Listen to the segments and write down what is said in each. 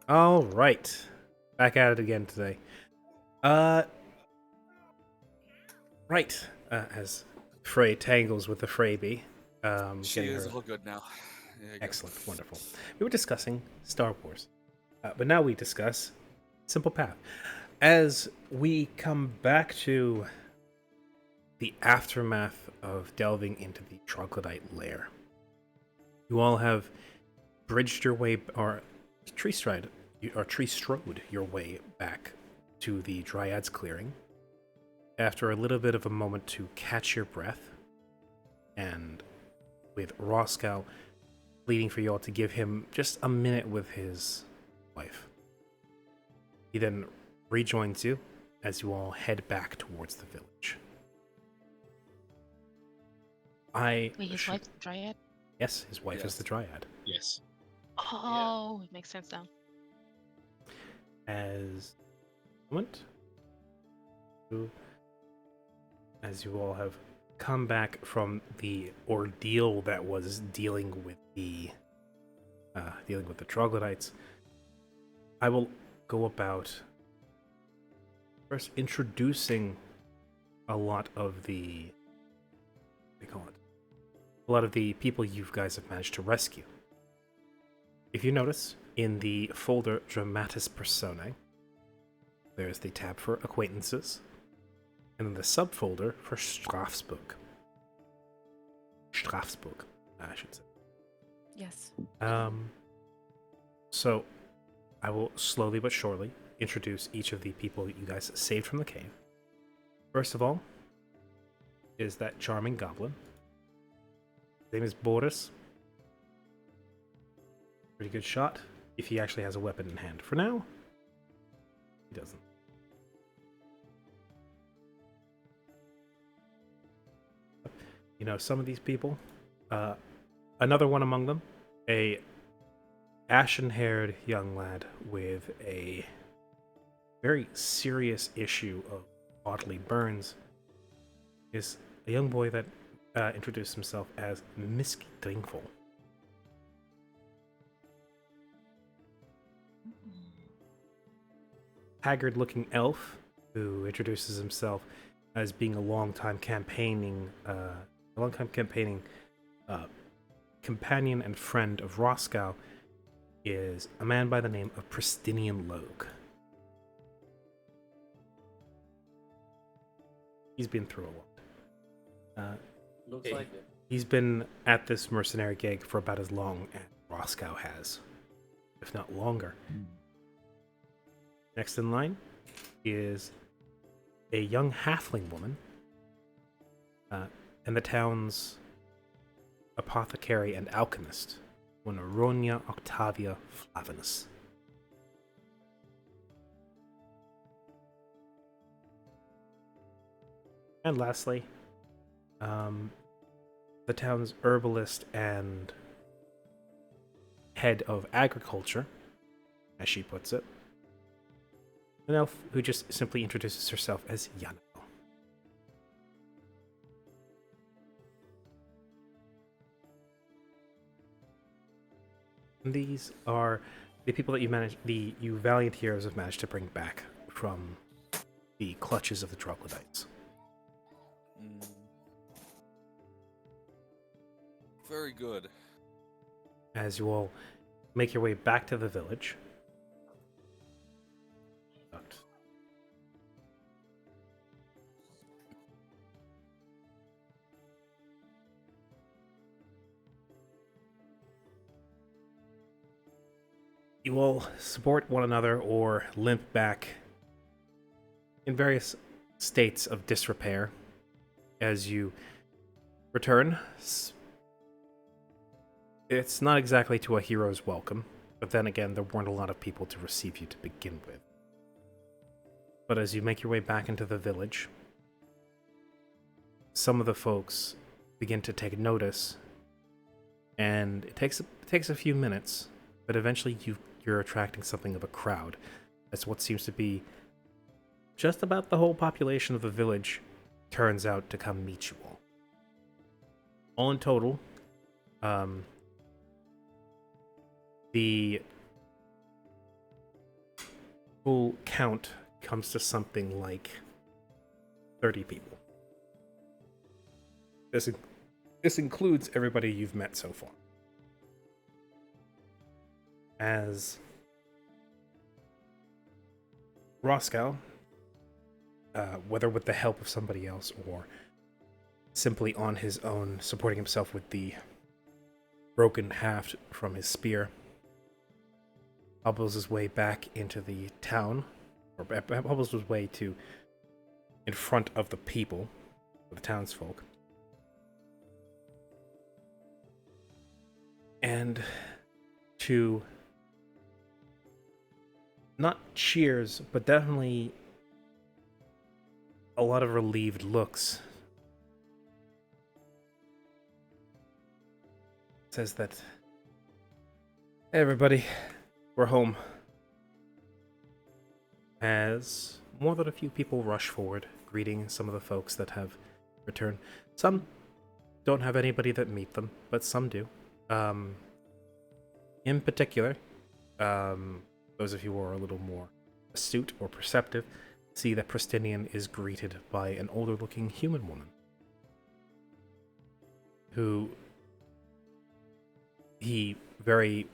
All right, back at it again today. Uh, right. As Frey tangles with the Freybie, She getting is her all good now. There you go. excellent, wonderful. We were discussing Star Wars, but now we discuss Simple Path. As we come back to the aftermath of delving into the troglodyte lair, you all have bridged your way, or tree strode your way back to the Dryad's clearing. After a little bit of a moment to catch your breath, and with Roscoe pleading for you all to give him just a minute with his wife. He then rejoins you as you all head back towards the village. Wait, his wife's a dryad? Yes, his wife is the Yes. Dryad. Yes. Oh, it makes sense now. As moment, as you all have come back from the ordeal that was dealing with the troglodytes, I will go about first introducing a lot of the a lot of the people you guys have managed to rescue. If you notice, in the folder Dramatis Personae, there's the tab for acquaintances, and then the subfolder for Strafsburg. Strafsburg, I should say. Yes. So I will slowly but surely introduce each of the people you guys saved from the cave. First of all, is that charming goblin. His name is Boris. Pretty good shot, if he actually has a weapon in hand. For now, he doesn't. You know, some of these people, another one among them, a ashen-haired young lad with a very serious issue of bodily burns, is a young boy that introduced himself as Misky Drinkful. Haggard-looking elf who introduces himself as being a long-time campaigning companion and friend of Roscoe, is a man by the name of Pristinian Logue. He's been through a lot. Looks like it. He's been at this mercenary gig for about as long as Roscoe has, if not longer. Next in line is a young halfling woman and the town's apothecary and alchemist, one Aronia Octavia Flavinus. And lastly, the town's herbalist and head of agriculture, as she puts it, an elf who just simply introduces herself as Yana. And these are the people that you valiant heroes have managed to bring back from the clutches of the troglodytes. Very good. As you all make your way back to the village, you all support one another or limp back in various states of disrepair as you return. It's not exactly to a hero's welcome, but then again, there weren't a lot of people to receive you to begin with. But as you make your way back into the village, some of the folks begin to take notice, and it takes a few minutes, but eventually you're attracting something of a crowd. That's what seems to be just about the whole population of the village turns out to come meet you all. All in total, the full count comes to something like 30 people. This includes everybody you've met so far. As Roscoe, whether with the help of somebody else or simply on his own, supporting himself with the broken haft from his spear, hobbles his way back into the town, or hobbles his way to in front of the people, the townsfolk, and to not cheers, but definitely a lot of relieved looks. Says that, hey everybody, we're home. As more than a few people rush forward, greeting some of the folks that have returned. Some don't have anybody that meet them, but some do. In particular, those of you who are a little more astute or perceptive see that Pristinian is greeted by an older-looking human woman who he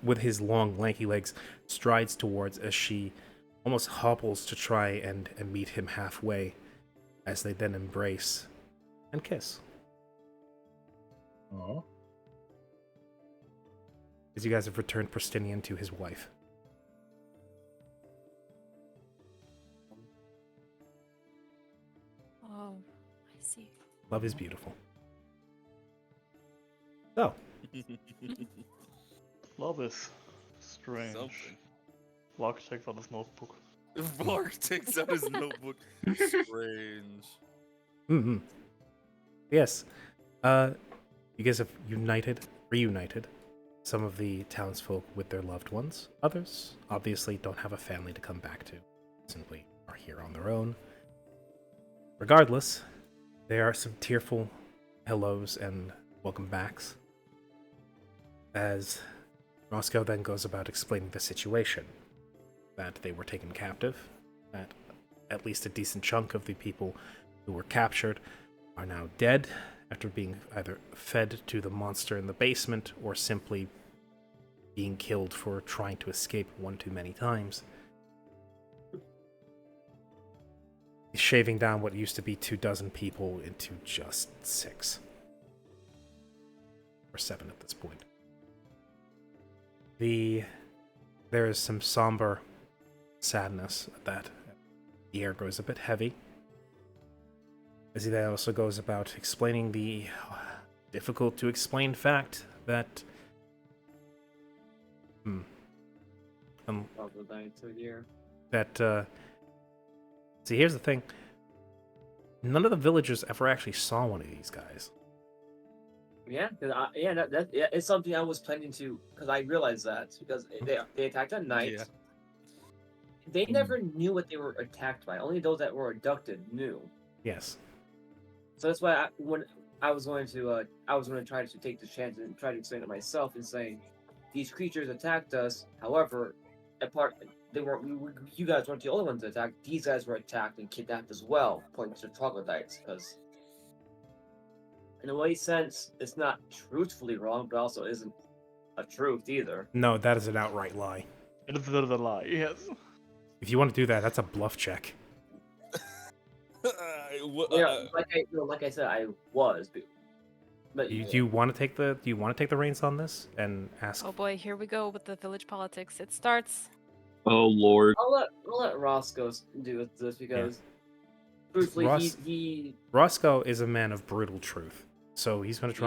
with his long, lanky legs, strides towards as she almost hobbles to try and meet him halfway, as they then embrace and kiss. Aww. As you guys have returned Pristinian to his wife. Oh, I see. Love is beautiful. So, Love is strange. Something. Lark takes out his notebook. Mark takes out his notebook. Strange. yes. You guys have reunited some of the townsfolk with their loved ones. Others, obviously, don't have a family to come back to. Simply are here on their own. Regardless, there are some tearful hellos and welcome backs. As Roscoe then goes about explaining the situation. That they were taken captive, that at least a decent chunk of the people who were captured are now dead after being either fed to the monster in the basement or simply being killed for trying to escape one too many times. He's shaving down what used to be 24 people into just 6. Or 7 at this point. There is some somber sadness at that. The air grows a bit heavy. As he then also goes about explaining the difficult to explain fact that see, here's the thing. None of the villagers ever actually saw one of these guys. Yeah, it's something I was planning to, because I realized that because they attacked at night. Yeah. They never knew what they were attacked by. Only those that were abducted knew. Yes. So that's why when I was going to try to take the chance and try to explain it myself and saying these creatures attacked us. However, you guys weren't the only ones that attacked. These guys were attacked and kidnapped as well, pointing to troglodytes, because in a way sense, it's not truthfully wrong, but also isn't a truth either. No, that is an outright lie. It is a bit of a lie, yes. If you want to do that, that's a bluff check. Like I said, I was. But Do you want to take the reins on this and ask? Oh boy, here we go with the village politics. It starts. Oh lord. I'll let Roscoe do this because truthfully, Roscoe is a man of brutal truth, so he's going to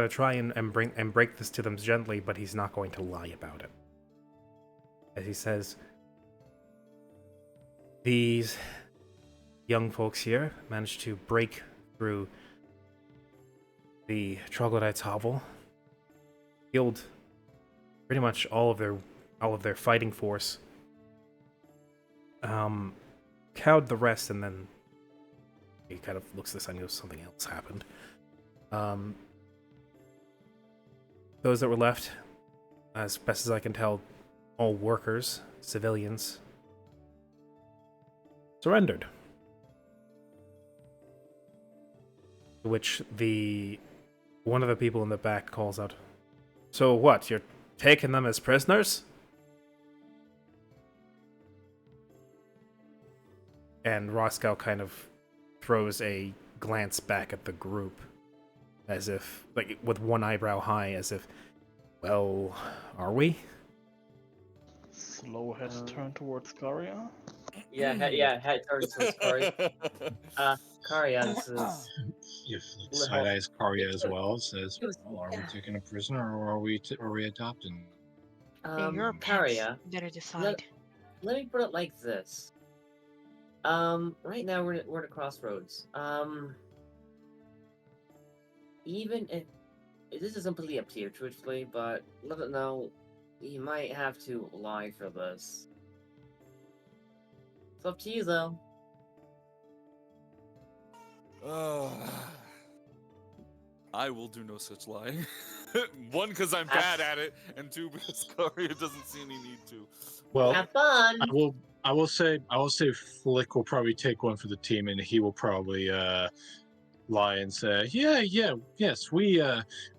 try and break this to them gently, but he's not going to lie about it. As he says, these young folks here managed to break through the troglodytes' hovel, killed pretty much all of their fighting force, cowed the rest, and then he kind of looks at this and goes, something else happened. Those that were left, as best as I can tell, all workers, civilians, surrendered. To which one of the people in the back calls out, "So what, you're taking them as prisoners?" And Roscoe kind of throws a glance back at the group, as if, like, with one eyebrow high, as if, well, are we? Slow head Um, turn towards Karia. Head turns to Kari. Karia, this is. If Well, side eyes Karya as it's a- well, says, it was- well, "Are we taking a prisoner or are we adopting?" They're your pets. Karia, You better decide. let me put it like this. Right now we're at a crossroads. Even if this is completely up to you, truthfully, but let it know you might have to lie for this. It's up to you, though. I will do no such lying. One, because I'm bad at it, and two, because Karia doesn't see any need to. Well, Have fun. I will say Flick will probably take one for the team, and he will probably lie and say, yes, we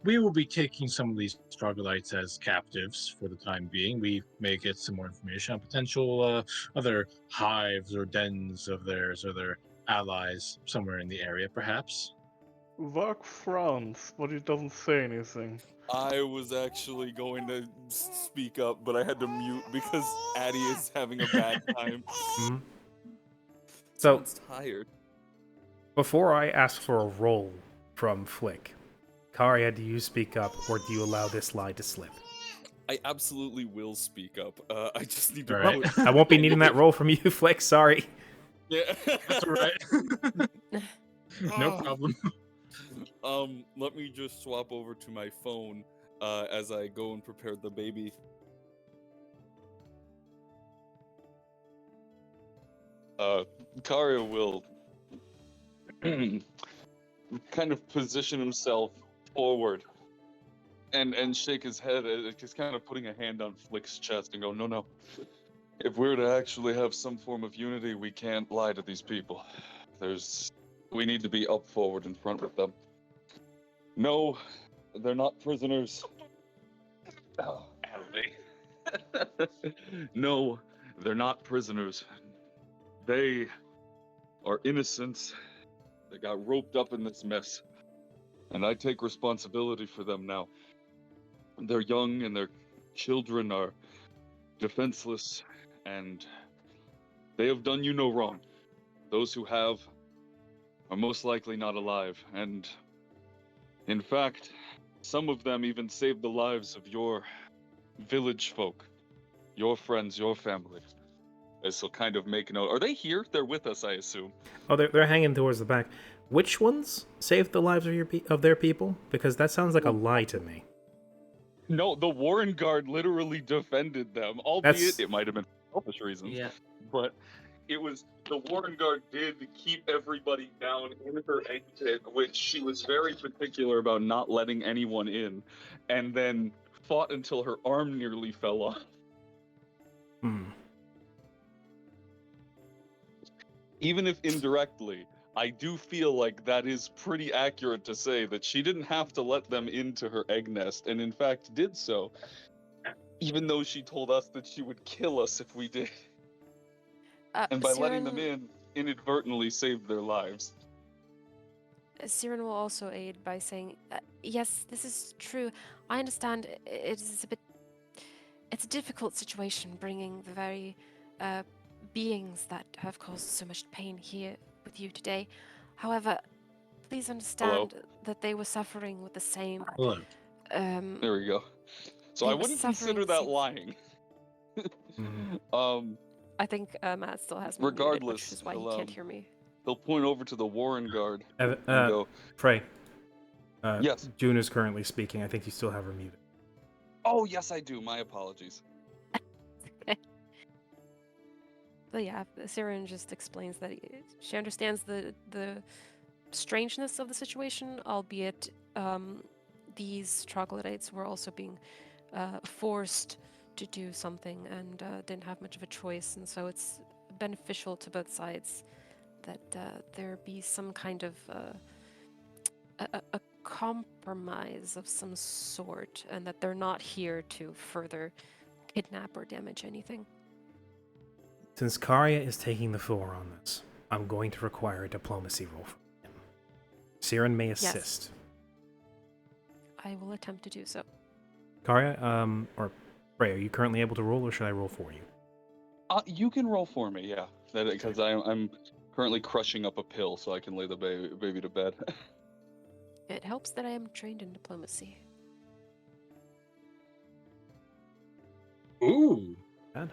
will be taking some of these troglodytes as captives for the time being. We may get some more information on potential other hives or dens of theirs or their allies somewhere in the area, perhaps. Vark frowns, but he doesn't say anything. I was actually going to speak up, but I had to mute because Addie is having a bad time. Hmm? So, Someone's tired. before I ask for a roll from Flick, Karia, do you speak up, or do you allow this lie to slip? I absolutely will speak up. I just need to. All right. I won't be needing that roll from you, Flick. Sorry. Yeah. That's all right. No problem. Let me just swap over to my phone as I go and prepare the baby. Karia will kind of position himself forward and shake his head, just kind of putting a hand on Flick's chest and go, no. If we're to actually have some form of unity, we can't lie to these people. We need to be up forward in front with them. No, they're not prisoners. Oh, Adley. No, they're not prisoners. They are innocents. They got roped up in this mess. And I take responsibility for them now. They're young and their children are defenseless, and they have done you no wrong. Those who have are most likely not alive, and in fact, some of them even saved the lives of your village folk, your friends, your family. This will kind of make note. Are they here? They're with us, I assume. Oh, they're hanging towards the back. Which ones saved the lives of their people? Because that sounds like a lie to me. No, the Warren Guard literally defended them, albeit That's- it might have been for selfish reasons. Yeah. But it was the Warren Guard did keep everybody down in her exit, which she was very particular about not letting anyone in, and then fought until her arm nearly fell off. Hmm. Even if indirectly, I do feel like that is pretty accurate to say that she didn't have to let them into her egg nest, and in fact did so, even though she told us that she would kill us if we did. And by letting them in, inadvertently saved their lives. Siren will also aid by saying, yes, this is true. I understand it is it's a difficult situation bringing the very beings that have caused so much pain here with you today. However, please understand that they were suffering with the same. Hello. There we go. So I wouldn't consider that lying. I think Matt still has me regardless, muted, which is why he can't hear me. He'll point over to the Warren Guard and go, Frey. yes. June is currently speaking. I think you still have her muted. Oh, yes, I do. My apologies. But yeah, Siren just explains that she understands the strangeness of the situation, albeit these troglodytes were also being forced to do something and didn't have much of a choice, and so it's a beneficial to both sides that there be some kind of a compromise of some sort, and that they're not here to further kidnap or damage anything. Since Karya is taking the floor on this, I'm going to require a diplomacy roll from him. Siren may assist. I will attempt to do so. Karya, or Ray, are you currently able to roll, or should I roll for you? You can roll for me, yeah. Because I'm currently crushing up a pill so I can lay the baby to bed. It helps that I am trained in diplomacy. Ooh. Bad.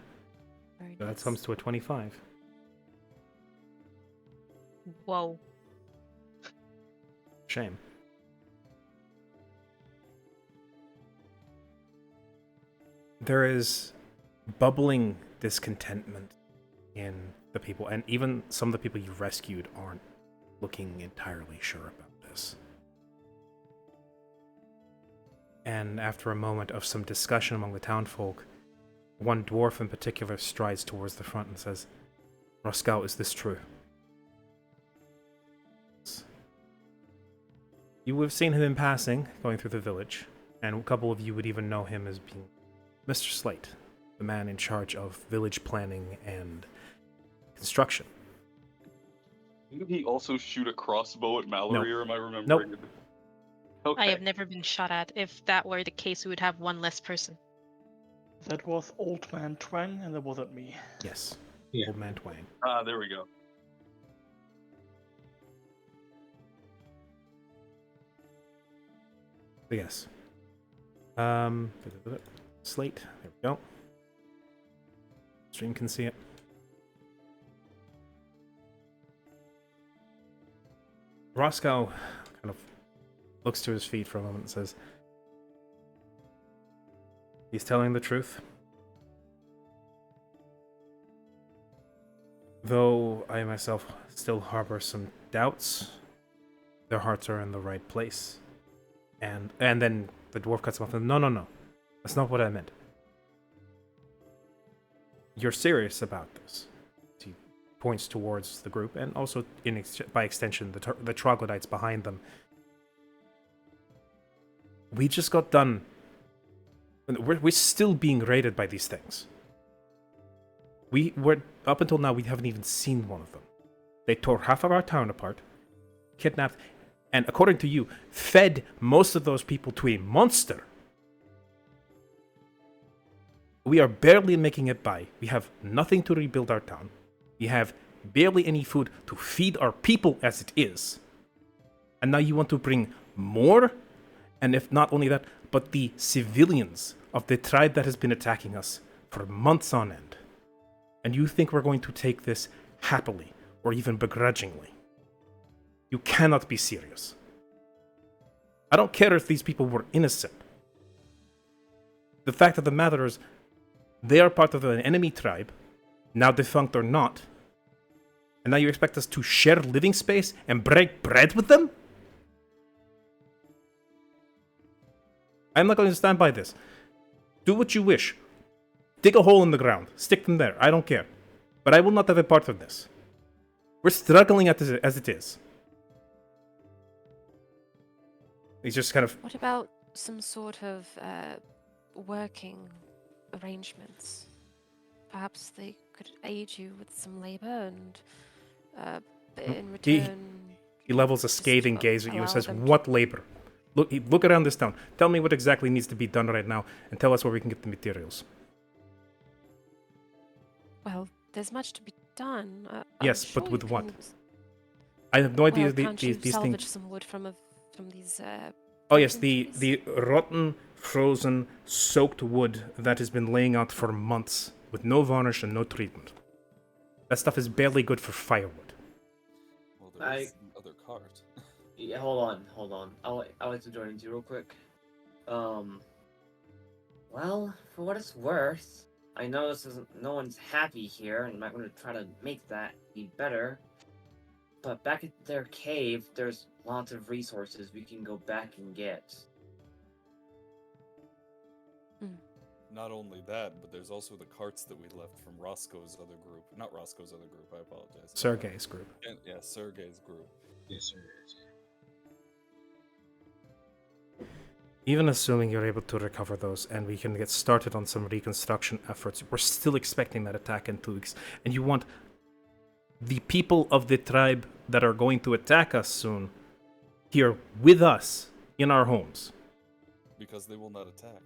Very So that nice. comes to a 25. Whoa. Shame. There is bubbling discontentment in the people, and even some of the people you rescued aren't looking entirely sure about this. And after a moment of some discussion among the townfolk, one dwarf in particular strides towards the front and says, "Roscoe, is this true?" You would have seen him in passing, going through the village, and a couple of you would even know him as being Mr. Slate, the man in charge of village planning and construction. Didn't he also shoot a crossbow at Mallory, or am I remembering Nope. it? Okay. I have never been shot at. If that were the case, we would have one less person. That was Old Man Twang, and that wasn't me. Yes. Yeah. Old Man Twang. Ah, there we go. But yes. Slate. There we go. Stream can see it. Roscoe kind of looks to his feet for a moment and says, "He's telling the truth. Though I myself still harbor some doubts, their hearts are in the right place." And then the dwarf cuts him off and, No. That's not what I meant. You're serious about this. He points towards the group, and also, by extension, the troglodytes behind them. We just got done. We're still being raided by these things. Up until now, we haven't even seen one of them. They tore half of our town apart, kidnapped, and according to you, fed most of those people to a monster. We are barely making it by. We have nothing to rebuild our town. We have barely any food to feed our people as it is. And now you want to bring more? And if not only that, but the civilians of the tribe that has been attacking us for months on end. And you think we're going to take this happily or even begrudgingly? You cannot be serious. I don't care if these people were innocent. The fact of the matter is, they are part of an enemy tribe, now defunct or not, and now you expect us to share living space and break bread with them? I'm not going to stand by this. Do what you wish. Dig a hole in the ground. Stick them there. I don't care. But I will not have a part of this. We're struggling as it is. He's just kind of... What about some sort of working arrangements? Perhaps they could aid you with some labor, and in return... He levels a scathing gaze at you and says, "What labor? Look around this town. Tell me what exactly needs to be done right now, and tell us where we can get the materials." Well, there's much to be done. Yes, I'm but sure with you what? can- I have no idea Well, these can't you things... salvage some wood from these? Oh yes, broken trees? the rotten, frozen, soaked wood that has been laying out for months with no varnish and no treatment. That stuff is barely good for firewood. Well, there is other cart. Yeah, hold on. I'll like to join in real quick. Well, for what it's worth, I know this isn't. No one's happy here, and I'm not going to try to make that be better. But back at their cave, there's lots of resources we can go back and get. not only that, but there's also the carts that we left from Roscoe's other group. Not Roscoe's other group, I apologize. Sergei's group. Yeah, Sergei's group. Yes, sir. Even assuming you're able to recover those and we can get started on some reconstruction efforts, we're still expecting that attack in 2 weeks. And you want the people of the tribe that are going to attack us soon here with us in our homes. Because they will not attack.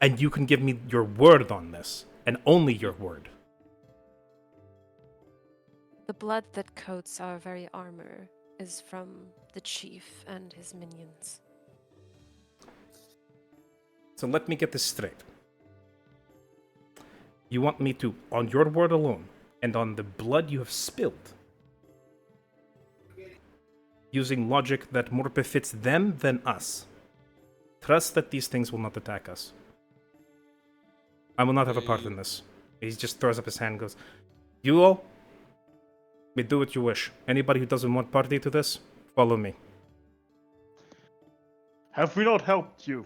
And you can give me your word on this, and only your word. The blood that coats our very armor is from the chief and his minions. So let me get this straight. You want me to, on your word alone, and on the blood you have spilled, using logic that more befits them than us, trust that these things will not attack us. I will not have a part in this. He just throws up his hand and goes, you all may do what you wish. Anybody who doesn't want party to this, follow me. Have we not helped you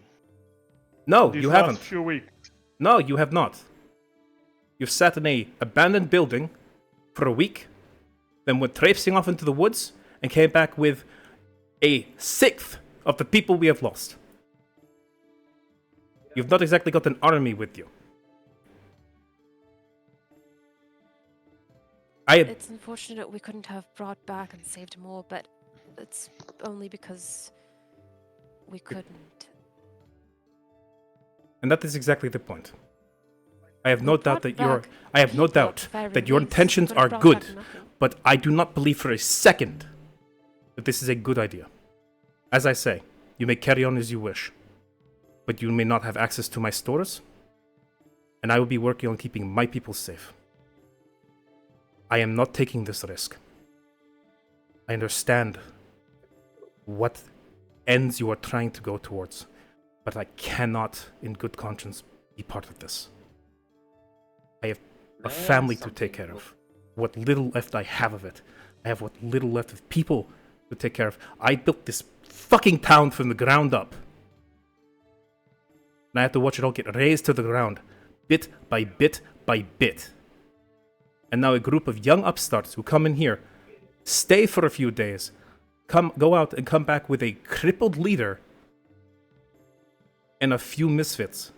No, these you last haven't. few weeks? No, you have not. You've sat in a abandoned building for a week, then went traipsing off into the woods, and came back with a sixth of the people we have lost. You've not exactly got an army with you. It's unfortunate we couldn't have brought back and saved more, but it's only because we couldn't. And that is exactly the point. I have We no doubt brought that your back I have no people at doubt the very that your least. intentions Could are have brought good, back nothing. but I do not believe for a second that this is a good idea. As I say, you may carry on as you wish, but you may not have access to my stores, and I will be working on keeping my people safe. I am not taking this risk. I understand what ends you are trying to go towards, but I cannot, in good conscience, be part of this. I have a family to take care of. What little left I have of it. I have what little left of people to take care of. I built this fucking town from the ground up. And I have to watch it all get razed to the ground, bit by bit by bit. And now a group of young upstarts who come in here, stay for a few days, go out and come back with a crippled leader and a few misfits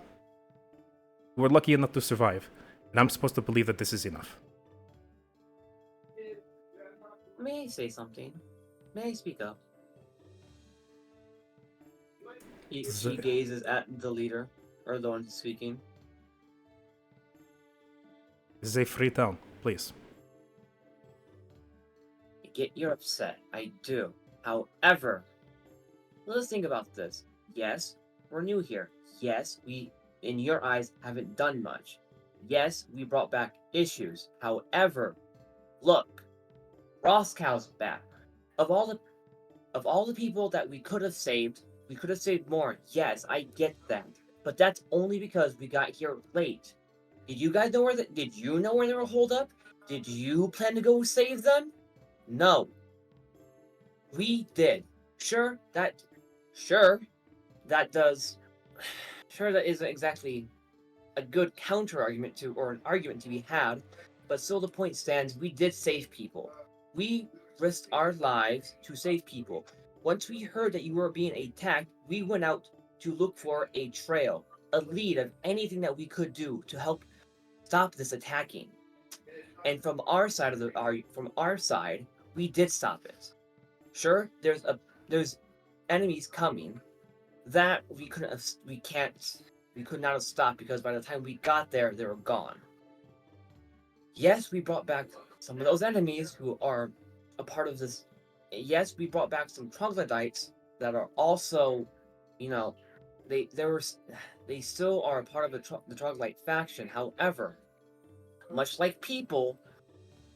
who are lucky enough to survive. And I'm supposed to believe that this is enough. May I say something? May I speak up? She gazes at the leader, or the one speaking. This is a free town, please. I get you're upset. I do. However, let's think about this. Yes, we're new here. Yes, we, in your eyes, haven't done much. Yes, we brought back issues. However, look, Roscow's back. Of all the people that we could have saved more. Yes, I get that. But that's only because we got here late. Did you guys know did you know where they were holed up? Did you plan to go save them? No. We did. Sure, that isn't exactly a good counter argument to, or an argument to be had, but still the point stands, we did save people. We risked our lives to save people. Once we heard that you were being attacked, we went out to look for a trail, a lead of anything that we could do to help stop this attacking. And from our side we did stop it. Sure, there's enemies coming that we could not have stopped because by the time we got there, they were gone. Yes, we brought back some of those enemies who are a part of this. Yes, we brought back some troglodytes that are also, they still are a part of the troglodyte faction. However, much like people,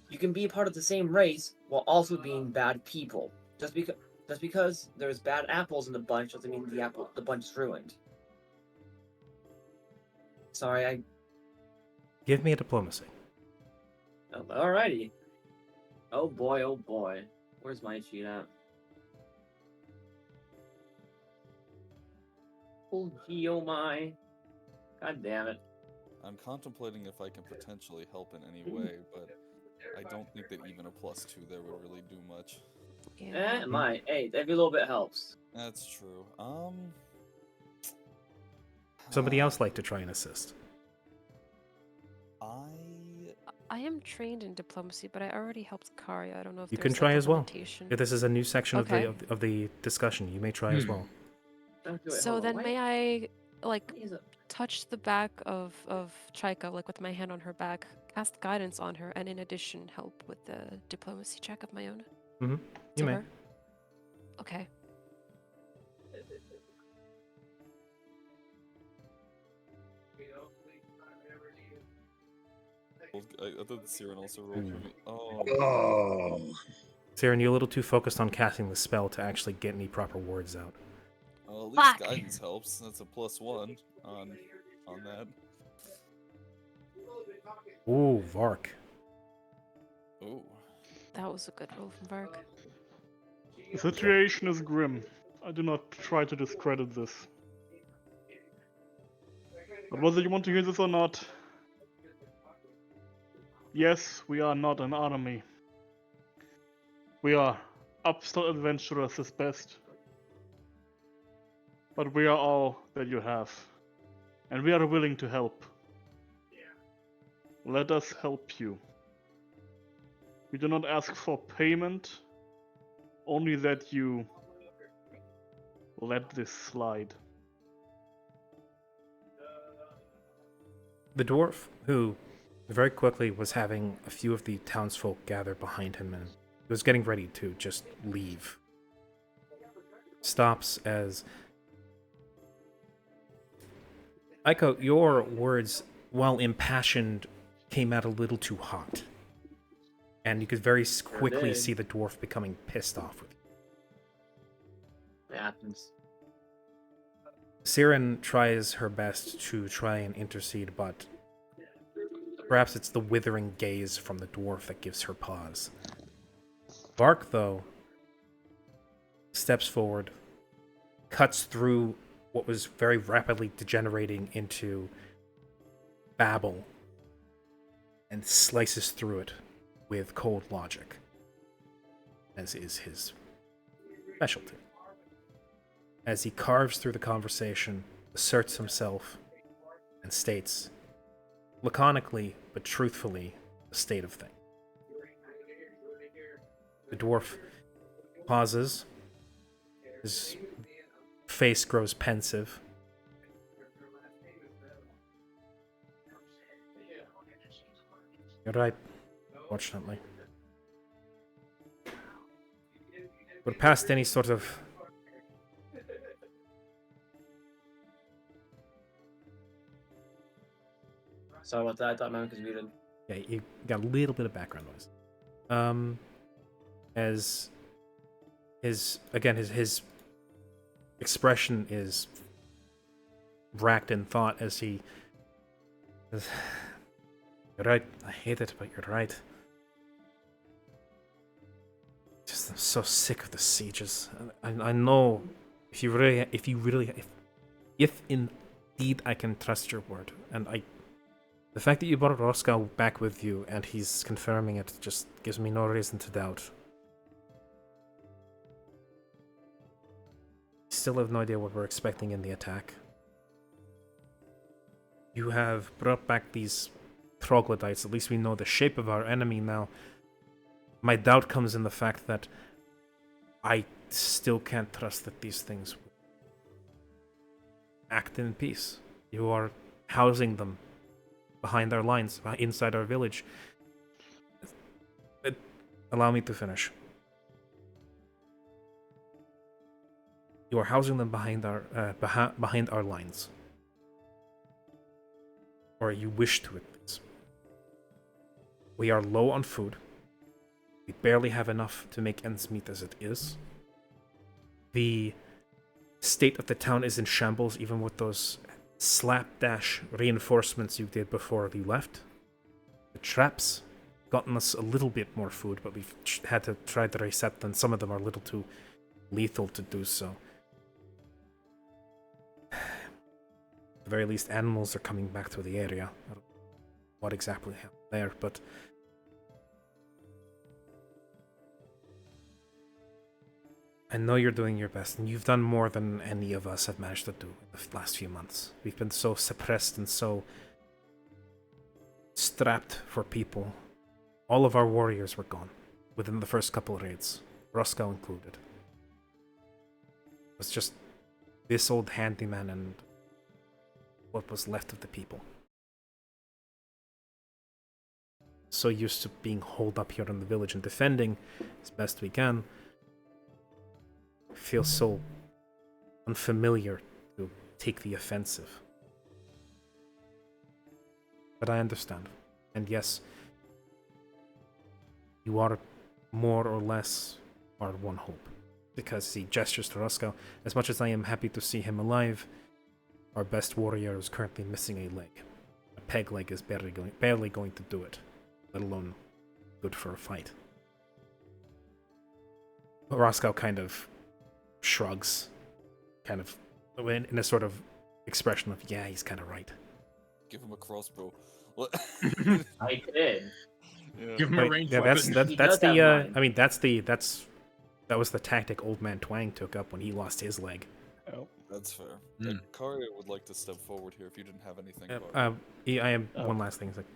you can be a part of the same race while also being bad people. Just because there's bad apples in the bunch doesn't mean the bunch is ruined. Sorry, Give me a diplomacy. Alrighty. Oh boy. Where's my sheet at? Oh my. God damn it. I'm contemplating if I can potentially help in any way, but I don't think that even a +2 there would really do much. Yeah. Eh, my, hey, every little bit helps. That's true. Somebody else like to try and assist. I I am trained in diplomacy, but I already helped Kari. I don't know if You there's can try like a as well. limitation. If this is a new section Okay. of the discussion, you may try as well. Okay, wait, So hold on, then why- may I like why is it- touch the back of Chaika, like with my hand on her back, cast guidance on her, and in addition help with the diplomacy check of my own You to may. her? Okay. thought the Siren also rolled for me. Oh, Oh. Siren, you're a little too focused on casting the spell to actually get any proper words out. well, at Fuck. least guidance helps. That's a +1 on that. Ooh, Vark. Ooh. That was a good roll from Vark. The situation is grim. I do not try to discredit this. But whether you want to hear this or not, yes, we are not an army. We are upstart adventurers at best. But we are all that you have. And we are willing to help. Let us help you. We do not ask for payment, only that you let this slide. The dwarf, who very quickly was having a few of the townsfolk gather behind him and was getting ready to just leave, stops as... Aiko, your words, while impassioned, came out a little too hot. And you could very quickly did. see the dwarf becoming pissed off with you. It happens. Siren tries her best to try and intercede, but perhaps it's the withering gaze from the dwarf that gives her pause. Vark, though, steps forward, cuts through what was very rapidly degenerating into babble, and slices through it with cold logic, as is his specialty. As he carves through the conversation, asserts himself, and states, laconically but truthfully, the state of things. The dwarf pauses, his face grows pensive. You're right, fortunately. We're past any sort of... Sorry about that, I thought my mic was muted. Yeah, you got a little bit of background noise. As his expression is racked in thought as he says, "You're right. I hate it, but you're right. Just I'm so sick of the sieges. I know if indeed I can trust your word, and the fact that you brought Roscoe back with you and he's confirming it just gives me no reason to doubt. Still have no idea what we're expecting in the attack. You have brought back these troglodytes. At least we know the shape of our enemy now. My doubt comes in the fact that I still can't trust that these things act in peace. You are housing them behind our lines, inside our village. Allow me to finish. You are housing them behind our lines. Or you wish to, at least. We are low on food. We barely have enough to make ends meet as it is. The state of the town is in shambles, even with those slapdash reinforcements you did before you left. The traps gotten us a little bit more food, but we've had to try to reset them. Some of them are a little too lethal to do so. the very least, animals are coming back to the area. I don't know what exactly happened there, but I know you're doing your best, and you've done more than any of us have managed to do in the last few months. We've been so suppressed and so strapped for people. All of our warriors were gone within the first couple of raids, Roscoe included. It was just this old handyman and what was left of the people. So used to being holed up here in the village and defending as best we can. Feels so unfamiliar to take the offensive. But I understand. And yes, you are more or less our one hope. Because he gestures to Roscoe. As much as I am happy to see him alive, our best warrior is currently missing a leg. A peg leg is barely going to do it, let alone good for a fight. But Roscoe kind of shrugs, kind of in a sort of expression of, yeah, he's kind of right. Give him a crossbow. I did. Yeah. Give him a ranged Yeah, weapon. that's He does the have mine. I mean that was the tactic Old Man Twang took up when he lost his leg. Oh. That's fair. Hmm. Karia would like to step forward here if you didn't have anything. Karia. I am Oh. one last thing. It's like,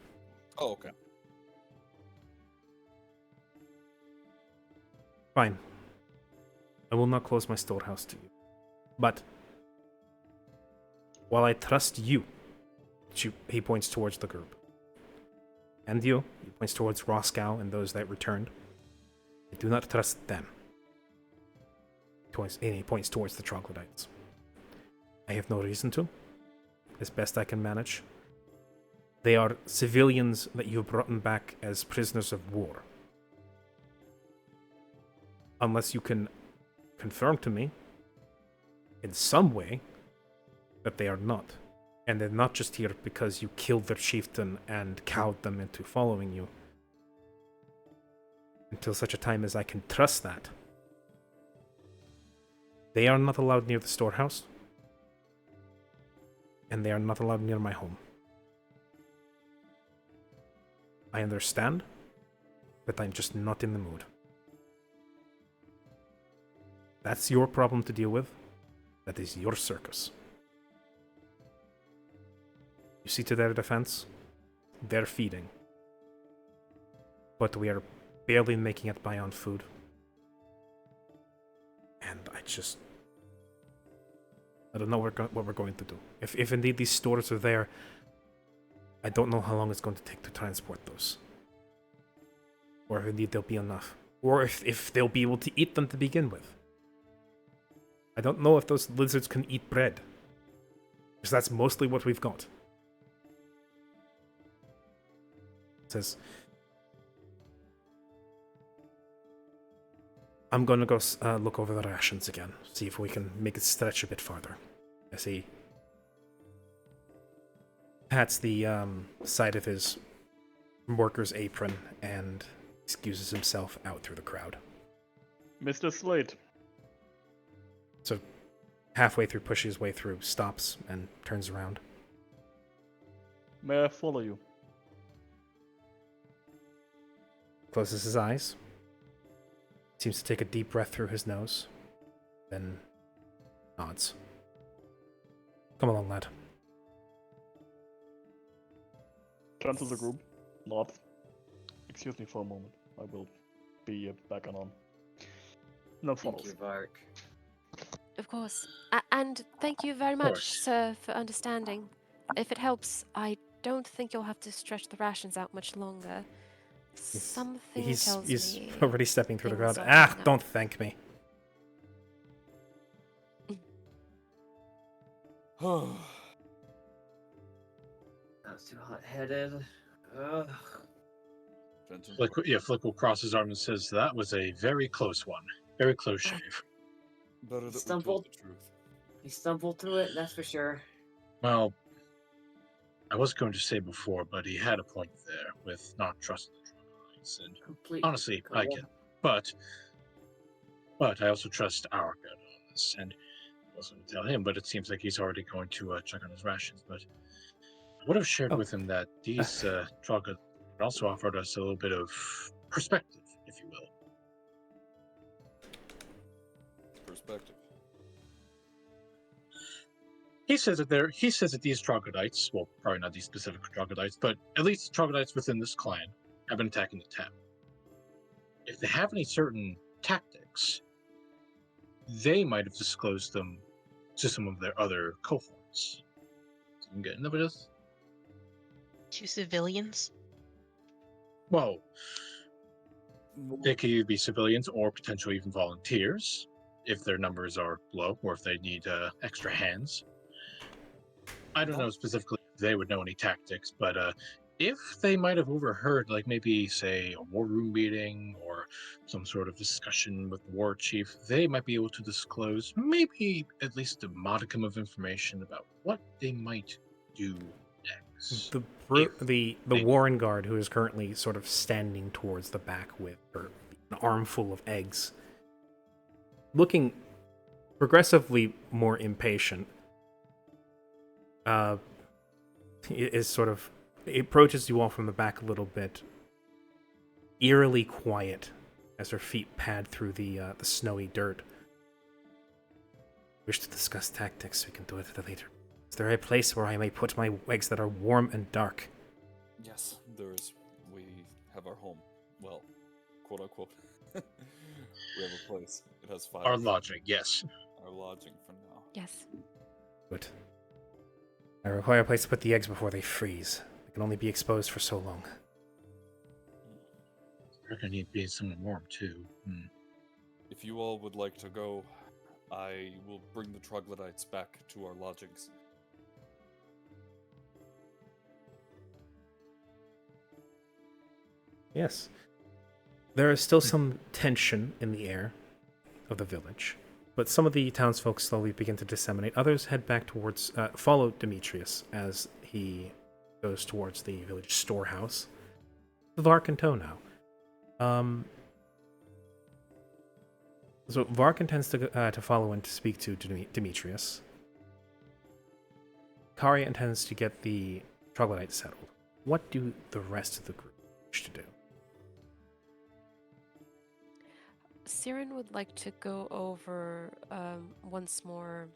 Oh, okay. fine. I will not close my storehouse to you. But while I trust you, he points towards the group. And you, he points towards Roscoe and those that returned. I do not trust them. And he points towards the troglodytes. I have no reason to, as best I can manage. They are civilians that you have brought back as prisoners of war. Unless you can confirm to me, in some way, that they are not. And they're not just here because you killed their chieftain and cowed them into following you. Until such a time as I can trust that. They are not allowed near the storehouse. And they are not allowed near my home. I understand, but I'm just not in the mood. That's your problem to deal with. That is your circus. You see to their defense, they're feeding. But we are barely making it by on food. And I don't know what we're going to do. If indeed these stores are there, I don't know how long it's going to take to transport those. Or if indeed there'll be enough. Or if they'll be able to eat them to begin with. I don't know if those lizards can eat bread. Because that's mostly what we've got. It says, I'm gonna go look over the rations again, see if we can make it stretch a bit farther. As he pats the side of his worker's apron and excuses himself out through the crowd. Mr. Slate. So halfway through, pushes his way through, stops, and turns around. May I follow you? Closes his eyes. Seems to take a deep breath through his nose. Then nods. Come along, lad. Turn to the group. Nod. Excuse me for a moment. I will be back on. No Thank follows. you, Vark. Of course. And thank you very Of much, course. sir, for understanding. If it helps, I don't think you'll have to stretch the rations out much longer. Something tells He's me already stepping through the things crowd. are Ah, going up. don't thank me. Not too hot-headed. Ugh. Flick will cross his arm and says, that was a very close one. Very close shave. Better that we told Stumbled. the truth. He stumbled through it, that's for sure. Well, I was going to say before, but he had a point there with not trusting the troglodytes. And Completely. honestly, I correct. can. But I also trust our gut on this. And also tell him, but it seems like he's already going to check on his rations. But I would have shared Oh. with him that these troglodytes also offered us a little bit of perspective, if you will. Perspective. He says that these troglodytes, well, probably not these specific troglodytes, but at least troglodytes within this clan have been attacking the town. If they have any certain tactics, they might have disclosed them to some of their other cohorts. So I'm getting over this. To civilians? Well, they could either be civilians or potentially even volunteers if their numbers are low or if they need extra hands. I don't know specifically if they would know any tactics, but if they might have overheard, like maybe, say, a war room meeting or some sort of discussion with the war chief, they might be able to disclose maybe at least a modicum of information about what they might do next. The Warren guard, who is currently sort of standing towards the back with an armful of eggs, looking progressively more impatient, is sort of, it approaches you all from the back a little bit, eerily quiet as her feet pad through the snowy dirt. Wish to discuss tactics, we can do it at a later. Is there a place where I may put my eggs that are warm and dark? Yes, there is. We have our home. Well, quote unquote. We have a place. It has fire. Our lodging, yes. Our lodging for now. Yes. Good. I require a place to put the eggs before they freeze. They can only be exposed for so long. We're gonna need to be somewhere warm too. If you all would like to go, I will bring the troglodytes back to our lodgings. Yes. There is still some tension in the air of the village, but some of the townsfolk slowly begin to disseminate. Others head back towards, follow Demetrius as he goes towards the village storehouse. Vark and Toe now. So Vark intends to follow and to speak to Demetrius. Kari intends to get the troglodytes settled. What do the rest of the group wish to do? Siren would like to go over once more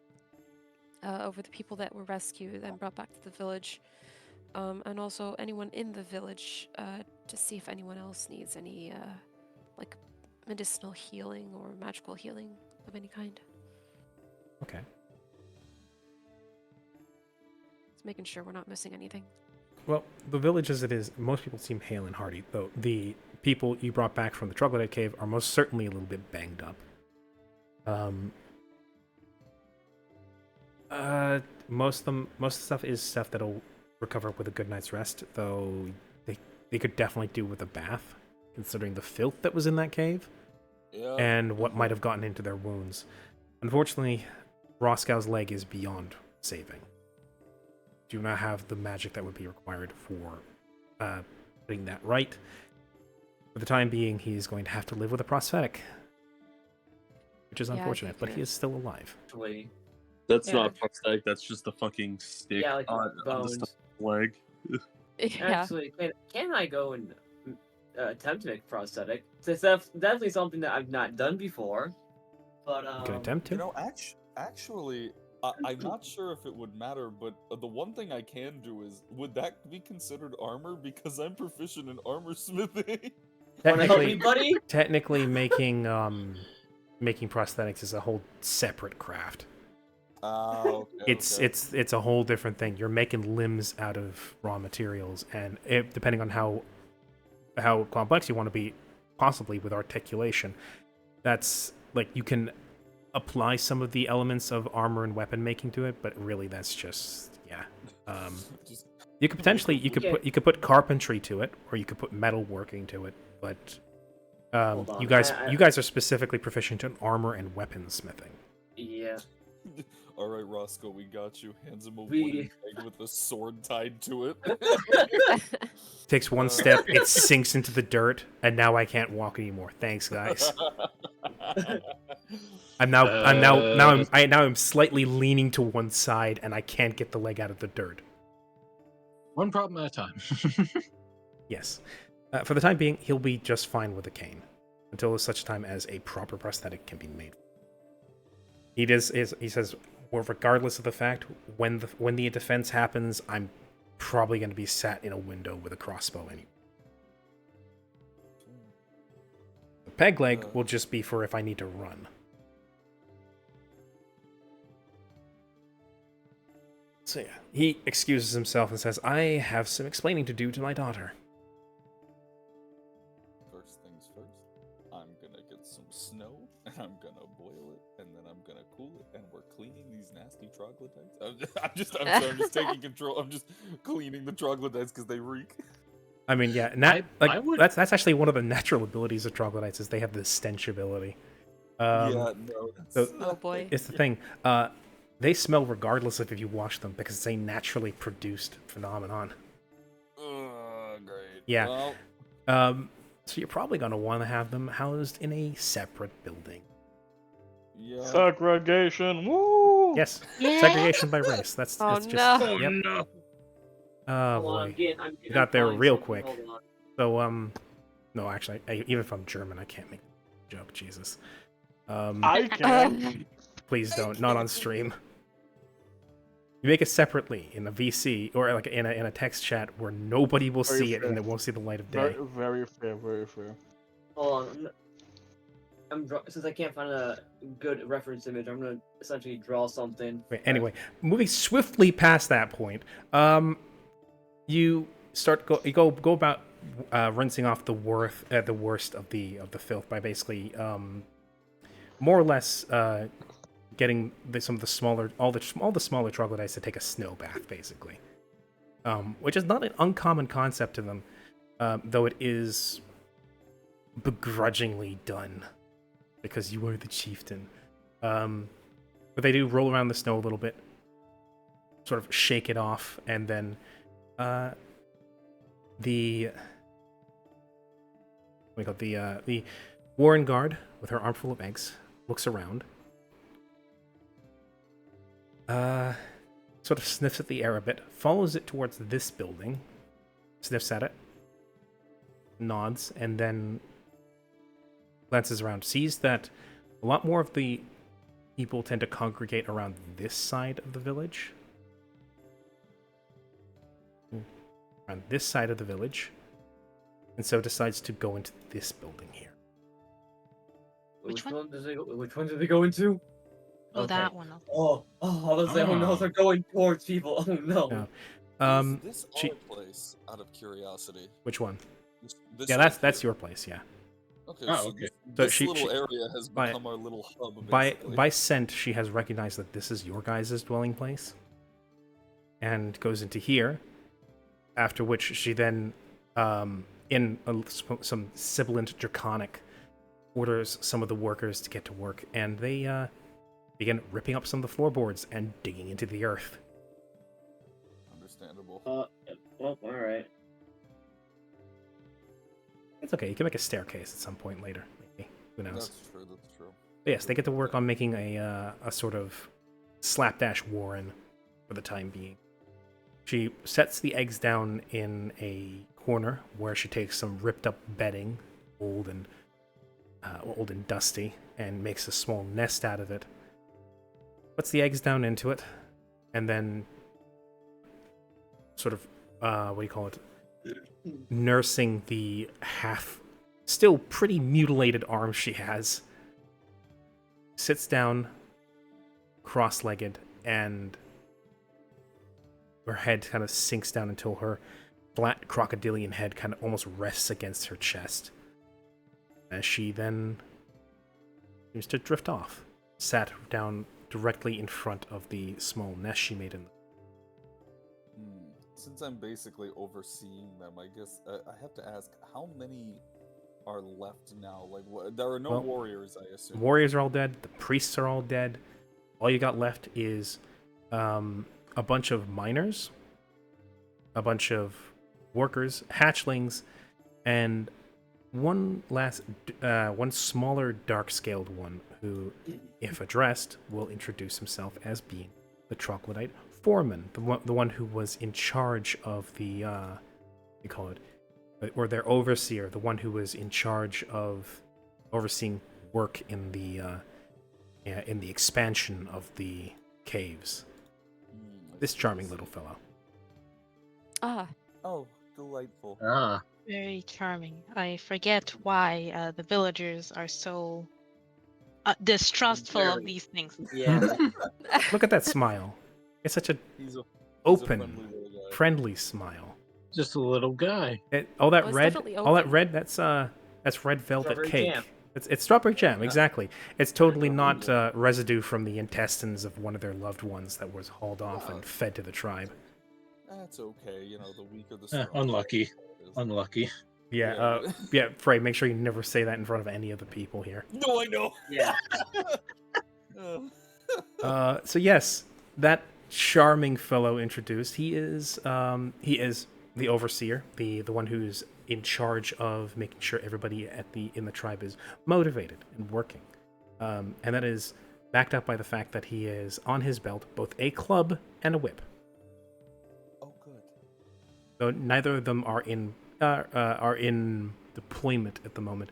over the people that were rescued and brought back to the village, and also anyone in the village to see if anyone else needs any like medicinal healing or magical healing of any kind. Okay. Just making sure we're not missing anything. Well, the village as it is, most people seem hale and hearty, though the people you brought back from the Troglodyte Cave are most certainly a little bit banged up. Most of the stuff is stuff that'll recover with a good night's rest, though they could definitely do with a bath, considering the filth that was in that cave, and what might have gotten into their wounds. Unfortunately, Roscow's leg is beyond saving. Do not have the magic that would be required for putting that right. For the time being, he's going to have to live with a prosthetic, which is unfortunate, but he is still alive. Actually, That's Yeah. not a prosthetic, that's just a fucking stick yeah, like on the bones. side of the leg. Yeah. Actually, can I go and attempt to make prosthetic? It's definitely something that I've not done before. But You can attempt to. You know, actually, I'm not sure if it would matter, but the one thing I can do is, would that be considered armor? Because I'm proficient in armor smithing. wanna help Technically, me, buddy? technically making prosthetics is a whole separate craft. Okay, It's a whole different thing. You're making limbs out of raw materials, and depending on how complex you want to be, possibly with articulation, that's like you can apply some of the elements of armor and weapon making to it, but really that's just Just you could potentially you could put carpentry to it, or you could put metal working to it, but Hold on, you guys I- you guys are specifically proficient in armor and weaponsmithing. Yeah. all right, Roscoe, we got you. Hands him a We- wooden peg with a sword tied to it. Takes one step, it sinks into the dirt, and now I can't walk anymore. Thanks, guys. I'm slightly leaning to one side, and I can't get the leg out of the dirt. One problem at a time. Yes. For the time being, he'll be just fine with a cane until such time as a proper prosthetic can be made. He says, well, regardless of the fact, when the defense happens, I'm probably going to be sat in a window with a crossbow anyway. The peg leg will just be for if I need to run. So yeah, he excuses himself and says, I have some explaining to do to my daughter. First things first, I'm gonna get some snow, and I'm gonna boil it, and then I'm gonna cool it, and we're cleaning these nasty troglodytes. I'm just taking control. I'm just cleaning the troglodytes because they reek. I mean, yeah, I would- that's actually one of the natural abilities of troglodytes is they have the stench ability. Yeah, no, that's... So Oh boy. it's the thing. They smell regardless of if you wash them because it's a naturally produced phenomenon. Great. Yeah. Well, So you're probably going to want to have them housed in a separate building. yeah. Segregation. Woo! Yes, Yeah. segregation by race. That's Oh, it's just no. yep. no. Oh Hold on, boy, I'm you got there finding real something, quick. hold on. So no, actually, even if I'm German, I can't make a joke. Jesus. I can. Please don't. Not on stream. You make it separately in a VC or like in a text chat where nobody will Very see it fair. and it won't see the light of Very, day. very fair, very fair. Hold on. Since I can't find a good reference image, I'm gonna essentially draw something. Wait, anyway, moving swiftly past that point, you go about rinsing off the worst of the filth by basically more or less getting some of the smaller all the smaller troglodytes to take a snow bath basically, which is not an uncommon concept to them, though it is begrudgingly done because you are the chieftain. But they do roll around the snow a little bit, sort of shake it off, and then the Warren guard with her armful of eggs looks around, sort of sniffs at the air a bit, follows it towards this building, sniffs at it, nods, and then glances around, sees that a lot more of the people tend to congregate around this side of the village. Around this side of the village. And so decides to go into this building here. Which one? Which one did they go into? Oh, Okay. that one. Oh, I was saying, oh no, they're going towards people. Oh no. No. Is this she- our place, out of curiosity? Which one? This Yeah, right that's here. your place, yeah. Okay, Oh, so okay. this, So this she- little she- area has by- become our little hub, By basically. scent, she has recognized that this is your guys' dwelling place. And goes into here. After which she then, in some sibilant draconic, orders some of the workers to get to work, and they begin ripping up some of the floorboards and digging into the earth. Understandable. Well, alright. It's okay, you can make a staircase at some point later, maybe. Who knows? That's true, that's true. But yes, they get to work on making a sort of slapdash warren for the time being. She sets the eggs down in a corner where she takes some ripped up bedding, old and dusty, and makes a small nest out of it. Puts the eggs down into it, and then sort of what do you call it? Nursing the still pretty mutilated arm she has. Sits down, cross-legged, and her head kind of sinks down until her flat crocodilian head kind of almost rests against her chest. As she then seems to drift off, sat down directly in front of the small nest she made in. Since I'm basically overseeing them, I guess I have to ask, how many are left now? Like, there are no Well, warriors, I assume. Warriors are all dead. The priests are all dead. All you got left is a bunch of miners, a bunch of workers, hatchlings, and one one smaller, dark-scaled one who, if addressed, will introduce himself as being the troglodyte foreman, the one who was in charge of the, you call it, or their overseer, the one who was in charge of overseeing work in the expansion of the caves. This charming little fellow. Ah, Oh, delightful. Ah, Very charming. I forget why the villagers are so distrustful of Very. these things. Yeah. Look at that smile. It's such a He's a open, friendly little guy. friendly smile. just a little guy. All that Oh, it's red, definitely all that open. red. That's red velvet Strawberry cake. jam. It's strawberry jam, Yeah. exactly. It's totally Strawberry not residue from the intestines of one of their loved ones that was hauled off and fed to the tribe. That's okay. You know, the weaker the Eh, stronger. unlucky. That's all it is. Unlucky. Yeah, yeah, Frey, make sure you never say that in front of any of the people here. No, I know. Yeah. So yes, that charming fellow introduced. He is the overseer, the one who's in charge of making sure everybody in the tribe is motivated and working, and that is backed up by the fact that he is on his belt both a club and a whip. Oh, good. Though neither of them are in deployment at the moment,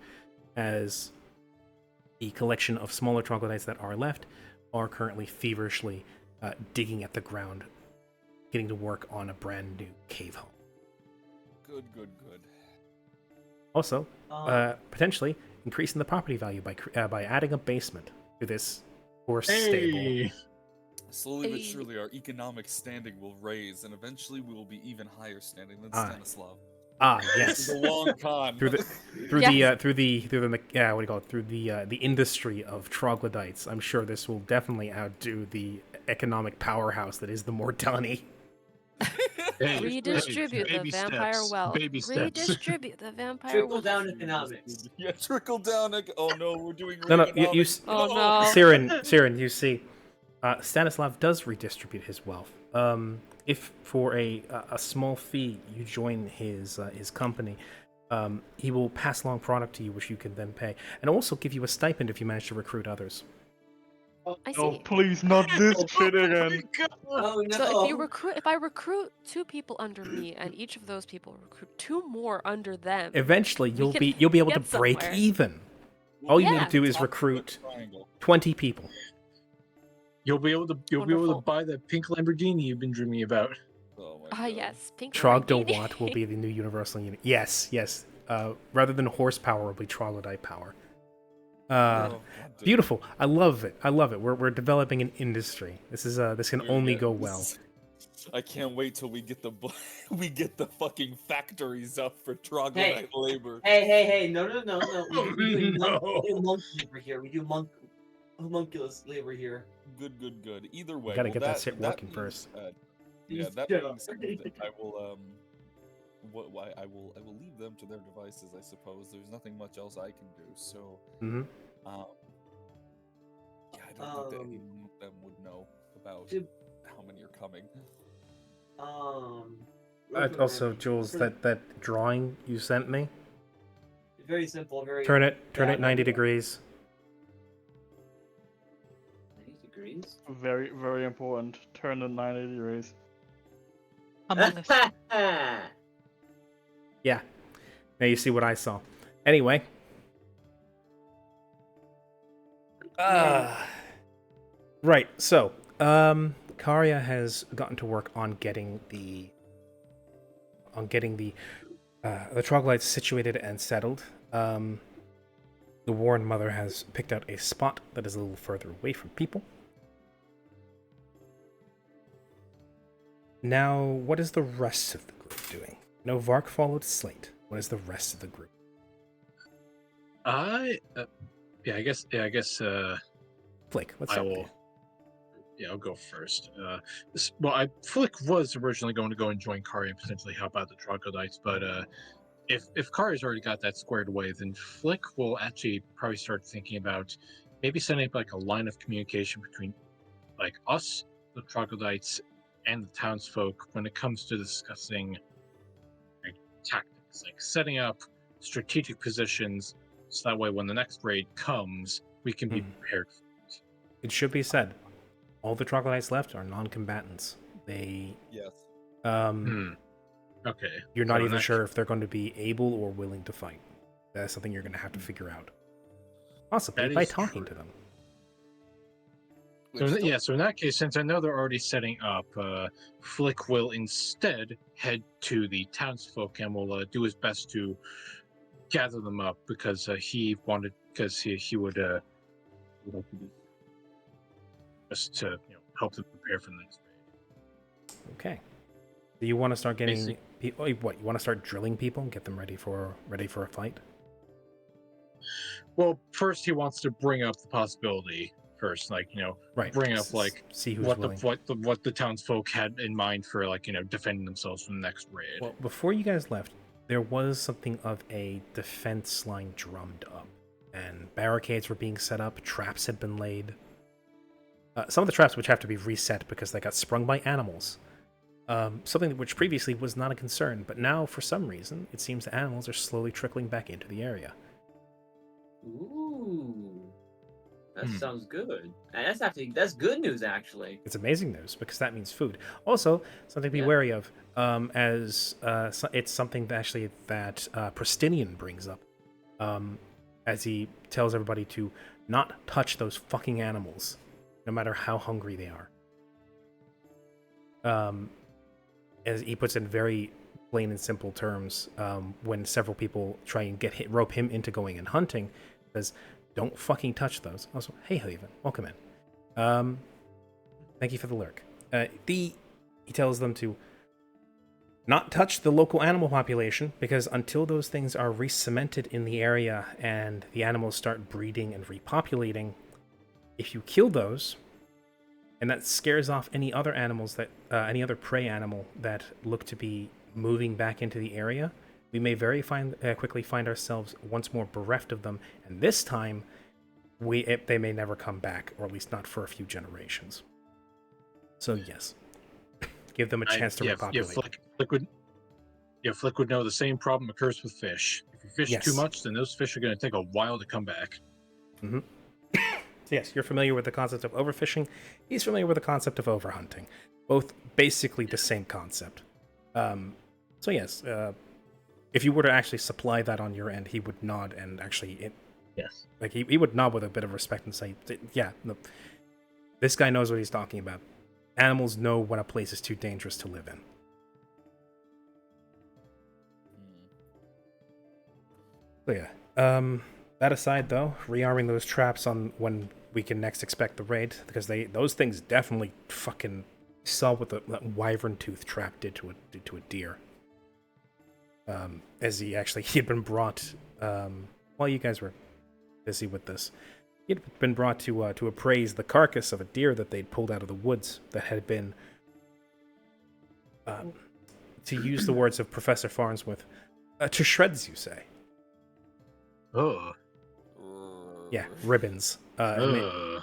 as the collection of smaller troglodytes that are left are currently feverishly digging at the ground, getting to work on a brand new cave home. Good. Also, potentially increasing the property value by adding a basement to this horse stable. Hey, Slowly but Hey. surely, our economic standing will raise, and eventually we will be even higher standing than Ah. Stanislav. Ah, yes. The long con. through the Yes. what do you call it? Through the industry of troglodytes. I'm sure this will definitely outdo the economic powerhouse that is the Mortani. hey, Redistribute the baby vampire steps, wealth. Baby steps. Redistribute the vampire Trickle wealth. down economics. Yeah, trickle down. Oh no, we're doing. No, you Reaganomics. Oh, no. Siren, you see, Stanislav does redistribute his wealth. If for a small fee you join his company, he will pass along product to you, which you can then pay, and also give you a stipend if you manage to recruit others. I Oh, see. please, not this shit again. Oh no. So if I recruit 2 people under me, and each of those people recruit 2 more under them, Eventually, We you'll can be able to get break somewhere. even. All you need Yeah. to do is Top of the recruit triangle. 20 people. You'll be able to Wonderful. buy that pink Lamborghini you've been dreaming about. Oh my ah god. yes, pink Troglodyte Lamborghini. will be the new universal unit. Yes. Rather than horsepower, will be troglodyte power. Oh, God damn. Beautiful. I love it. We're developing an industry. This can Dude, only yeah, go this well. is- I can't wait till we get the we get the fucking factories up for troglodyte labor. Hey, no. We do No. monk labor here. We do homunculus labor here. Good. Either way, Gotta well, get that shit working being first. said- yeah, Shut that up. being said, I will I will leave them to their devices. I suppose there's nothing much else I can do. So, Hmm. yeah, I don't think that anyone of them would know about Did- how many are coming. Also, Jules, that drawing you sent me, Very simple. Very. turn it Yeah, 90 no. degrees. 90 degrees. Very, very important. Turn it 90 degrees. Among us. Yeah. Now you see what I saw. Anyway. Right. So, Karya has gotten to work on getting the troglodytes situated and settled. The Warren Mother has picked out a spot that is a little further away from people. Now, what is the rest of the group doing? No, Vark followed Slate. What is the rest of the group? I guess Flick, let's I start with will. you. Yeah, I'll go first. Flick was originally going to go and join Kari and potentially help out the troglodytes, but if Kari's already got that squared away, then Flick will actually probably start thinking about maybe setting up like a line of communication between like us, the troglodytes, and the townsfolk when it comes to discussing like tactics, like setting up strategic positions, so that way when the next raid comes, we can be Mhm. prepared. It should be said, all the troglodytes left are non-combatants. They, Yes. um, Okay. you're not So in even that sure if they're going to be able or willing to fight. That's something you're going to have to figure out. Possibly That by is talking true. to them. So so in that case, since I know they're already setting up, Flick will instead head to the townsfolk and will do his best to gather them up because he would like to do just to help them prepare for the next raid. Okay. Do you want to start getting Basic- people? What you want to start drilling people and get them ready for a fight? Well, first he wants to bring up the possibility first, Right. bring up like see who's what willing. what the townsfolk had in mind for defending themselves from the next raid. Well, before you guys left, there was something of a defense line drummed up, and barricades were being set up. Traps had been laid. Some of the traps which have to be reset because they got sprung by animals. Something which previously was not a concern, but now, for some reason, it seems the animals are slowly trickling back into the area. Ooh, that Hmm. sounds good. And that's good news actually. It's amazing news because that means food. Also, something to be Yeah. wary of, it's something that Pristinian brings up, as he tells everybody to not touch those fucking animals, no matter how hungry they are. As he puts it in very plain and simple terms, when several people try and rope him into going and hunting, says, "Don't fucking touch those." Also, hey Haven, welcome in. Thank you for the lurk. He tells them to not touch the local animal population because until those things are re-cemented in the area and the animals start breeding and repopulating, if you kill those, and that scares off any other animals any other prey animal that look to be moving back into the area, we may very quickly find ourselves once more bereft of them, and this time they may never come back, or at least not for a few generations. So yes, give them a chance to repopulate. Flick would know the same problem occurs with fish. If you fish too Yes. much, then those fish are going to take a while to come back. Mm-hmm. So yes, you're familiar with the concept of overfishing. He's familiar with the concept of overhunting. Both basically the same concept. So yes, if you were to actually supply that on your end, he would nod and actually, Yes. like he would nod with a bit of respect and say, "Yeah, no, this guy knows what he's talking about. Animals know when a place is too dangerous to live in." So yeah. That aside, though, rearming those traps on when we can next expect the raid, because those things definitely fucking saw what that wyvern tooth trap did to a deer. As he had been brought while you guys were busy with this. He had been brought to appraise the carcass of a deer that they'd pulled out of the woods that had been, to use the words of Professor Farnsworth, to shreds, you say. Oh. Yeah, ribbons. Ugh.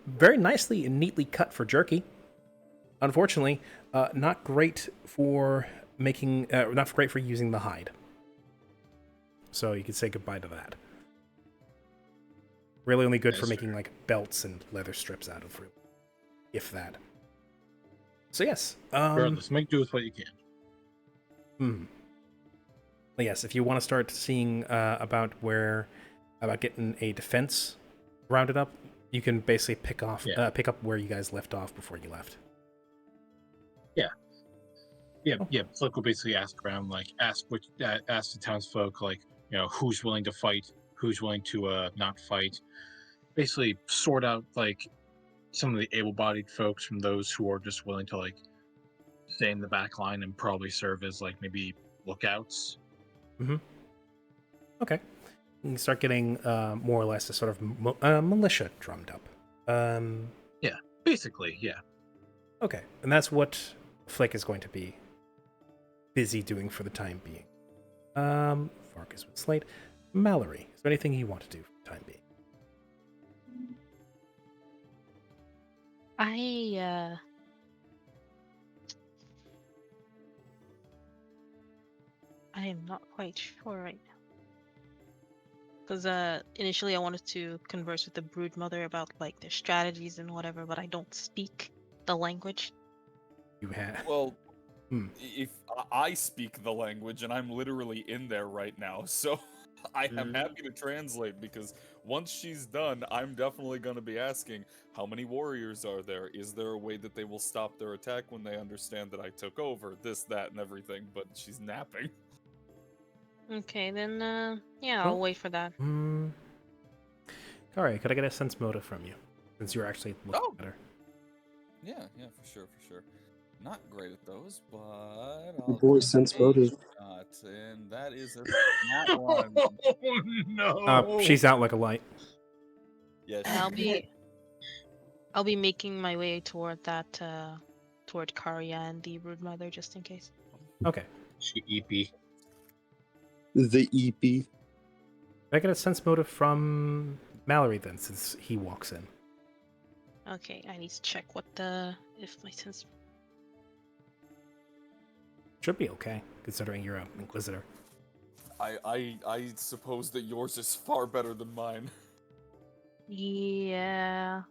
Very nicely and neatly cut for jerky. Unfortunately, not great for making, not great for using the hide. So you could say goodbye to that. Really only good for making like belts and leather strips out of, if that. So yes. Regardless, make do with what you can. But yes, if you want to start seeing about getting a defense rounded up, you can basically pick up where you guys left off before you left. Yeah. Flick will basically ask around, ask the townsfolk, who's willing to fight, who's willing to not fight. Basically, sort out some of the able-bodied folks from those who are just willing to stay in the back line and probably serve as maybe lookouts. Mm-hmm. Okay. You can start getting more or less a sort of militia drummed up. Yeah, basically, yeah. Okay, and that's what Flick is going to be busy doing for the time being. Farkas with Slate. Mallory, is there anything you want to do for the time being? I am not quite sure right now. Because initially I wanted to converse with the brood mother about like their strategies and whatever, but I don't speak the language. You have. Well, Hmm. if I speak the language and I'm literally in there right now, so I am Mhm. happy to translate because once she's done, I'm definitely going to be asking how many warriors are there? Is there a way that they will stop their attack when they understand that I took over? This, that, and everything, but she's napping. Okay, then yeah, Well, I'll wait for that. All right, could I get a sense motive from you, since you're actually looking Oh! at her? Yeah, for sure. Not great at those, but Your I'll boy give sense it motive. a shot, and that is a nat one. Oh no! She's out like a light. Yes. And I'll be making my way toward that toward Karya and the brood mother just in case. Okay. She EP. The EP. Could I get a sense motive from Mallory then, since he walks in? Okay, I need to check what the if my sense. Should be okay, considering you're an Inquisitor. I suppose that yours is far better than mine. Yeah.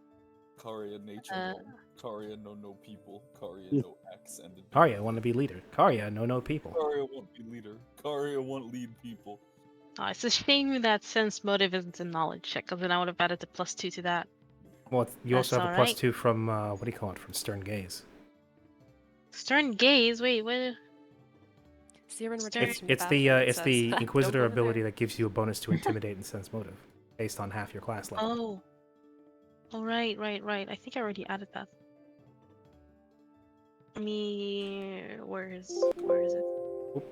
Karya nature Uh, no. Karya no people. Karya Yeah. no axe and a Karya want to be leader. Karya no people. Karya won't be leader. Karya won't lead people. Oh, it's a shame that sense motive isn't a knowledge check, because then I would have added the +2 to that. Well, you also That's have a plus alright. 2 from what do you call it? From Stern Gaze. Stern gaze. Wait, what? Siren Stern- returns from the It's bathroom and it's says, the "Don't Inquisitor go in ability there." that gives you a bonus to intimidate and sense motive, based on half your class level. Oh. Oh right. I think I already added that. Where is it?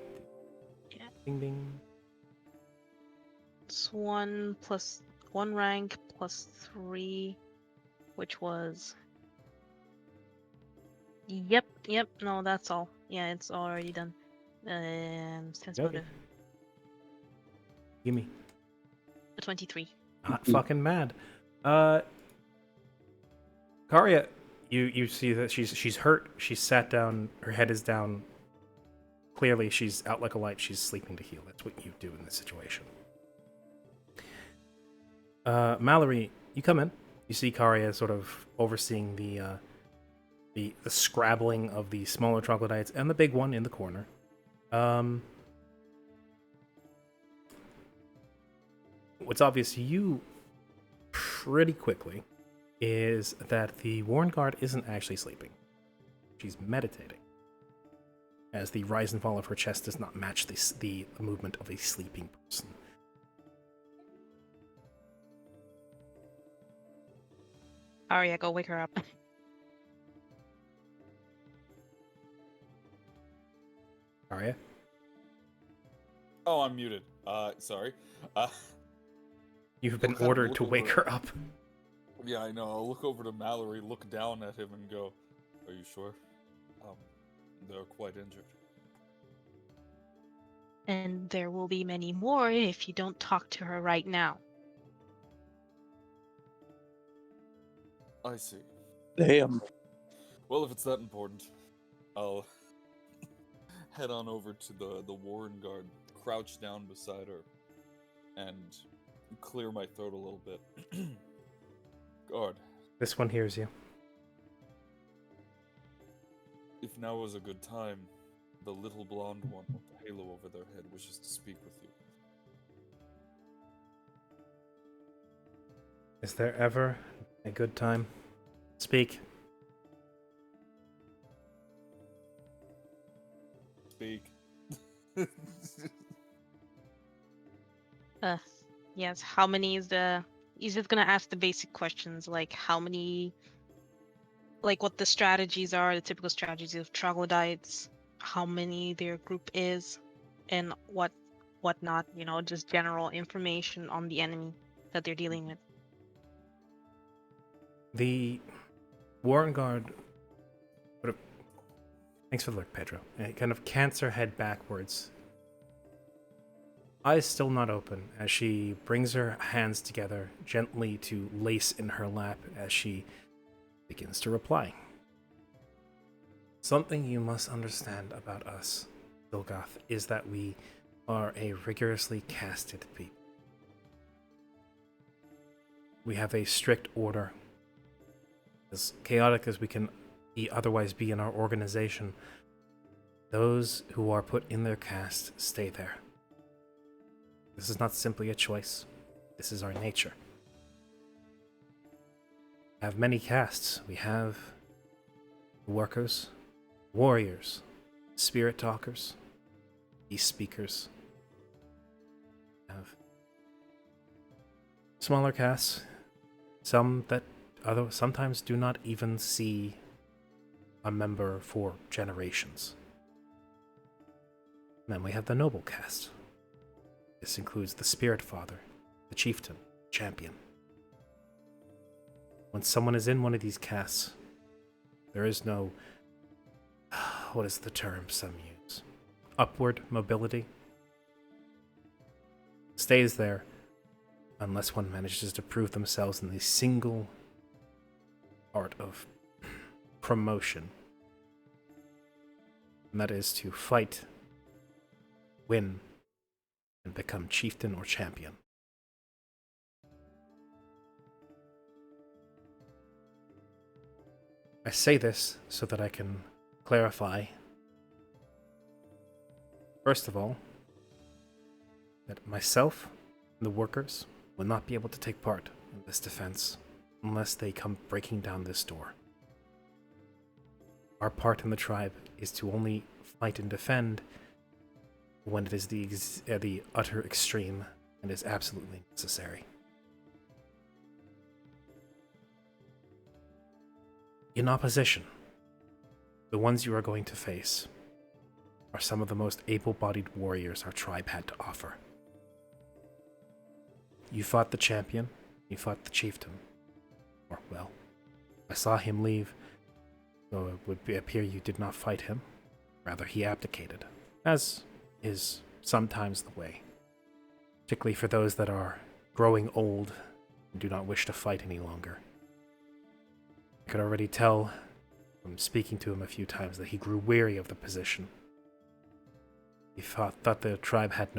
Ding ding. It's 1 plus 1 rank plus 3, which was. Yep. No, that's all. Yeah, it's already done. Sense Okay. motive. Gimme. 23. Not fucking mad. Karya, you see that she's hurt. She's sat down. Her head is down. Clearly, she's out like a light. She's sleeping to heal. That's what you do in this situation. Mallory, you come in. You see Karya sort of overseeing the scrabbling of the smaller troglodytes and the big one in the corner. What's obvious to you pretty quickly is that the Warren Guard isn't actually sleeping. She's meditating, as the rise and fall of her chest does not match the movement of a sleeping person. Arya, go wake her up. Arya? Oh, I'm muted. Sorry. You've been What kind of ordered to look wake over- her up. Yeah, I know. I'll look over to Mallory, look down at him, and go, "Are you sure? They're quite injured." And there will be many more if you don't talk to her right now. I see. Damn. Well, if it's that important, I'll head on over to the Warren Guard, crouch down beside her, and clear my throat a little bit. Guard, This one hears you. if now was a good time, the little blonde one with the halo over their head wishes to speak with you. Is there ever a good time? Speak. Speak. Yes, how many is the... He's just gonna ask the basic questions, like how many... Like what the strategies are, the typical strategies of troglodytes, how many their group is, and whatnot, just general information on the enemy that they're dealing with. The Warren Guard. Thanks for the look, Pedro. It kind of cants her head backwards. Eyes still not open, as she brings her hands together gently to lace in her lap as she begins to reply. Something you must understand about us, Vilgoth, is that we are a rigorously casted people. we have a strict order. As chaotic as we can otherwise be in our organization, those who are put in their caste stay there. This is not simply a choice. This is our nature. We have many castes. We have workers, warriors, spirit talkers, peace speakers. We have smaller castes, some that sometimes do not even see a member for generations. Then we have the noble caste. This includes the spirit father, the chieftain, champion. When someone is in one of these castes, there is no, what is the term some use? Upward mobility. Stays there unless one manages to prove themselves in the single art of promotion. And that is to fight, win, and become chieftain or champion. I say this so that I can clarify, first of all, that myself and the workers will not be able to take part in this defense unless they come breaking down this door. Our part in the tribe is to only fight and defend when it is the utter extreme and is absolutely necessary. In opposition, the ones you are going to face are some of the most able-bodied warriors our tribe had to offer. You fought the champion, you fought the chieftain. Or, well, I saw him leave, though it would appear you did not fight him. Rather, he abdicated, as is sometimes the way, particularly for those that are growing old and do not wish to fight any longer. I could already tell from speaking to him a few times that he grew weary of the position. He thought the tribe had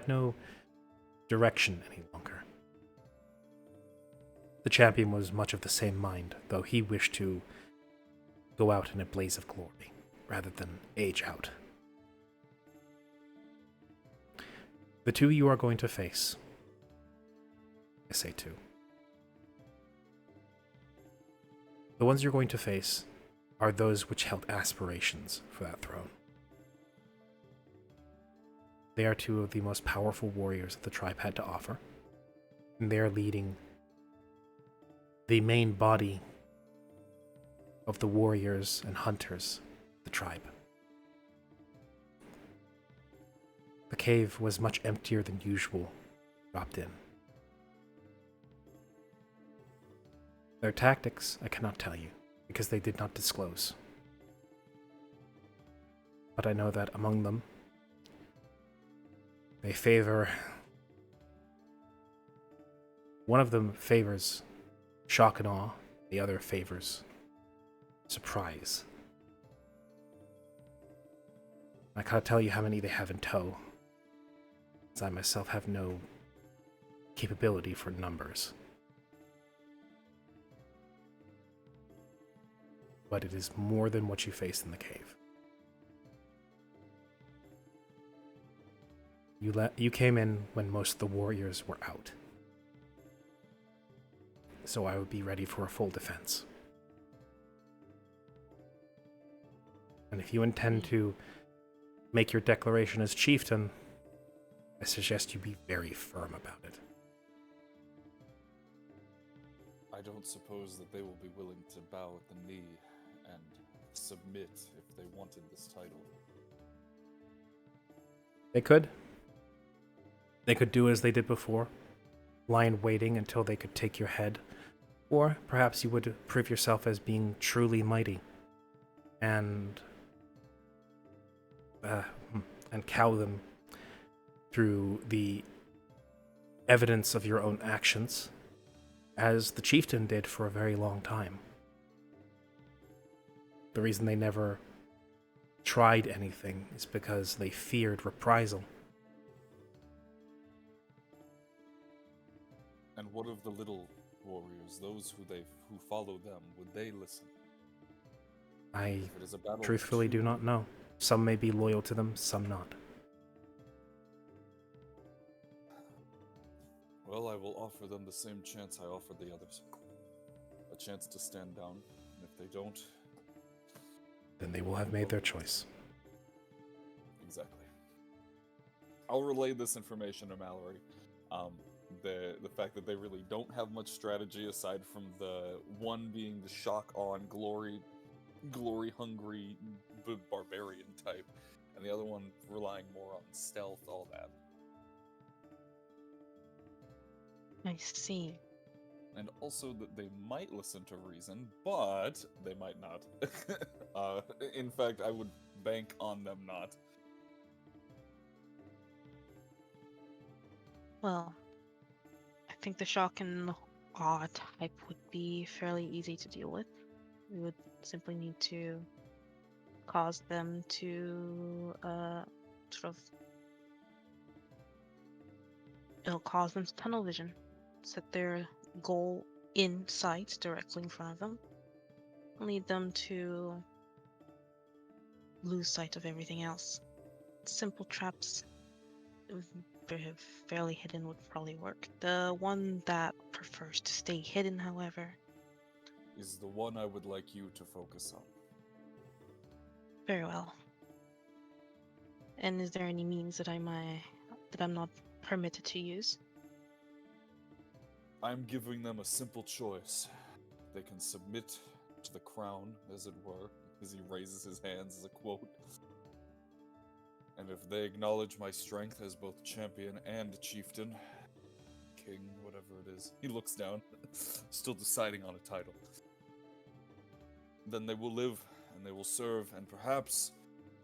no direction any longer. The champion was much of the same mind, though he wished to go out in a blaze of glory, rather than age out. The two you are going to face, I say two. The ones you're going to face are those which held aspirations for that throne. They are two of the most powerful warriors that the tribe had to offer, and they are leading the main body of the warriors and hunters of the tribe. The cave was much emptier than usual, dropped in. Their tactics, I cannot tell you, because they did not disclose. But I know that among them, they favor... One of them favors shock and awe, the other favors surprise. I can't tell you how many they have in tow, as I myself have no capability for numbers. But it is more than what you face in the cave. You came in when most of the warriors were out. So I would be ready for a full defense. And if you intend to make your declaration as chieftain, I suggest you be very firm about it. I don't suppose that they will be willing to bow at the knee and submit if they wanted this title. They could. They could do as they did before, lie in waiting until they could take your head. Or perhaps you would prove yourself as being truly mighty and cow them through the evidence of your own actions, as the chieftain did for a very long time. The reason they never tried anything is because they feared reprisal. And what of the little warriors, those who follow them, would they listen? I If it is a battle of truthfully do two- not know. Some may be loyal to them, some not. Well, I will offer them the same chance I offered the others. A chance to stand down, and if they don't... Then they will have made their choice. Exactly. I'll relay this information to Mallory. The fact that they really don't have much strategy aside from the one being the shock on glory hungry barbarian type, and the other one relying more on stealth, all that. I see. And also that they might listen to reason, but they might not. In fact, I would bank on them not. Well, I think the shock and awe type would be fairly easy to deal with. We would simply need to cause them to it'll cause them to tunnel vision, set their goal in sight directly in front of them, lead them to lose sight of everything else. Simple traps, fairly hidden, would probably work. The one that prefers to stay hidden, however, Is the one I would like you to focus on. very well. And is there any means that I'm not permitted to use? I'm giving them a simple choice. They can submit to the crown, as it were, as he raises his hands as a quote. And if they acknowledge my strength as both champion and chieftain, king, whatever it is, he looks down, still deciding on a title, then they will live and they will serve, and perhaps,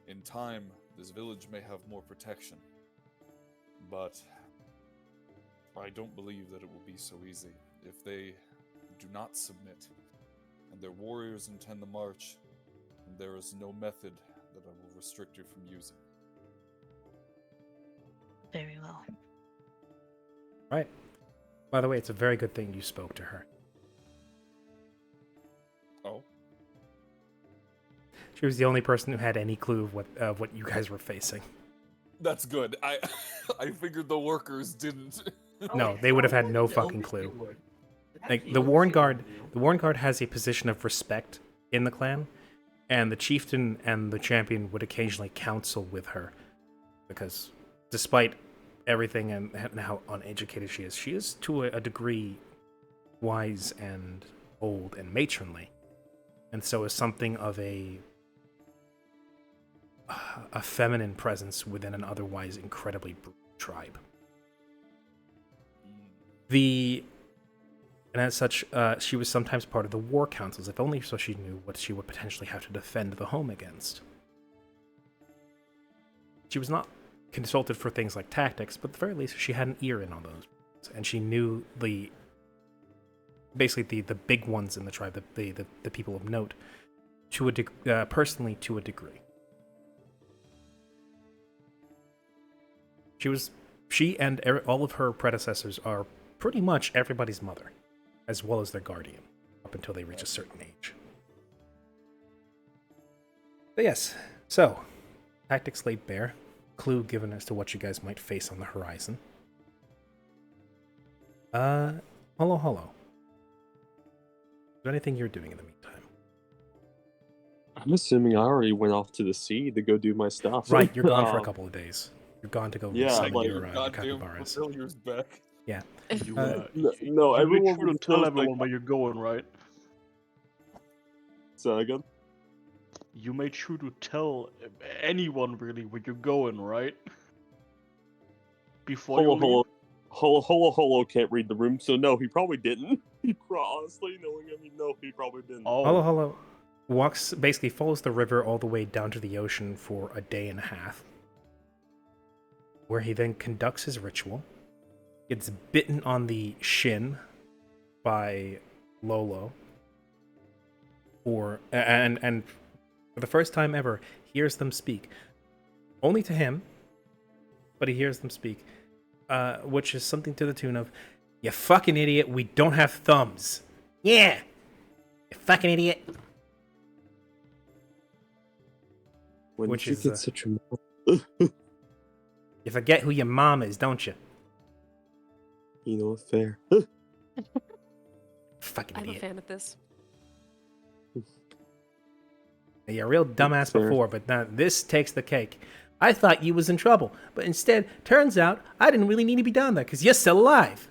in time, this village may have more protection. But I don't believe that it will be so easy. If they do not submit, and their warriors intend the march, and there is no method that I will restrict you from using. Very well. Right. By the way, it's a very good thing you spoke to her. Oh? She was the only person who had any clue of what you guys were facing. That's good. I figured the workers didn't. No, they would have had no fucking clue. Like the Warren Guard has a position of respect in the clan, and the chieftain and the champion would occasionally counsel with her, because despite everything and how uneducated she is to a degree wise and old and matronly, and so is something of a feminine presence within an otherwise incredibly brutal tribe. And as such, she was sometimes part of the war councils, if only so she knew what she would potentially have to defend the home against. She was not consulted for things like tactics, but at the very least, she had an ear in on those, and she knew basically the big ones in the tribe, the people of note, personally to a degree. She and all of her predecessors are pretty much everybody's mother, as well as their guardian, up until they reach a certain age. But yes, so, tactics laid bare, clue given as to what you guys might face on the horizon. Hello. Is there anything you're doing in the meantime? I'm assuming I already went off to the sea to go do my stuff. Right, you're gone for a couple of days. You're gone to go Yeah, summon like, your Goddamn capybaras. familiar's back. Yeah. You, No, no, you everyone make sure to was tell so everyone where you're going, right? So again, You made sure to tell anyone really where you're going, right? Before you leave? Holo can't read the room, so no, he probably didn't. Honestly, knowing him, no, he probably didn't. Oh, Hello basically follows the river all the way down to the ocean for a day and a half, where he then conducts his ritual, gets bitten on the shin by Lolo, and for the first time ever, hears them speak. Only to him, but he hears them speak, which is something to the tune of, You fucking idiot, we don't have thumbs. Yeah! You fucking idiot. When Which did you is, get such a You forget who your mom is, don't you? you know fair? Fucking I'm a idiot. fan of this. You're a real dumbass Fair. before, but now this takes the cake. I thought you was in trouble, but instead, turns out I didn't really need to be down there because you're still alive.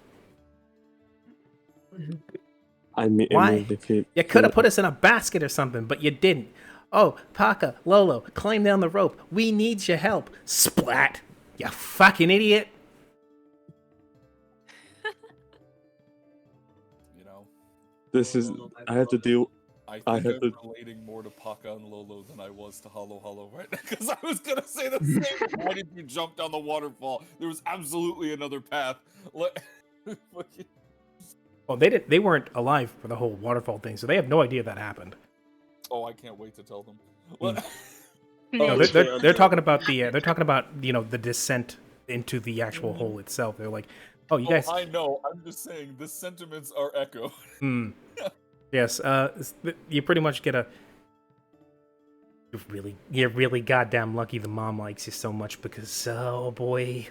I mean, Why? if you Could have put us in a basket or something, but you didn't. Oh, Paka, Lolo, climb down the rope. We need your help. Splat! You fucking idiot. You know, This is. I have to deal. I think I I'm have to- relating more to Paka and Lolo than I was to Hollow Hollow right now. Because I was gonna say the same. Why did you jump down the waterfall? There was absolutely another path. Fucking- Well, they weren't alive for the whole waterfall thing, so they have no idea that happened. Oh, I can't wait to tell them. No, Oh, they're talking about the descent into the actual hole itself. They're like, oh, you guys. I know. I'm just saying the sentiments are echo. Yes. You pretty much get a. You're really goddamn lucky the mom likes you so much because, oh boy,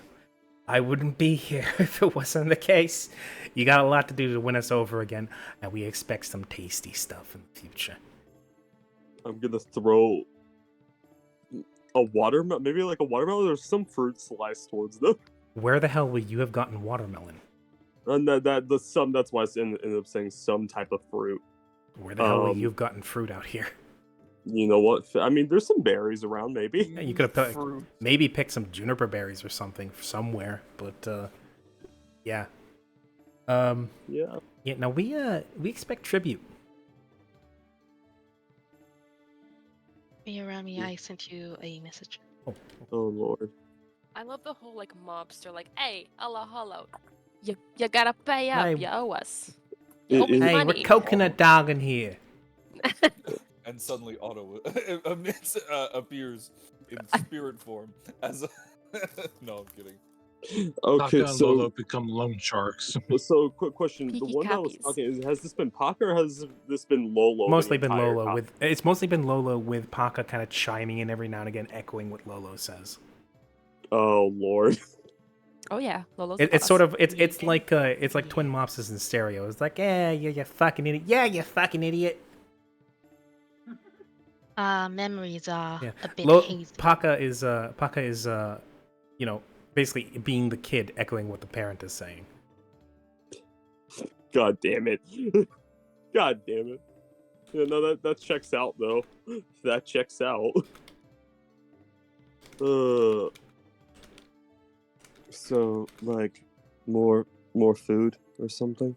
I wouldn't be here if it wasn't the case. You got a lot to do to win us over again, and we expect some tasty stuff in the future. I'm gonna throw a watermelon, maybe like a watermelon or some fruit sliced towards them. Where the hell would you have gotten watermelon? And that's why I ended up saying some type of fruit. Where the hell would you have gotten fruit out here? You know what? I mean, there's some berries around, maybe. Yeah, you could have Fruit. maybe picked some juniper berries or something somewhere, but yeah. Yeah. Yeah. Now we expect tribute. Hey, Rami, I sent you a message. Oh lord. I love the whole like mobster, like, hey, hello. You gotta pay up, Hey. you owe us. It- You owe me it- Hey, we're money. coconut dog in here. And suddenly Otto appears in spirit form as a... No, I'm kidding. Okay, Taka and so Lolo become loan sharks. quick question: the Peaky one that was cappies. talking, has this been Paka or has this been Lolo? the Mostly been entire Lolo time? with it's mostly been Lolo with Paka kind of chiming in every now and again, echoing what Lolo says. Oh lord. Oh yeah, Lolo's the It's boss. sort of it's like twin mopses in stereo. It's like, yeah, you fucking idiot. Yeah, you fucking idiot. Memories are Yeah. a bit hazy. Paka is basically being the kid, echoing what the parent is saying. God damn it. God damn it. Yeah, no, that checks out though. That checks out. So like more food or something.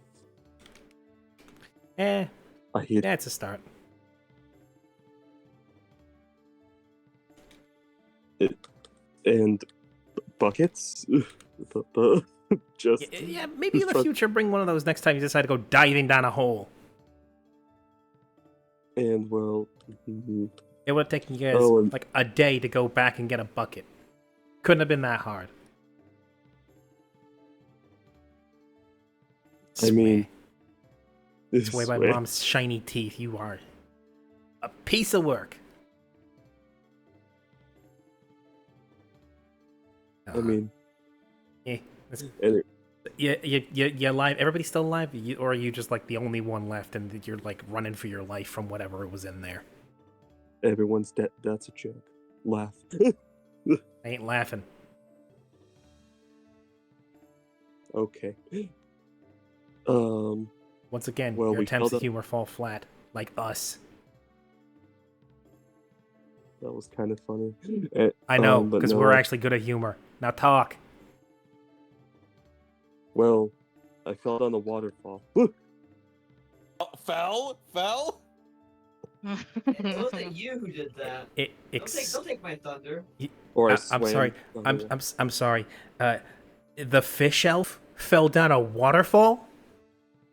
Eh, I hate yeah, it's a start. it. And buckets. Just Yeah, maybe in the just future, bring one of those next time you decide to go diving down a hole. and well, It would have taken you guys Oh, and- like a day to go back and get a bucket. Couldn't have been that hard. I mean, Swear by mom's shiny teeth, you are a piece of work. I mean, Eh, that's- and you alive? Everybody's still alive, or are you just like the only one left, and you're like running for your life from whatever was in there? everyone's dead. That's a joke. Laugh. I ain't laughing. Okay. Once again, Well, your we attempts called at up- humor fall flat, like us. That was kind of funny. I know, but because no, we're actually good at humor. Now talk. Well, I fell down the waterfall. Foul? It wasn't you who did that. Don't take my thunder. Or I I'm swam sorry. under. I'm sorry. The fish elf fell down a waterfall.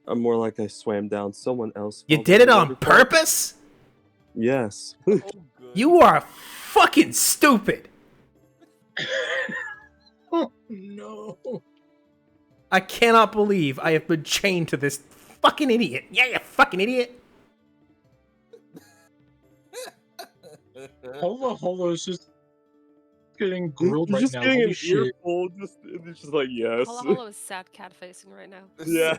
I'm more like I swam down someone else. You fell did down it the on waterfall. purpose. Yes. Oh, good. You are fucking stupid. Oh no! I cannot believe I have been chained to this fucking idiot. Yeah, you fucking idiot. Holo is just getting grilled He's right just now. getting Holy an shit. earful. It's just like yes. Holla Holla is sad cat facing right now. Yeah.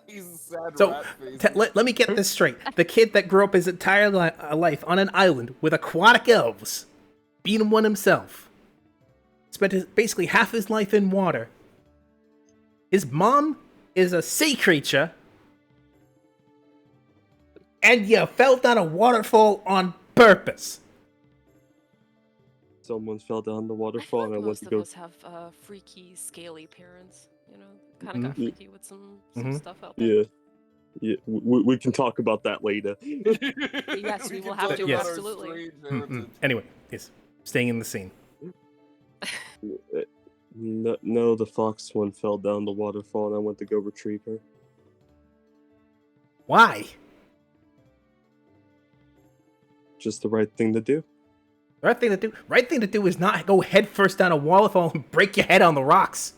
He's a sad So, rat face. let me get this straight. The kid that grew up his entire life on an island with aquatic elves, being one himself, spent basically half his life in water. His mom is a sea creature, and you fell down a waterfall on purpose. Someone fell down the I waterfall, feel and I like went most to of go. us have freaky, scaly parents. You know, kind of got Mhm. freaky with some Mhm. stuff out there. Yeah, yeah. We can talk about that later. Yes, we will can have talk to, about our absolutely. strange Mm-mm. heritage. Anyway, yes, staying in the scene. No, the fox one fell down the waterfall, and I went to go retrieve her. Why? Just the right thing to do. The right thing to do is not go head first down a waterfall and break your head on the rocks.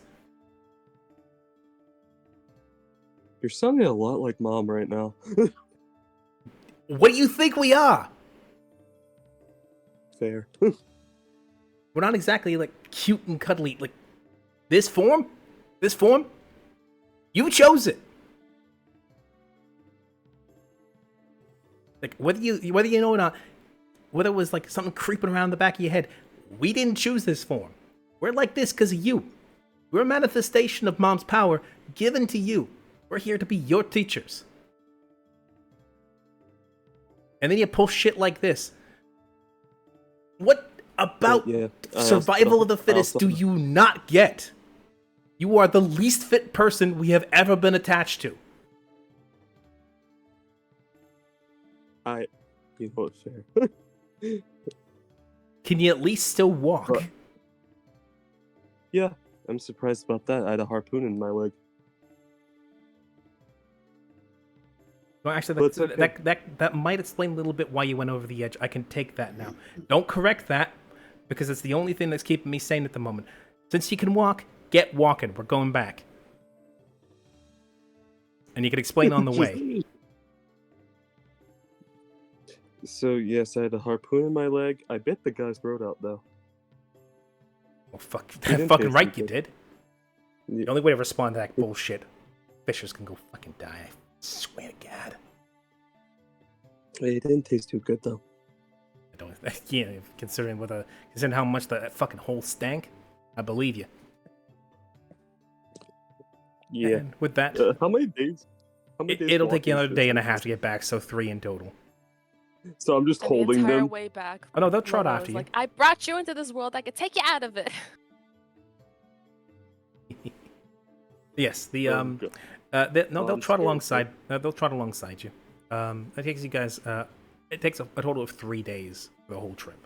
You're sounding a lot like Mom right now. What do you think we are? Fair. We're not exactly like cute and cuddly. Like this form? This form? You chose it. Like whether you know or not, whether it was like something creeping around the back of your head, we didn't choose this form. We're like this because of you. We're a manifestation of Mom's power given to you. We're here to be your teachers. And then you pull shit like this. What about Yeah, survival of the fittest do you not get? You are the least fit person we have ever been attached to. You know what? Fair. Can you at least still walk? But- Yeah, I'm surprised about that. I had a harpoon in my leg. Well, actually, But it's okay. that might explain a little bit why you went over the edge. I can take that now. Don't correct that, because it's the only thing that's keeping me sane at the moment. Since you can walk, get walking. We're going back. And you can explain on the way. So yes, I had a harpoon in my leg. I bit the guy's throat out though. Well, fuck, didn't fucking taste right too you good. did. Yeah. The only way to respond to that bullshit, fishers can go fucking die. I swear to God. It didn't taste too good though. I don't. Yeah, considering how much that fucking hole stank, I believe you. Yeah. And with that, How many days? it'll take you walking another should day I and a do? half to get back, so 3 in total. So I'm just And the holding entire them. way back. Oh no, they'll trot Lola after was you. like, I brought you into this world. I could take you out of it. Yes, the Oh, God. they'll I'm trot scared, alongside. They'll trot alongside you. It takes you guys. It takes a total of 3 days for the whole trip.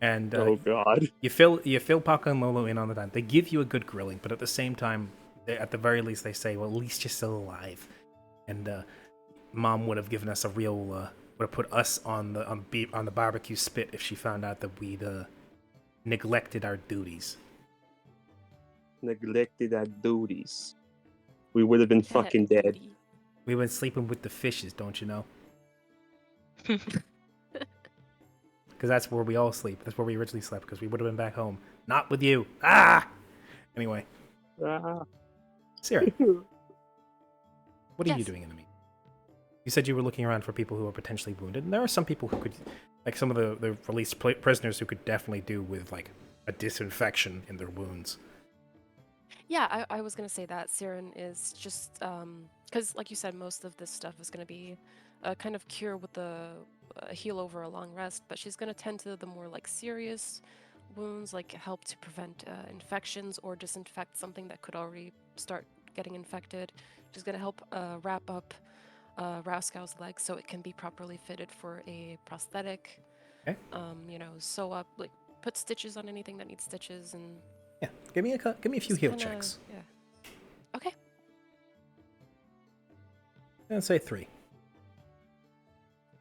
And Oh God. you fill Paco and Lolo in on the time. They give you a good grilling, but at the same time, at the very least, they say, "Well, at least you're still alive." And Mom would have given us a real would have put us on the barbecue spit if she found out that we'd neglected our duties. Neglected our duties. We would have been fucking dead. Duty. We went sleeping with the fishes, don't you know? Because that's where we all sleep. That's where we originally slept, because we would have been back home. Not with you. Ah! Anyway, Ah. Sarah, what are you Yes. doing in the meantime? You said you were looking around for people who are potentially wounded, and there are some people who could, like some of the released prisoners who could definitely do with, like, a disinfection in their wounds. Yeah, I was gonna say that Siren is just because, like you said, most of this stuff is gonna be a kind of cure with the heal over a long rest, but she's gonna tend to the more like serious wounds, like help to prevent infections or disinfect something that could already start getting infected. She's gonna help wrap up Raskow's leg so it can be properly fitted for a prosthetic. Okay. Sew up, like put stitches on anything that needs stitches and. Yeah, give me a few Just heal kinda- checks. Yeah. Okay. I'd say 3.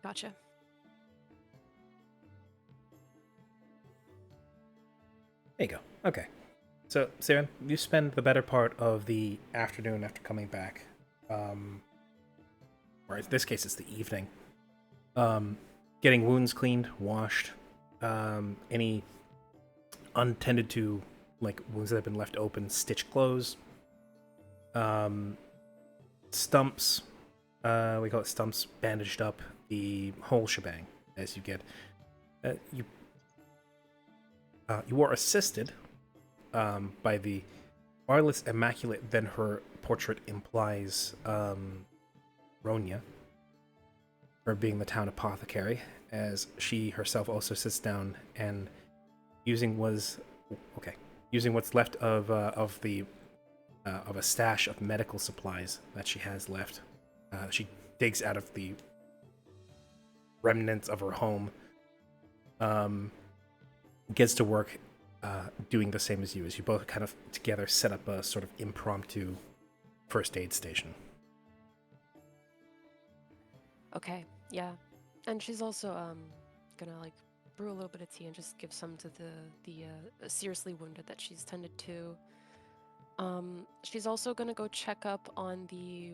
Gotcha. There you go. Okay. So, Siren, you spend the better part of the afternoon after coming back, or in this case, it's the evening, getting wounds cleaned, washed, any untended to, like, wounds that have been left open, stitched closed, stumps, we call it stumps, bandaged up, the whole shebang, as you get. You are assisted by the far less immaculate than her portrait implies, Ronya, her being the town apothecary, as she herself also sits down and using what's left of a stash of medical supplies that she has left. She digs out of the remnants of her home, gets to work doing the same as you both kind of together set up a sort of impromptu first aid station. Okay, yeah. And she's also gonna like brew a little bit of tea and just give some to the seriously wounded that she's tended to. She's also gonna go check up on the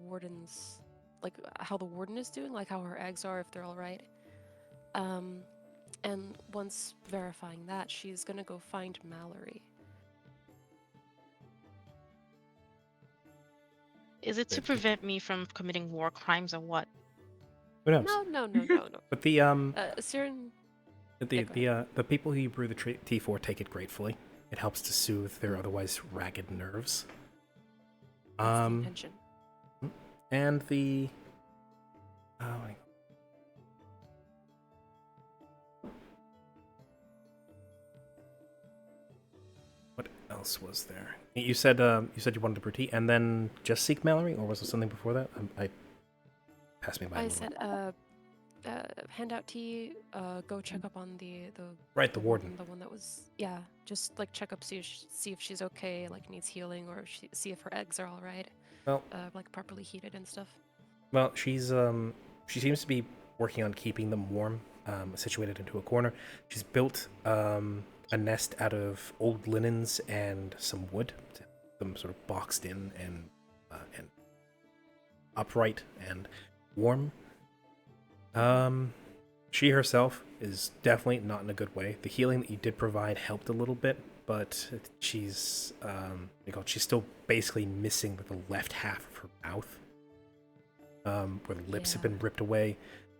warden's, like how the warden is doing, like how her eggs are, if they're all right. And once verifying that, she's gonna go find Mallory. Is it to prevent me from committing war crimes or what? Who knows? No. But the Siren. the people who you brew the tea for take it gratefully. It helps to soothe their otherwise ragged nerves. That's the intention. And the what else was there? You said you wanted to brew tea and then just seek Mallory, or was there something before that? I passed me by. I said hand out tea, go check up on the the warden. The one that was, just like check up, see if she's okay, like needs healing, or see if her eggs are all right. Well, like properly heated and stuff. Well, she seems to be working on keeping them warm, situated into a corner. She's built a nest out of old linens and some wood, to keep them sort of boxed in and upright and warm. She herself is definitely not in a good way. The healing that you did provide helped a little bit, but she's she's still basically missing the left half of her mouth, where the lips have been ripped away.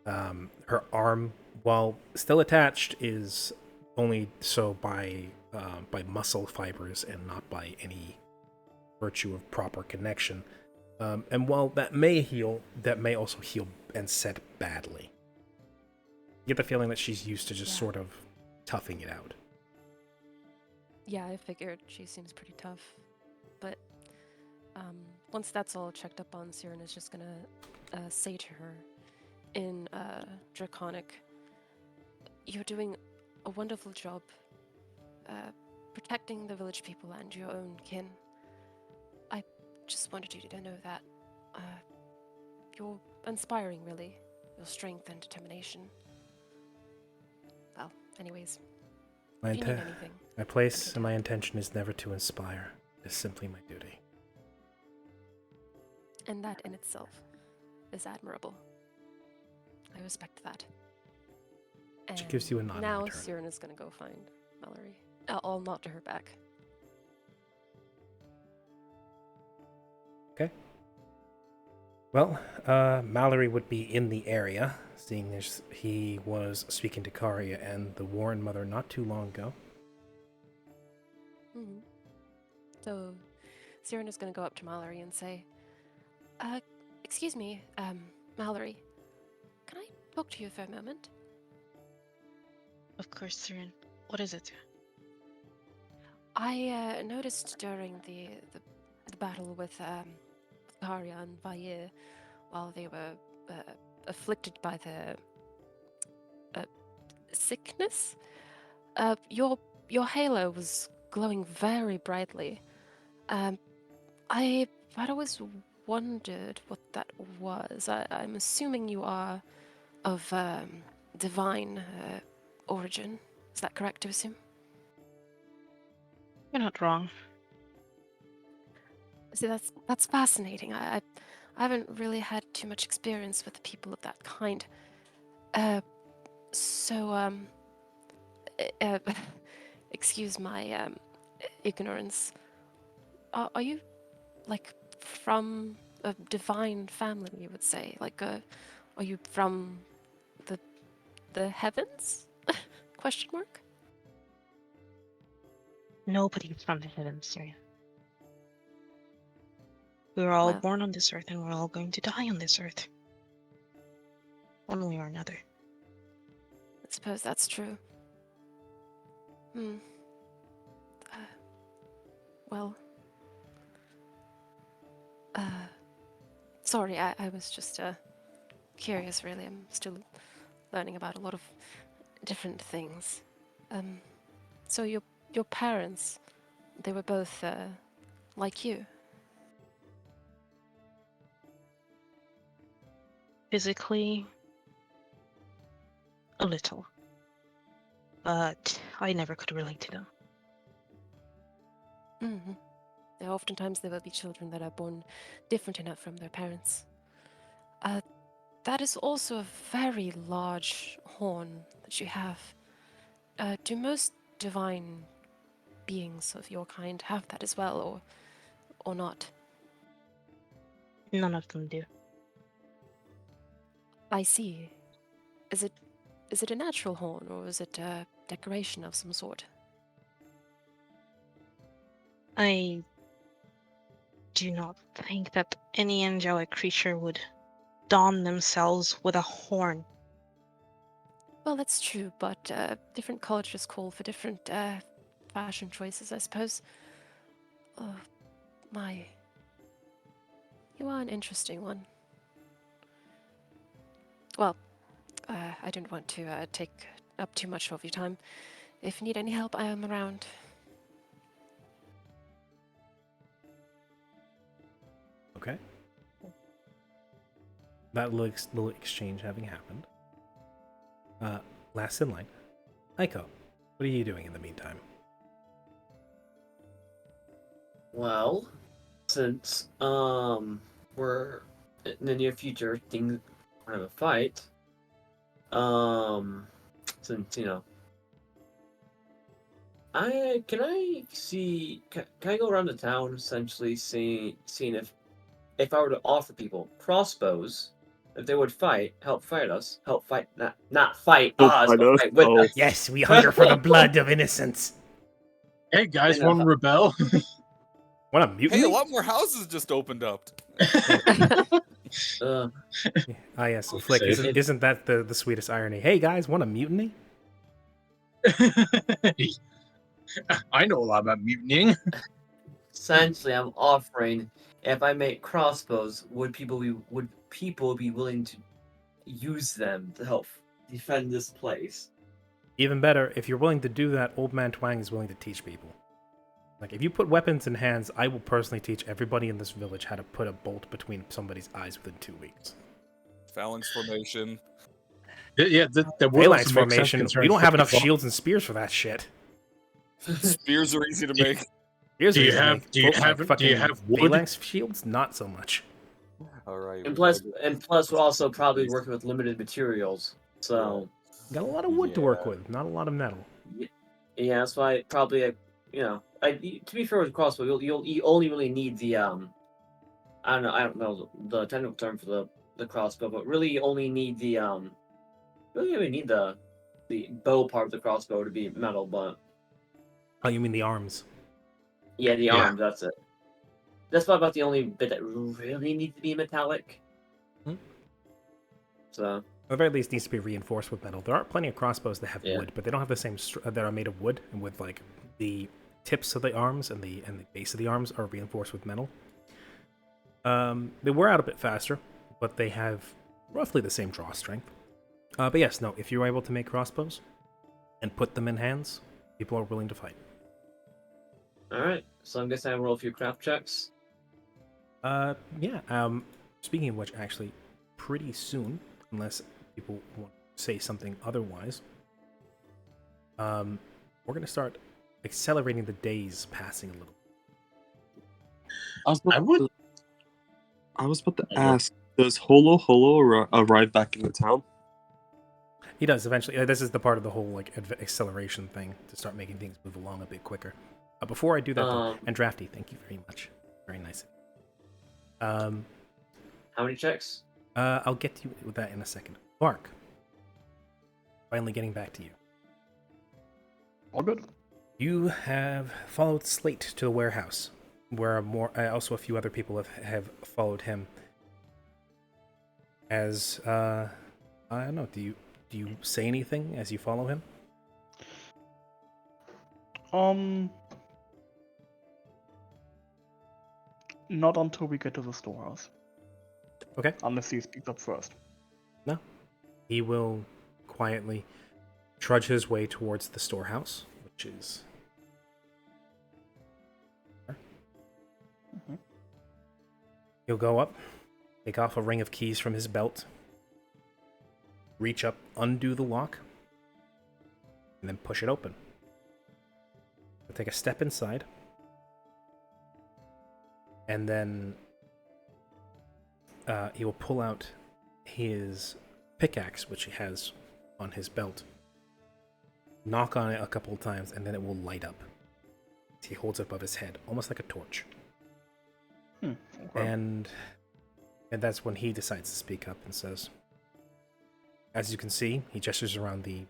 Her arm, while still attached, is only so by muscle fibers and not by any virtue of proper connection. And while that may heal, that may also heal and set badly. You get the feeling that she's used to just sort of toughing it out. Yeah, I figured she seems pretty tough. But once that's all checked up on, Siren is just gonna say to her in Draconic, "You're doing a wonderful job protecting the village people and your own kin. I just wanted you to know that you're inspiring, really. Your strength and determination. Well, anyways, if you need anything, My place and my intention is never to inspire. It is simply my duty." and that in itself is admirable. I respect that. She gives you a nod in Now return. Siren is going to go find Mallory. I'll nod to her back. Okay. Well, Mallory would be in the area, seeing as he was speaking to Karia and the Warren mother not too long ago. Mm-hmm. So, Siren is going to go up to Mallory and say, excuse me, Mallory, can I talk to you for a moment? Of course, Siren. What is it? I noticed during the battle with Karia and Vair, while they were afflicted by the sickness, your halo was glowing very brightly. I'd always wondered what that was. I'm assuming you are of divine origin. Is that correct to assume? You're not wrong. See, that's fascinating. I haven't really had too much experience with people of that kind. So excuse my ignorance. Are you like from a divine family? You would say, like, are you from the heavens? Question mark. Nobody's from the heavens, Syria. We were all Well, born on this earth, and we're all going to die on this earth. One way or another. I suppose that's true. Hmm. Well. Sorry, I was just curious. Really, I'm still learning about a lot of different things. So your parents, they were both like you. Physically, a little. But I never could relate to them. Mm-hmm. Yeah, oftentimes there will be children that are born different enough from their parents. That is also a very large horn that you have. Do most divine beings of your kind have that as well, or not? None of them do. I see. Is it a natural horn, or is it a decoration of some sort? I do not think that any angelic creature would don themselves with a horn. Well, that's true, but different cultures call for different fashion choices, I suppose. Oh, my. You are an interesting one. Well, I don't want to take up too much of your time. If you need any help, I am around. Okay. That little exchange having happened. Last in line. Aiko, what are you doing in the meantime? Well, since we're in the near future, things are gonna fight. Since can I see? Can I go around the town essentially seeing if I were to offer people crossbows, if they would help fight us, help fight not fight Don't us, fight but us. fight with Oh, us. Yes, we hunger for the blood of innocence. Hey guys, And, want to rebel? What a mutiny? Hey, a lot more houses just opened up. Ah, yes, Look Flick. safe. Isn't that the sweetest irony? Hey guys, want a mutiny? I know a lot about mutinying. essentially, I'm offering if I make crossbows, would people be willing to use them to help defend this place? Even better, if you're willing to do that, Old Man Twang is willing to teach people. Like, if you put weapons in hands, I will personally teach everybody in this village how to put a bolt between somebody's eyes within 2 weeks. Phalanx formation. Yeah, that would Phalanx also make sense formation, we considering don't have Flick enough is shields and spears for that shit. Spears are easy to make. Spears Do are you easy to have- make. do you Like, have- do you fucking have wood? Phalanx shields? Not so much. All right. And plus, we're also probably working with limited materials. So, Got a lot of wood to work Yeah. with, not a lot of metal. yeah, that's why probably, to be fair with crossbow, you only really need the I don't know the technical term for the crossbow, but really you only need really only need the bow part of the crossbow to be metal. But Oh, you mean the arms? yeah, the Yeah. arms, that's it. That's about the only bit that really needs to be metallic. Hmm. So. At the very least, needs to be reinforced with metal. There are plenty of crossbows that have Yeah. wood, but they don't have the same that are made of wood, and with like the tips of the arms and the base of the arms are reinforced with metal. They wear out a bit faster, but they have roughly the same draw strength. But yes, no, if you're able to make crossbows and put them in hands, people are willing to fight. Alright, so I'm guessing I roll a few craft checks. Yeah. Speaking of which, actually, pretty soon, unless people want to say something otherwise, we're gonna start accelerating the days passing a little. I was about, I would. I was about to I go. ask, does Holo Holo arrive back in the town? He does eventually. This is the part of the whole like acceleration thing to start making things move along a bit quicker. Before I do that, though, and Drafty, thank you very much. Very nice. How many checks? I'll get to you with that in a second. Mark, finally getting back to you. All good. You have followed Slate to the warehouse, where also a few other people have followed him. As I don't know, do you say anything as you follow him? Not until we get to the storehouse. Okay. Unless he speaks up first. No. He will quietly trudge his way towards the storehouse, which is. Mhm. He'll go up, take off a ring of keys from his belt, reach up, undo the lock, and then push it open. He'll take a step inside, and then he will pull out his pickaxe, which he has on his belt, knock on it a couple of times, and then it will light up. He holds it above his head, almost like a torch. Okay. And that's when he decides to speak up and says, as you can see, he gestures around the,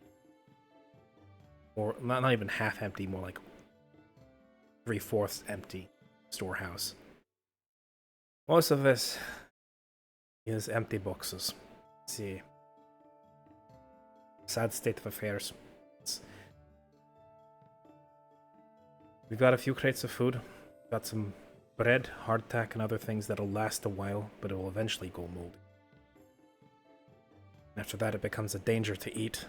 or not even half empty, more like 3/4 empty storehouse. Most of this is empty boxes. See, sad state of affairs. We've got a few crates of food, got some bread, hardtack, and other things that'll last a while, but it will eventually go moldy. After that, it becomes a danger to eat.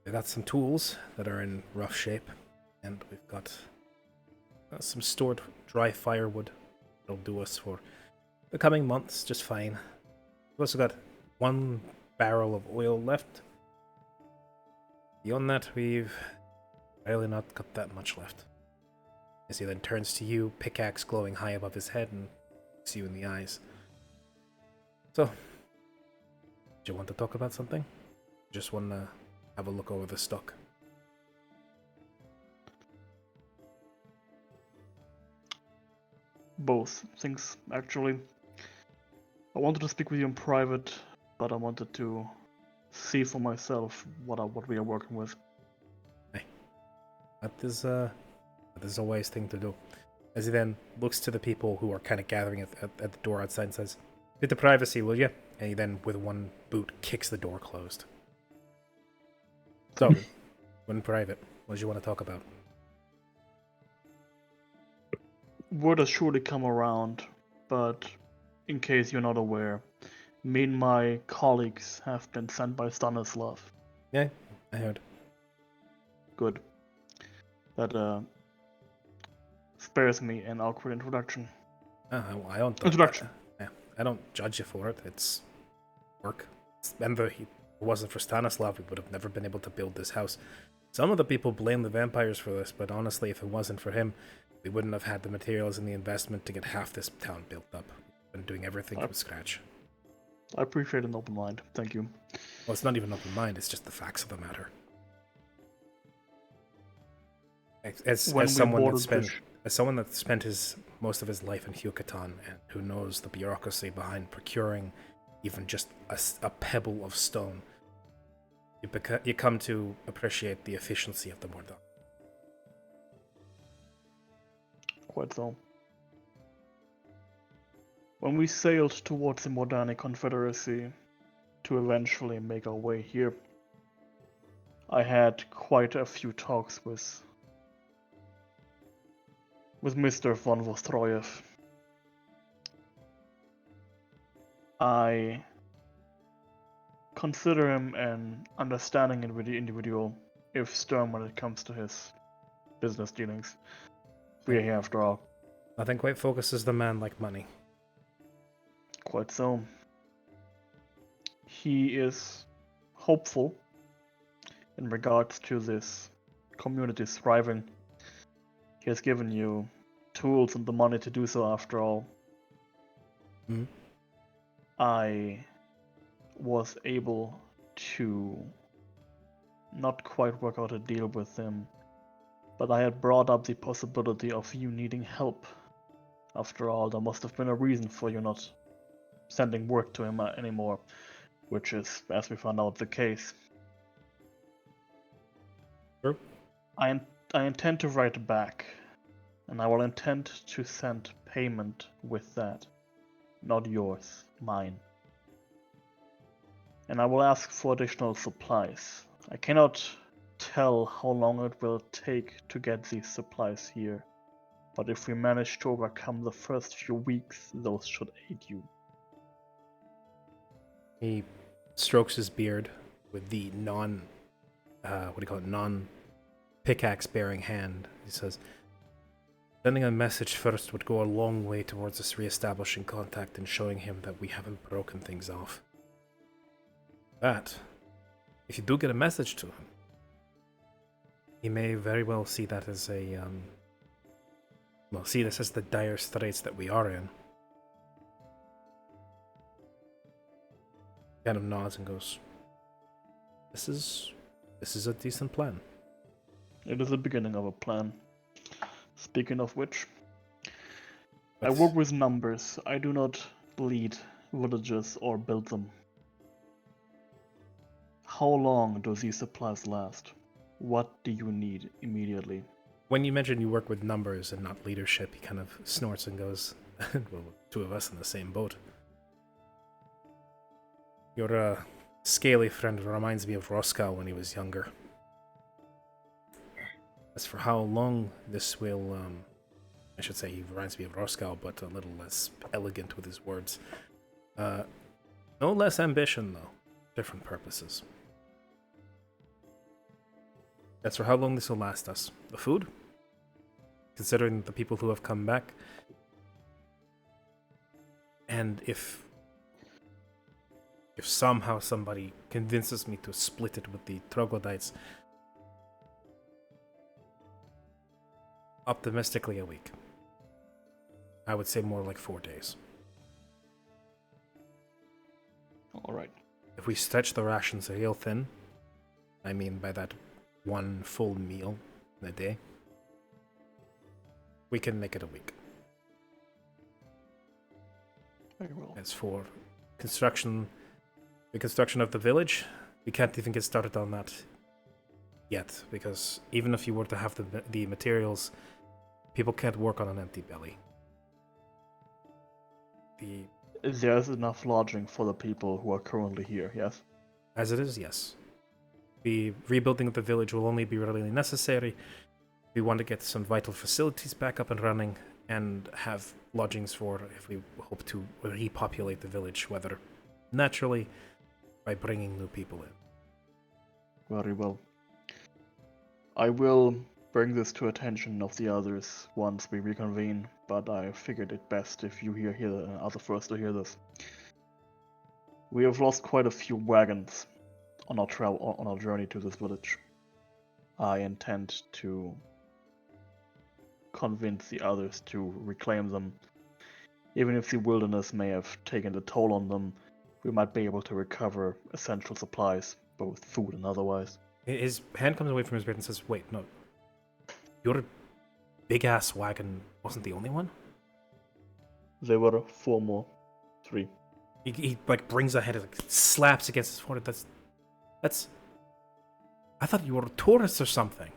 We've got some tools that are in rough shape, and we've got some stored dry firewood that'll do us for the coming months just fine. We've also got 1 barrel of oil left. Beyond that, we've really not got that much left. As he then turns to you, pickaxe glowing high above his head, and looks you in the eyes. So, do you want to talk about something? Just want to have a look over the stock. Both things, actually. I wanted to speak with you in private, but I wanted to see for myself what we are working with. That is a wise thing to do. As he then looks to the people who are kind of gathering at the door outside and says, "Bit of privacy, will you?" And he then, with one boot, kicks the door closed. So, when private, what do you want to talk about? Word has surely come around, but in case you're not aware, me and my colleagues have been sent by Stanislav. Yeah, I heard. Good. That spares me an awkward introduction. I don't. Introduction. I don't judge you for it. It's work. Remember, if it wasn't for Stanislav, we would have never been able to build this house. Some of the people blame the vampires for this, but honestly, if it wasn't for him, we wouldn't have had the materials and the investment to get half this town built up. We've been doing everything from scratch. I appreciate an open mind. Thank you. Well, it's not even open mind, it's just the facts of the matter. As someone that spent most of his life in Yucatan and who knows the bureaucracy behind procuring even just a pebble of stone, you come to appreciate the efficiency of the Mordant. Quite so. When we sailed towards the Mordani Confederacy to eventually make our way here, I had quite a few talks with Mr. von Vostroyev. I consider him an understanding individual, if stern when it comes to his business dealings. We are here after all. Nothing quite focuses the man like money. Quite so. He is hopeful in regards to this community is thriving. He has given you tools and the money to do so after all. Mhm. I was able to not quite work out a deal with him, but I had brought up the possibility of you needing help. After all, there must have been a reason for you not sending work to him anymore, which is, as we found out, the case. True. I intend to write back, and I will intend to send payment with that. Not yours, mine. And I will ask for additional supplies. I cannot tell how long it will take to get these supplies here, but if we manage to overcome the first few weeks, those should aid you. He strokes his beard with the non-pickaxe bearing hand. He says, sending a message first would go a long way towards us re-establishing contact and showing him that we haven't broken things off. But, if you do get a message to him, he may very well see that as see this as the dire straits that we are in. Kind of nods and goes, This is a decent plan. It is the beginning of a plan. Speaking of which, I But work with numbers. I do not lead villages or build them. How long do these supplies last? What do you need immediately? when you mention you work with numbers and not leadership, he kind of snorts and goes, well, two of us in the same boat. Your scaly friend reminds me of Roscoe when he was younger. As for how long this will, I should say he reminds me of Roscoe, but a little less elegant with his words. No less ambition, though. Different purposes. As for how long this will last us. The food? Considering the people who have come back. And if somehow somebody convinces me to split it with the troglodytes, optimistically a week. I would say more like 4 days. Alright. If we stretch the rations real thin, I mean by that one full meal in a day, we can make it a week. Very well. As for the construction of the village, we can't even get started on that yet, because even if you were to have the materials, people can't work on an empty belly. There's enough lodging for the people who are currently here, yes? As it is, yes. The rebuilding of the village will only be really necessary. We want to get some vital facilities back up and running and have lodgings for if we hope to repopulate the village, whether naturally by bringing new people in. Very well. I will bring this to attention of the others once we reconvene, but I figured it best if you are the first to hear this. We have lost quite a few wagons on our journey to this village. I intend to convince the others to reclaim them. Even if the wilderness may have taken the toll on them, we might be able to recover essential supplies, both food and otherwise. His hand comes away from his beard and says, wait, no. Your big-ass wagon wasn't the only one? There were 4 more. 3. He like brings a head and like, slaps against his forehead. That's... I thought you were tourists or something.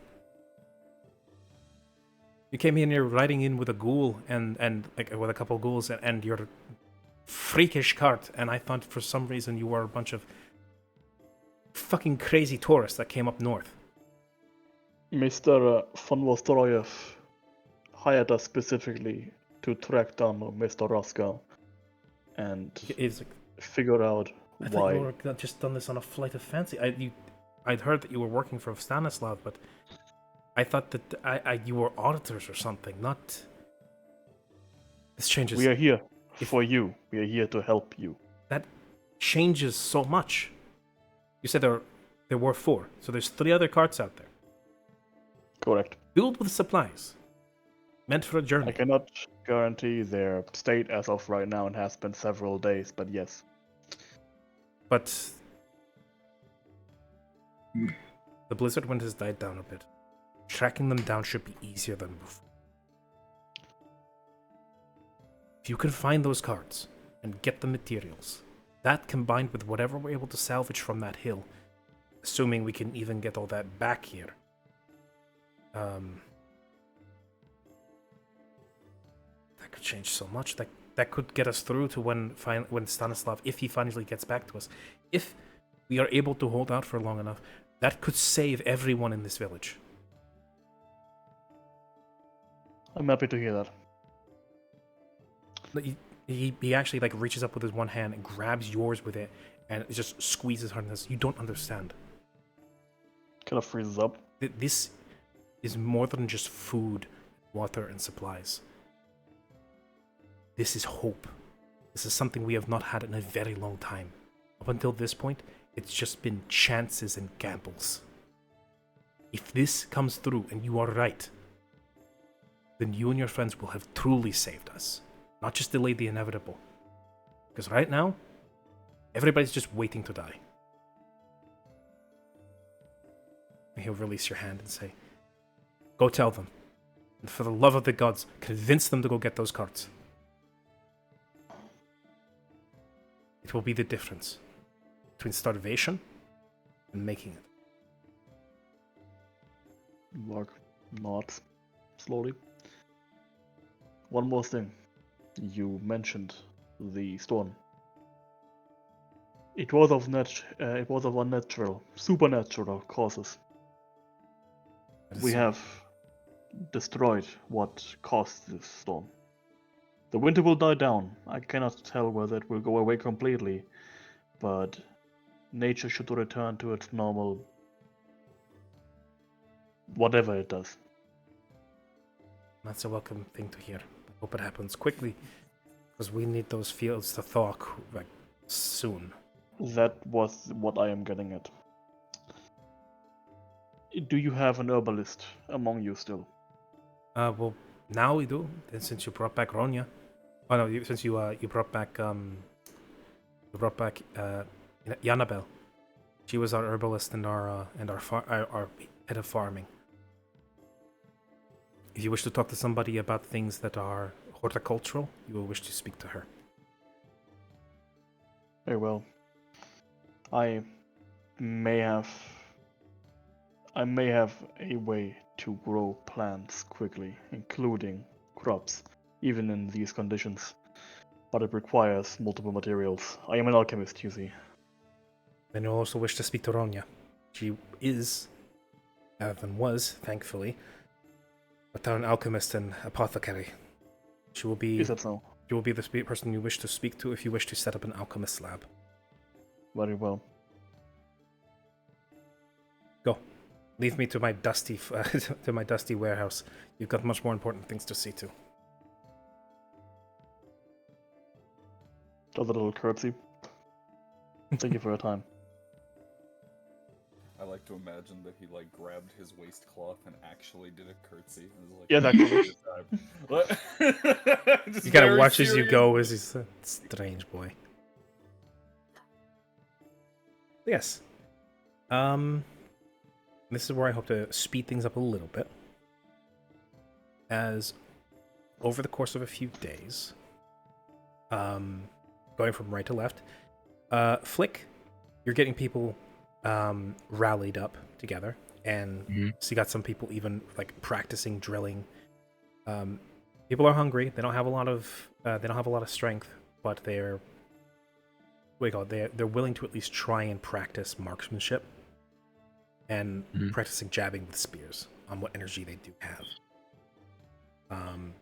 You came in here riding in with a ghoul and like with a couple of ghouls and your freakish cart, and I thought for some reason you were a bunch of fucking crazy tourists that came up north. Mr. von Vostoroyev hired us specifically to track down Mr. Roscoe and It's like, figure out I thought why. you were just done this on a flight of fancy. I'd heard that you were working for Stanislav, but I thought that you were auditors or something, not... This changes... We are here for you. We are here to help you. That changes so much. You said there were 4, so there's 3 other carts out there. Correct. filled with supplies, meant for a I journey. cannot guarantee their state as of right now and has been several days, but yes. But the blizzard wind has died down a bit. Tracking them down should be easier than before. If you can find those cards and get the materials, that combined with whatever we're able to salvage from that hill, assuming we can even get all that back here, that could change so much. That could get us through to when Stanislav, if he finally gets back to us, if we are able to hold out for long enough, that could save everyone in this village. I'm happy to hear that. He actually like reaches up with his one hand and grabs yours with it, and it just squeezes hard. And says, "You don't understand. Kind of freezes up. This is more than just food, water, and supplies. This is hope. This is something we have not had in a very long time. Up until this point, it's just been chances and gambles. If this comes through and you are right, then you and your friends will have truly saved us. Not just delayed the inevitable. Because right now, everybody's just waiting to die." And he'll release your hand and say, "Go tell them. And for the love of the gods, convince them to go get those cards. It will be the difference between starvation and making it." Lark nods slowly. One more thing. You mentioned the storm. It was of unnatural, supernatural causes. We have destroyed what caused this storm. The winter will die down. I cannot tell whether it will go away completely, but nature should return to its normal, whatever it does. That's a welcome thing to hear. I hope it happens quickly, because we need those fields to thaw like soon. That was what I am getting at. Do you have an herbalist among you still? Well, now we do. And since you brought back Ronya, oh no, since you brought back Yanabel. She was our herbalist and our head of farming. If you wish to talk to somebody about things that are horticultural, you will wish to speak to her. Very well. I may have a way to grow plants quickly, including crops, even in these conditions. But it requires multiple materials. I am an alchemist, you see. Then you'll also wish to speak to Ronya. She is, rather than was, thankfully, but an alchemist and apothecary. She will be. Is that so? She will be the person you wish to speak to if you wish to set up an alchemist lab. Very well. Go. Leave me to my dusty warehouse. You've got much more important things to see to. Does a little curtsy. Thank you for your time. I like to imagine that he like grabbed his waistcloth and actually did a curtsy. And was like, Yeah, that could. You gotta watch as you go. As he's a strange boy. Yes. This is where I hope to speed things up a little bit. As over the course of a few days, going from right to left, Flick, you're getting people rallied up together, and so you got some people even like practicing drilling. People are hungry. They don't have a lot of strength, but they're they're willing to at least try and practice marksmanship and practicing jabbing with spears on what energy they do have. And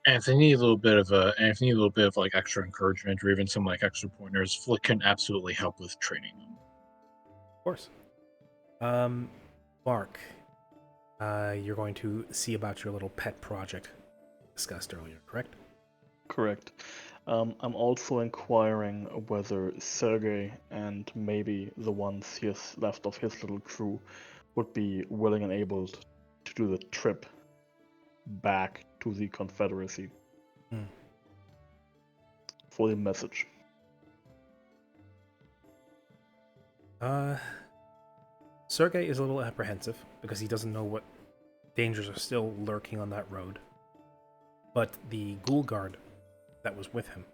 if they need a little bit of like extra encouragement or even some like extra pointers, Flick can absolutely help with training them. Of course. Mark, you're going to see about your little pet project discussed earlier, correct? Correct. I'm also inquiring whether Sergei and maybe the ones he has left of his little crew would be willing and able to do the trip back to the Confederacy for the message. Sergei is a little apprehensive because he doesn't know what dangers are still lurking on that road. But the ghoul guard that was with him,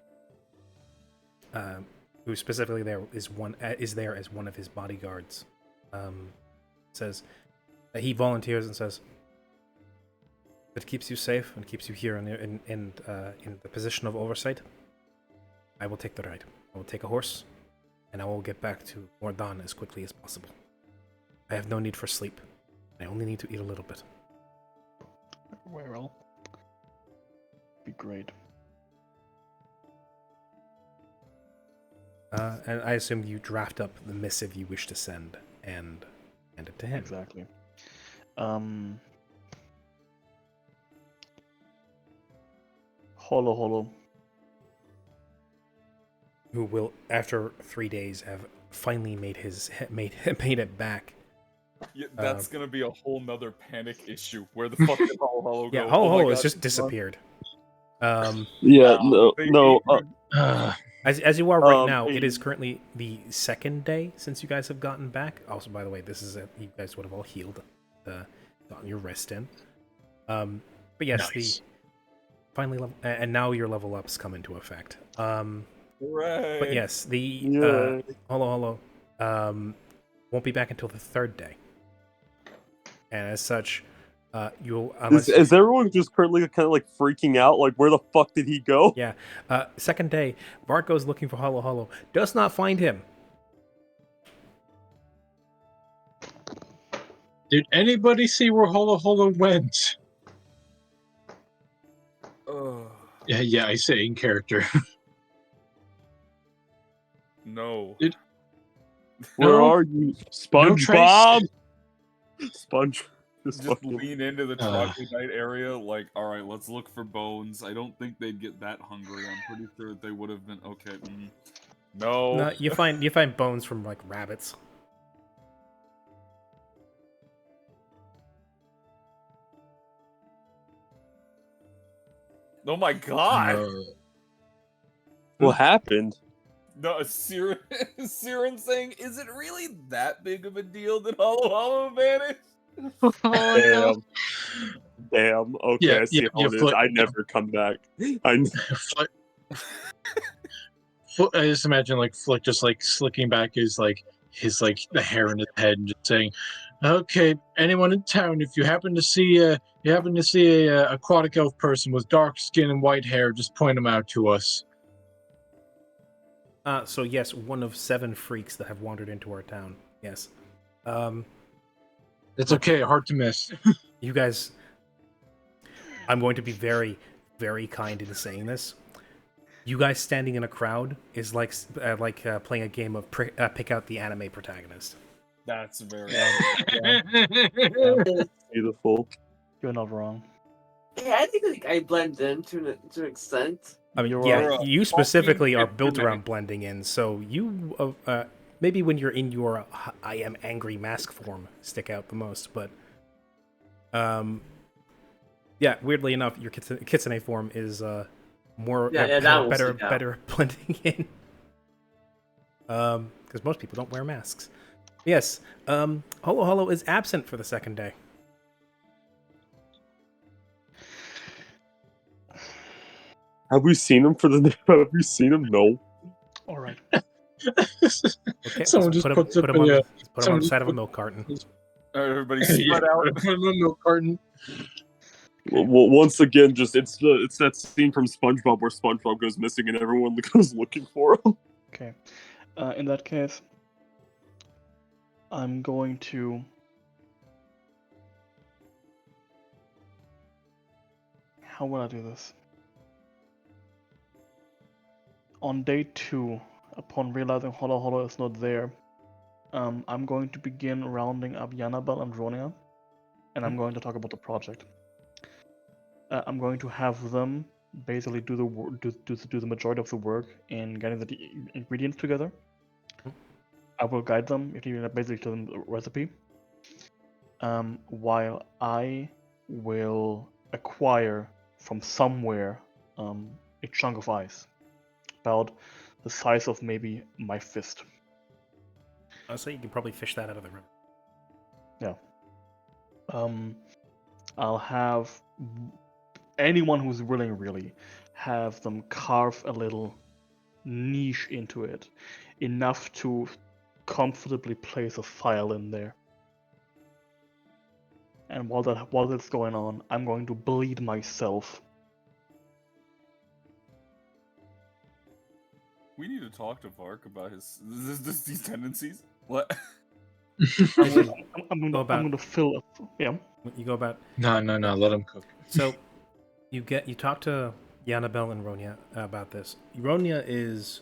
who specifically is there as one of his bodyguards, says that he volunteers and says, "If it keeps you safe and keeps you here in the position of oversight, I will take the ride. I will take a horse, and I will get back to Mordan as quickly as possible. I have no need for sleep. I only need to eat a little bit." Well, be great. And I assume you draft up the missive you wish to send and hand it to him. Exactly. Holo. Who will, after 3 days, have finally made it back. Yeah, that's gonna be a whole nother panic issue. Where the fuck did Hollow Hollow go? Yeah, Oh Hollow my Hollow has God, just he's disappeared. Yeah, no. As you are right now, hey. it is currently the second day since you guys have gotten back. Also, by the way, this is you guys would have all healed, gotten your rest in. But yes, Nice. finally level, and now your level ups come into effect. Hooray. But yes, the Yay. Hollow won't be back until the third day, and as such, you'll Is everyone just currently kind of like freaking out? Like, where the fuck did he go? Yeah. Second day, Bart goes looking for Hollow, does not find him. Did anybody see where Hollow went? Yeah, I say in character. No. Where No? are you, No trace? SpongeBob? Sponge. Just lean into the troglodyte area, like, alright, let's look for bones. I don't think they'd get that hungry. I'm pretty sure they would have been okay. No. No, you find bones from like rabbits. Oh my god! What happened? No, Siren saying, is it really that big of a deal that Hollow vanished? Oh no. Damn. Okay, Yeah, I see yeah, how it is. Flick- I never come back. I just imagine like Flick just like slicking back his the hair in his head and just saying, "Okay, anyone in town, if you happen to see a aquatic elf person with dark skin and white hair, just point them out to us." So yes, one of 7 freaks that have wandered into our town. Yes. It's okay, hard to miss. You guys, I'm going to be very, very kind in saying this. You guys standing in a crowd is like playing a game of pick out the anime protagonist. That's very beautiful. You're not wrong. Yeah, I think like, I blend in to an extent. I mean, You're yeah, right. you specifically are fucking built Peppermint. around blending in, so you maybe when you're in your I am angry mask form stick out the most, but yeah, weirdly enough, your kitsune form is more that will better stick out. better blending in. Because most people don't wear masks. Yes, Hollow is absent for the second day. Have we seen him for the? Have we seen him? No. All right. Okay, Someone let's just put puts him up on a, the someone just side of a put- milk carton. Everybody Yeah, spread out. put him in a milk carton. Well, once again, just it's that scene from SpongeBob where SpongeBob goes missing and everyone goes looking for him. Okay. In that case, I'm going to. How will I do this? On day 2, upon realizing Hollow is not there, I'm going to begin rounding up Yanabel and Ronia, and I'm going to talk about the project. I'm going to have them basically do the majority of the work in getting the ingredients together. I will guide them, basically to the recipe. while I will acquire from somewhere a chunk of ice, about the size of maybe my fist. Honestly, you can probably fish that out of the river. Yeah. I'll have anyone who's willing, really, have them carve a little niche into it, enough to comfortably place a file in there. And while that's going on, I'm going to bleed myself. We need to talk to Vark about these tendencies. What? I'm Go about- going to fill it. Yeah. You go about. No, let him cook. So, you talk to Yanabel and Ronya about this. Ronya is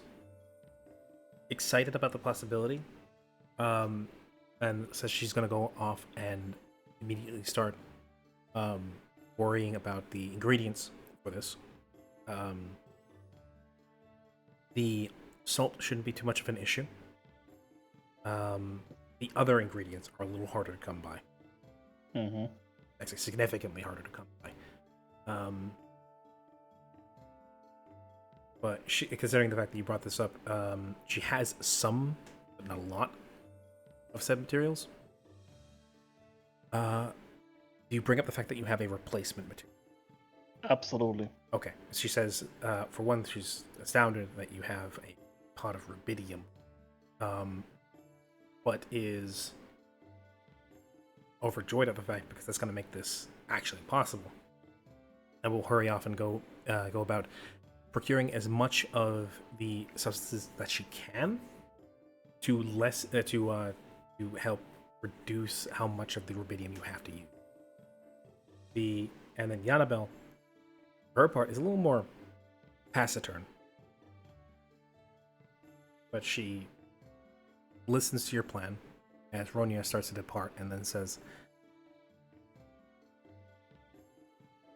excited about the possibility, and says she's gonna go off and immediately start worrying about the ingredients for this. The salt shouldn't be too much of an issue. The other ingredients are a little harder to come by. Mm-hmm. Actually, significantly harder to come by. But considering the fact that you brought this up, she has some, but not a lot, of said materials. Do you bring up the fact that you have a replacement material? Absolutely. Okay. She says, for one, she's astounded that you have a pot of rubidium, but is overjoyed at the fact because that's going to make this actually possible. And will hurry off and go about procuring as much of the substances that she can to help reduce how much of the rubidium you have to use. And then Yanabel, her part is a little more taciturn, but she listens to your plan as Ronya starts to depart, and then says,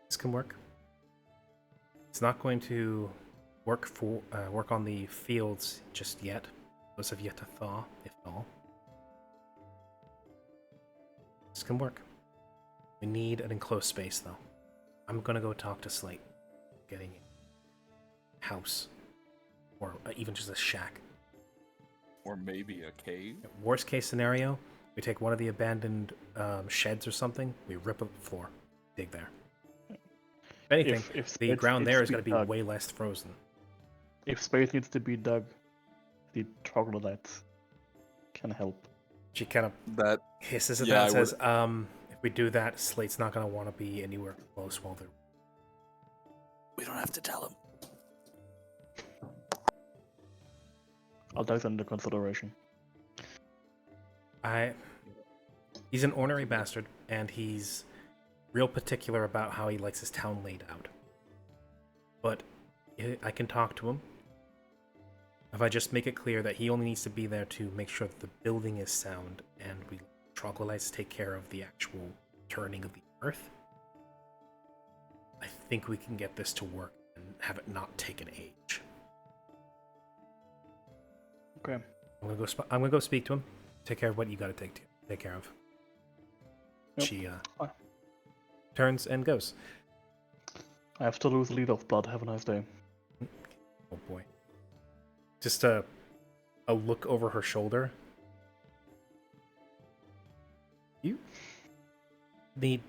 "This can work. It's not going to work on the fields just yet. Those have yet to thaw, if at all. This can work. We need an enclosed space, though. I'm gonna go talk to Slate, getting a house, or even just a shack. Or maybe a cave? Worst case scenario, we take one of the abandoned sheds or something, we rip up the floor, dig there. If anything, If the space ground needs there to is be going to be dug- way less frozen. If space needs to be dug, the troglodytes can help. She kind of That hisses at Yeah, that and I says, if we do that, Slate's not going to want to be anywhere close while they're... we don't have to tell him. I'll take that into consideration. He's an ornery bastard, and he's real particular about how he likes his town laid out. But I can talk to him. If I just make it clear that he only needs to be there to make sure that the building is sound, and we troglodytes take care of the actual turning of the earth, I think we can get this to work and have it not take an age. Okay. I'm gonna go speak to him. Take care of what you gotta take care of. Yep. She Fine. turns and goes. I have to lose a lead of blood. Have a nice day. Oh boy. Just a look over her shoulder. You need,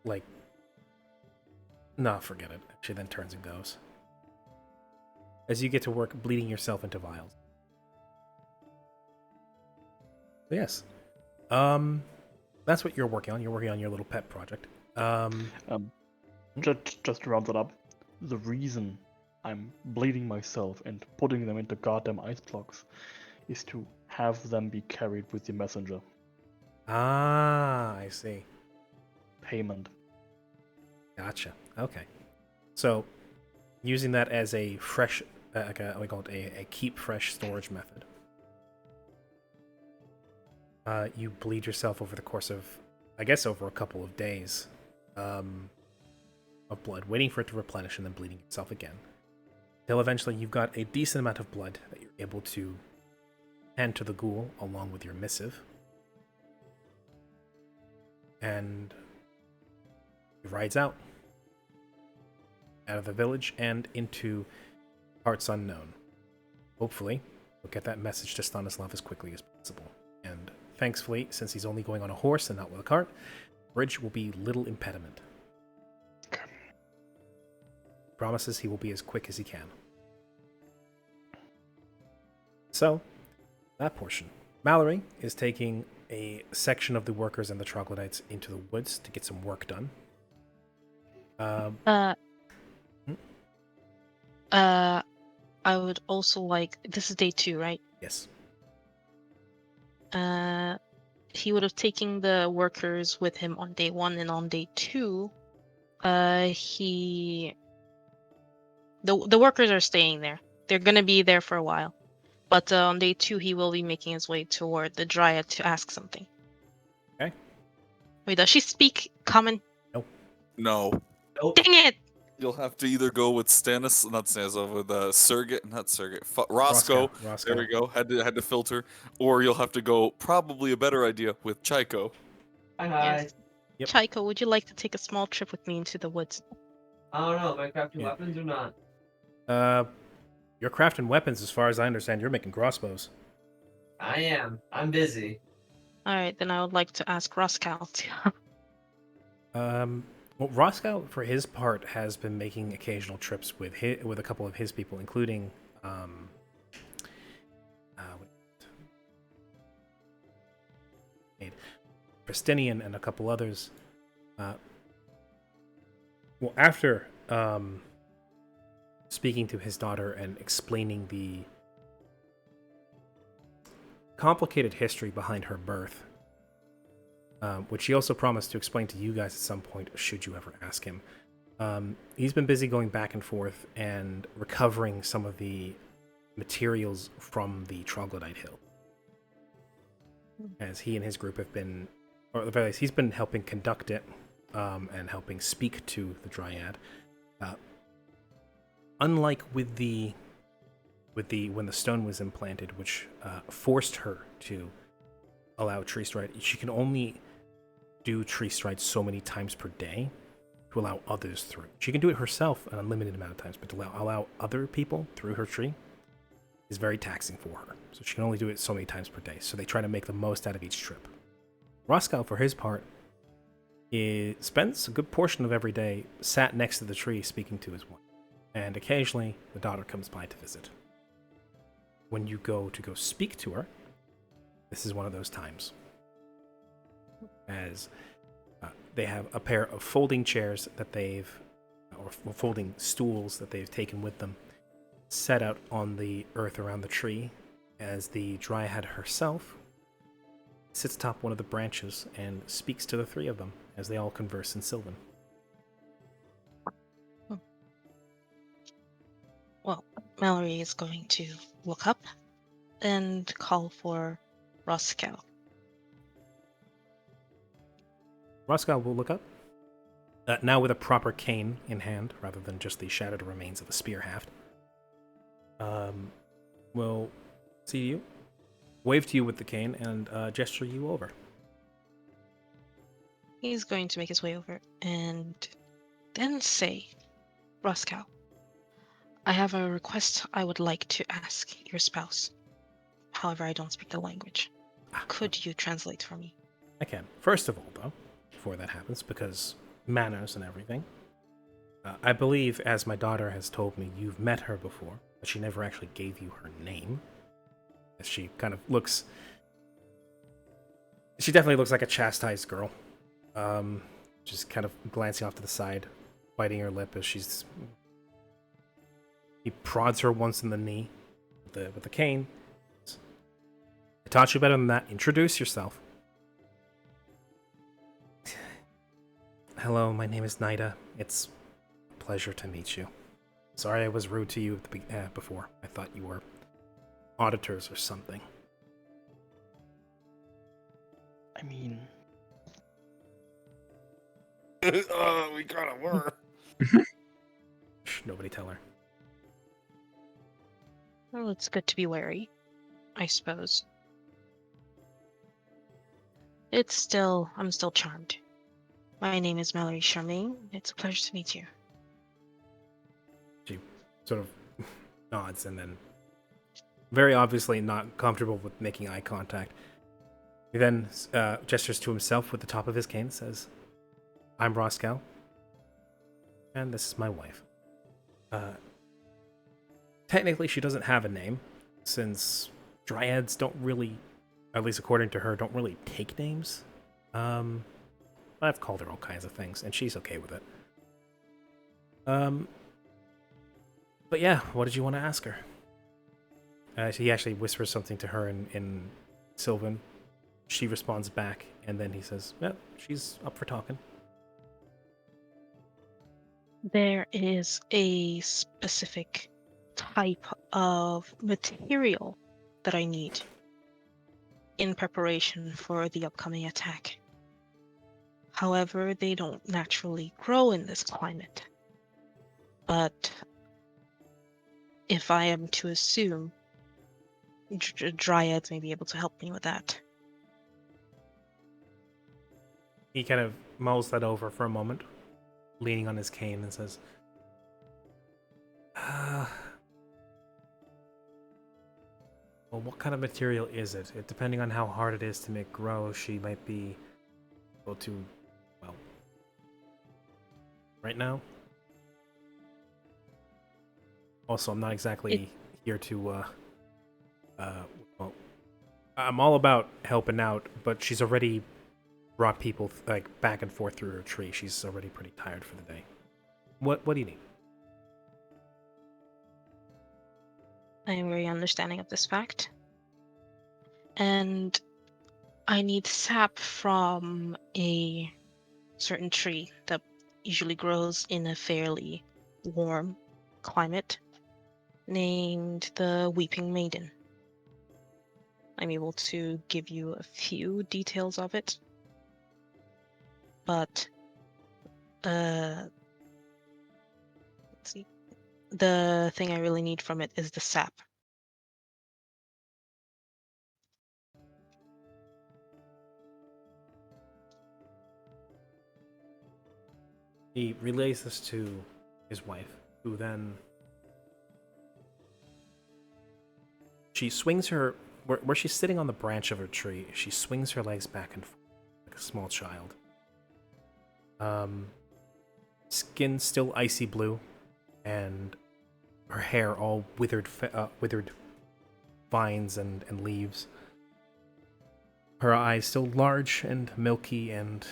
like... No, forget it. She then turns and goes. As you get to work bleeding yourself into vials. But yes. That's what you're working on. You're working on your little pet project. Just to round that up, the reason I'm bleeding myself and putting them into goddamn ice blocks is to have them be carried with the messenger. Ah, I see. Payment. Gotcha. Okay. So, using that as a fresh, we call it a keep fresh storage method. You bleed yourself over the course of, I guess, over a couple of days of blood, waiting for it to replenish and then bleeding yourself again. Till eventually you've got a decent amount of blood that you're able to hand to the ghoul along with your missive. and he rides out of the village and into parts unknown. Hopefully, we'll get that message to Stanislav as quickly as possible. And thankfully, since he's only going on a horse and not with a cart, bridge will be little impediment. Promises he will be as quick as he can. So, that portion. Mallory is taking a section of the workers and the troglodytes into the woods to get some work done. I would also like. This is day 2, right? Yes. He would have taken the workers with him on day 1, and on day 2, the workers are staying there. They're gonna be there for a while, but on day 2, he will be making his way toward the Dryad to ask something. Okay. Wait, does she speak common? No. Nope. Dang it! You'll have to either go with Stanislav, with Roscoe. There we go. Had to filter, or you'll have to go. Probably a better idea with Chaiko. Hi. Yes. Yep. Chaiko, would you like to take a small trip with me into the woods? I don't know. Am I crafting Yeah. weapons or not? You're crafting weapons, as far as I understand. You're making crossbows. I am. I'm busy. All right, then I would like to ask Roscoe. Well, Roscoe, for his part, has been making occasional trips with a couple of his people, including Pristinian and a couple others. Well, after speaking to his daughter and explaining the complicated history behind her birth, which he also promised to explain to you guys at some point, should you ever ask him. He's been busy going back and forth and recovering some of the materials from the Troglodyte Hill. As he and his group have been, or at the very least, he's been helping conduct it and helping speak to the Dryad. Unlike with the when the stone was implanted, which forced her to allow tree stride, she can only do tree stride so many times per day to allow others through. She can do it herself an unlimited amount of times, but to allow other people through her tree is very taxing for her. So she can only do it so many times per day. So they try to make the most out of each trip. Roscoe, for his part, spends a good portion of every day sat next to the tree speaking to his wife. And occasionally, the daughter comes by to visit. When you go speak to her, this is one of those times. As they have a pair of folding chairs that or folding stools that they've taken with them, set out on the earth around the tree, as the Dryad herself sits atop one of the branches and speaks to the three of them as they all converse in Sylvan. Well, Mallory is going to look up and call for Roscoe. Roscoe will look up, now with a proper cane in hand, rather than just the shattered remains of a spear haft. Will see you, wave to you with the cane, and gesture you over. He's going to make his way over and then say, Roscoe, I have a request I would like to ask your spouse. However, I don't speak the language. Could you translate for me? I can. First of all, though, before that happens, because manners and everything, I believe, as my daughter has told me, you've met her before, but she never actually gave you her name. As she kind of looks... She definitely looks like a chastised girl. Just kind of glancing off to the side, biting her lip as she's... He prods her once in the knee with the cane. I taught you better than that. Introduce yourself. Hello, my name is Nida. It's a pleasure to meet you. Sorry I was rude to you before. I thought you were auditors or something. I mean, We kind of were. Shh, nobody tell her. Well, it's good to be wary, I suppose. I'm still charmed. My name is Mallory Charmaine. It's a pleasure to meet you. She sort of nods and then, very obviously not comfortable with making eye contact, he then gestures to himself with the top of his cane and says, I'm Roscoe, and this is my wife. Technically, she doesn't have a name, since dryads don't really, at least according to her, don't really take names. I've called her all kinds of things, and she's okay with it. But yeah, what did you want to ask her? He actually whispers something to her in Sylvan. She responds back, and then he says, "Yeah, she's up for talking." There is a specific type of material that I need in preparation for the upcoming attack. However, they don't naturally grow in this climate. But if I am to assume, dryads may be able to help me with that. He kind of mulls that over for a moment, leaning on his cane, and says, well, what kind of material is it? Depending on how hard it is to make grow, she might be able to, well, right now. Also, I'm not exactly here to, well, I'm all about helping out, but she's already brought people, like, back and forth through her tree. She's already pretty tired for the day. What do you need? I am very understanding of this fact. And I need sap from a certain tree that usually grows in a fairly warm climate named the Weeping Maiden. I'm able to give you a few details of it, but let's see. The thing I really need from it is the sap. He relays this to his wife, who then she swings her where she's sitting on the branch of her tree. She swings her legs back and forth like a small child. Skin still icy blue, and her hair all withered vines and leaves. Her eyes still large and milky and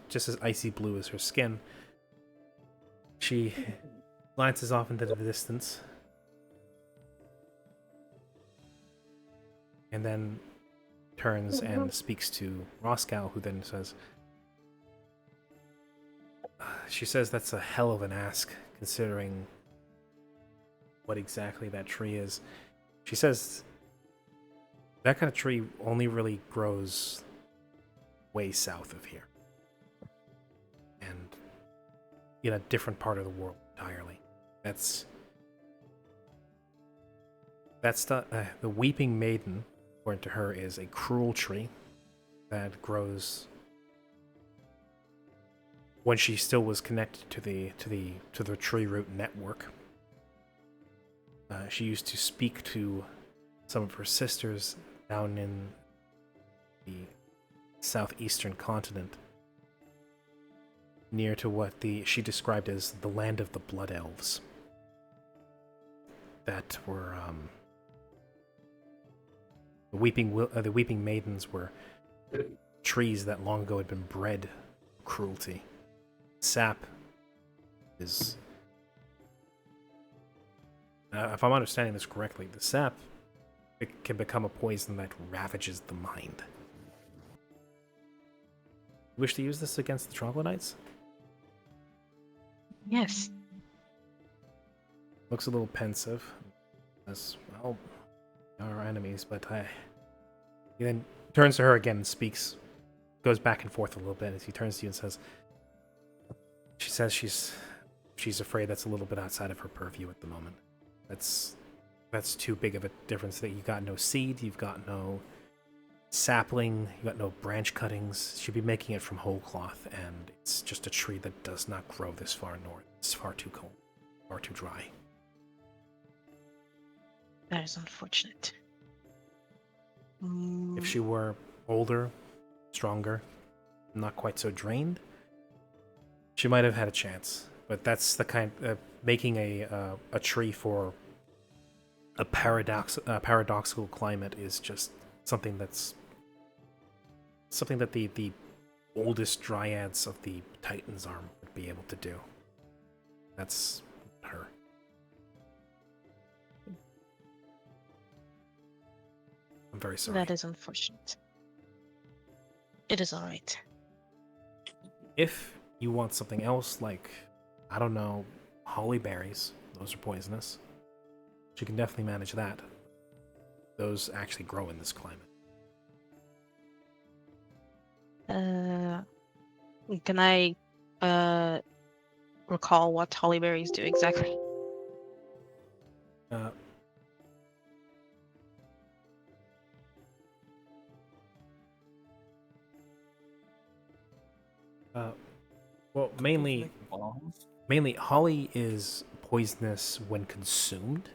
just as icy blue as her skin. She glances off into the distance, and then turns and speaks to Roscoe, who then says, she says that's a hell of an ask, considering what exactly that tree is. She says that kind of tree only really grows way south of here, and in a different part of the world entirely. That's the Weeping Maiden, according to her, is a cruel tree that grows when she still was connected to the tree root network. She used to speak to some of her sisters down in the southeastern continent, near to what she described as the land of the Blood Elves. That were the Weeping Maidens were trees that long ago had been bred of cruelty. Sap is, if I'm understanding this correctly, the sap, it can become a poison that ravages the mind. Wish to use this against the troglodytes? Yes. Looks a little pensive. As well, our enemies, but he then turns to her again and speaks, goes back and forth a little bit as he turns to you and says, she says she's afraid that's a little bit outside of her purview at the moment. That's too big of a difference. That you got no seed, you've got no sapling, you got no branch cuttings. She'd be making it from whole cloth, and it's just a tree that does not grow this far north. It's far too cold, far too dry. That is unfortunate. If she were older, stronger, not quite so drained, she might have had a chance. But that's the kind making a tree for a paradoxical climate is just something that the oldest dryads of the Titans arm would be able to do. That's her. I'm very sorry. That is unfortunate. It is alright. If you want something else, like, I don't know, holly berries, those are poisonous. You can definitely manage that. Those actually grow in this climate. Can I recall what hollyberries do exactly? Well, Those mainly make bombs? holly is poisonous when consumed.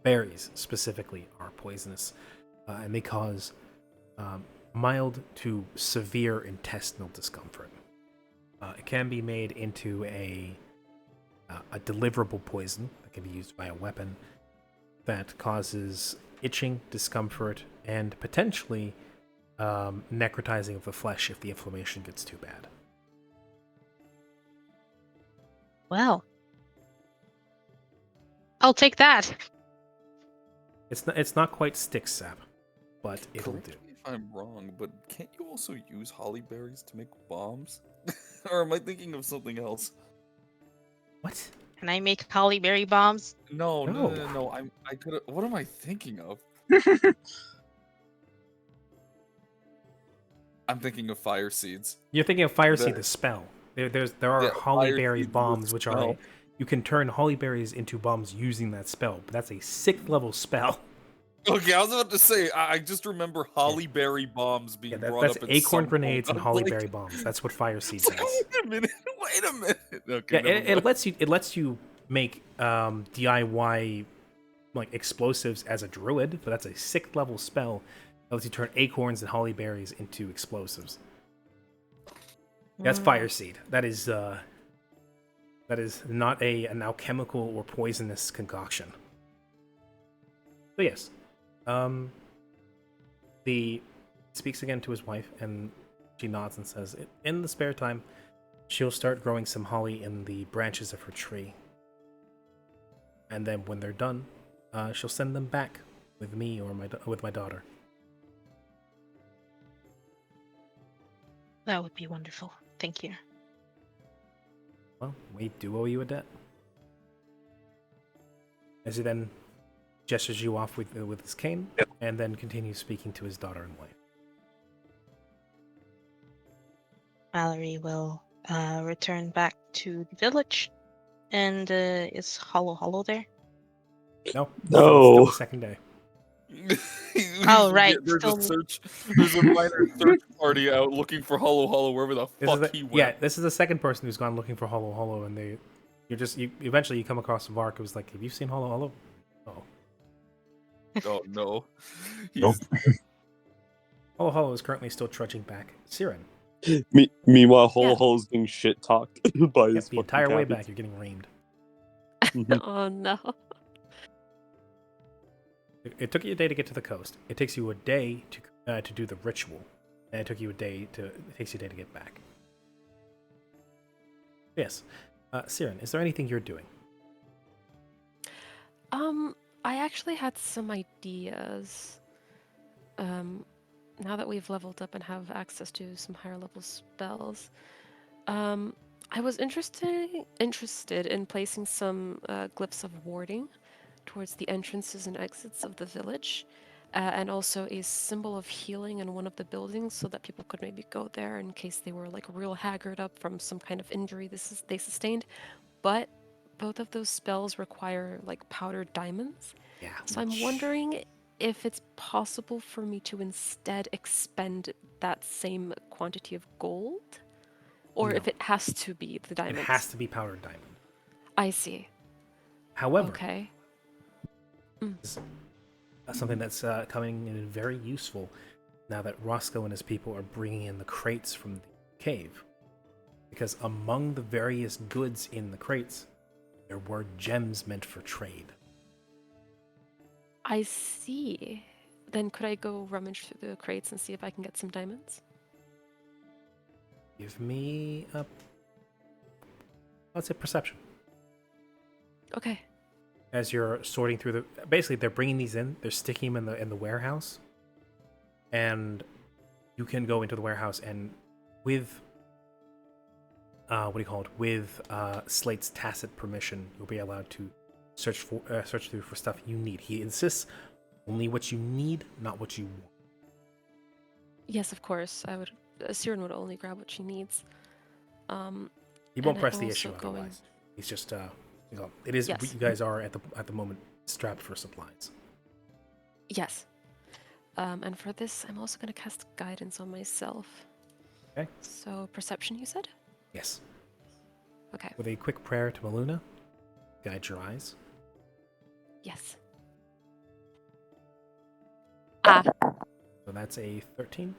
Berries specifically are poisonous, and they cause mild to severe intestinal discomfort. It can be made into a deliverable poison that can be used by a weapon that causes itching, discomfort, and potentially necrotizing of the flesh if the inflammation gets too bad. Well, I'll take that. It's not quite stick sap, but it'll Correct do. me if I'm wrong, but can't you also use holly berries to make bombs? Or am I thinking of something else? What? Can I make hollyberry bombs? No. I could. What am I thinking of? I'm thinking of fire seeds. You're thinking of fire seed, The- the spell. There are Yeah, hollyberry Fire Seed, the bombs, which are spell. you can turn hollyberries into bombs using that spell. But that's a 6th level spell. Okay, I was about to say. I just remember hollyberry bombs being Yeah, brought that's up at acorn some grenades point. and I was like, hollyberry bombs. That's what fire seed it's like, does. wait a minute. Wait a minute. Okay, Yeah, never mind. it lets you make DIY like explosives as a druid, but that's a 6th level spell that lets you turn acorns and hollyberries into explosives. That's fire seed. That is not an alchemical or poisonous concoction. So yes, the speaks again to his wife, and she nods and says, "In the spare time, she'll start growing some holly in the branches of her tree, and then when they're done, she'll send them back with me or with my daughter." That would be wonderful. Thank you. Well, we do owe you a debt. As he then gestures you off with his cane, and then continues speaking to his daughter and wife. Mallory will return back to the village. And is Hollow there? No, No. still the second day. Oh, right, There's still- a search. There's a minor search party out looking for Hollow wherever the fuck he went. Yeah, this is the second person who's gone looking for Hollow, and you eventually you come across Vark who's like, "Have you seen Hollow?" Oh, Oh no. Nope. Hollow is currently still trudging back. Siren, Meanwhile, Yeah. Holo Holo's getting shit talked by yep, his the fucking entire way captains. back you're getting reamed. Mhm. Oh no. It took you a day to get to the coast. It takes you a day to do the ritual, and it takes you a day to get back. Yes, Siren, is there anything you're doing? I actually had some ideas. Now that we've leveled up and have access to some higher level spells, I was interested in placing some glyphs of warding towards the entrances and exits of the village, and also a symbol of healing in one of the buildings, so that people could maybe go there in case they were like real haggard up from some kind of injury they sustained. But both of those spells require like powdered diamonds. Yeah. So I'm wondering if it's possible for me to instead expend that same quantity of gold, or if No. it has to be the It diamonds. has to be powdered diamond. I see. However, Okay. something that's coming in very useful now that Roscoe and his people are bringing in the crates from the cave. Because among the various goods in the crates, there were gems meant for trade. I see. Then could I go rummage through the crates and see if I can get some diamonds? Give me a, let's say, perception. Okay. As you're sorting through the, basically they're bringing these in, they're sticking them in the warehouse, and you can go into the warehouse and with with Slate's tacit permission, you'll be allowed to search through for stuff you need. He insists only what you need, not what you want. Yes, of course. I would. Siren would only grab what she needs. He won't And press I'm the also issue going- otherwise. He's just it is Yes. you guys are at the moment strapped for supplies. Yes. And for this, I'm also going to cast guidance on myself. Okay. So perception, you said? Yes. Okay. With a quick prayer to Maluna, guide your eyes. Yes. Ah. So that's a 13.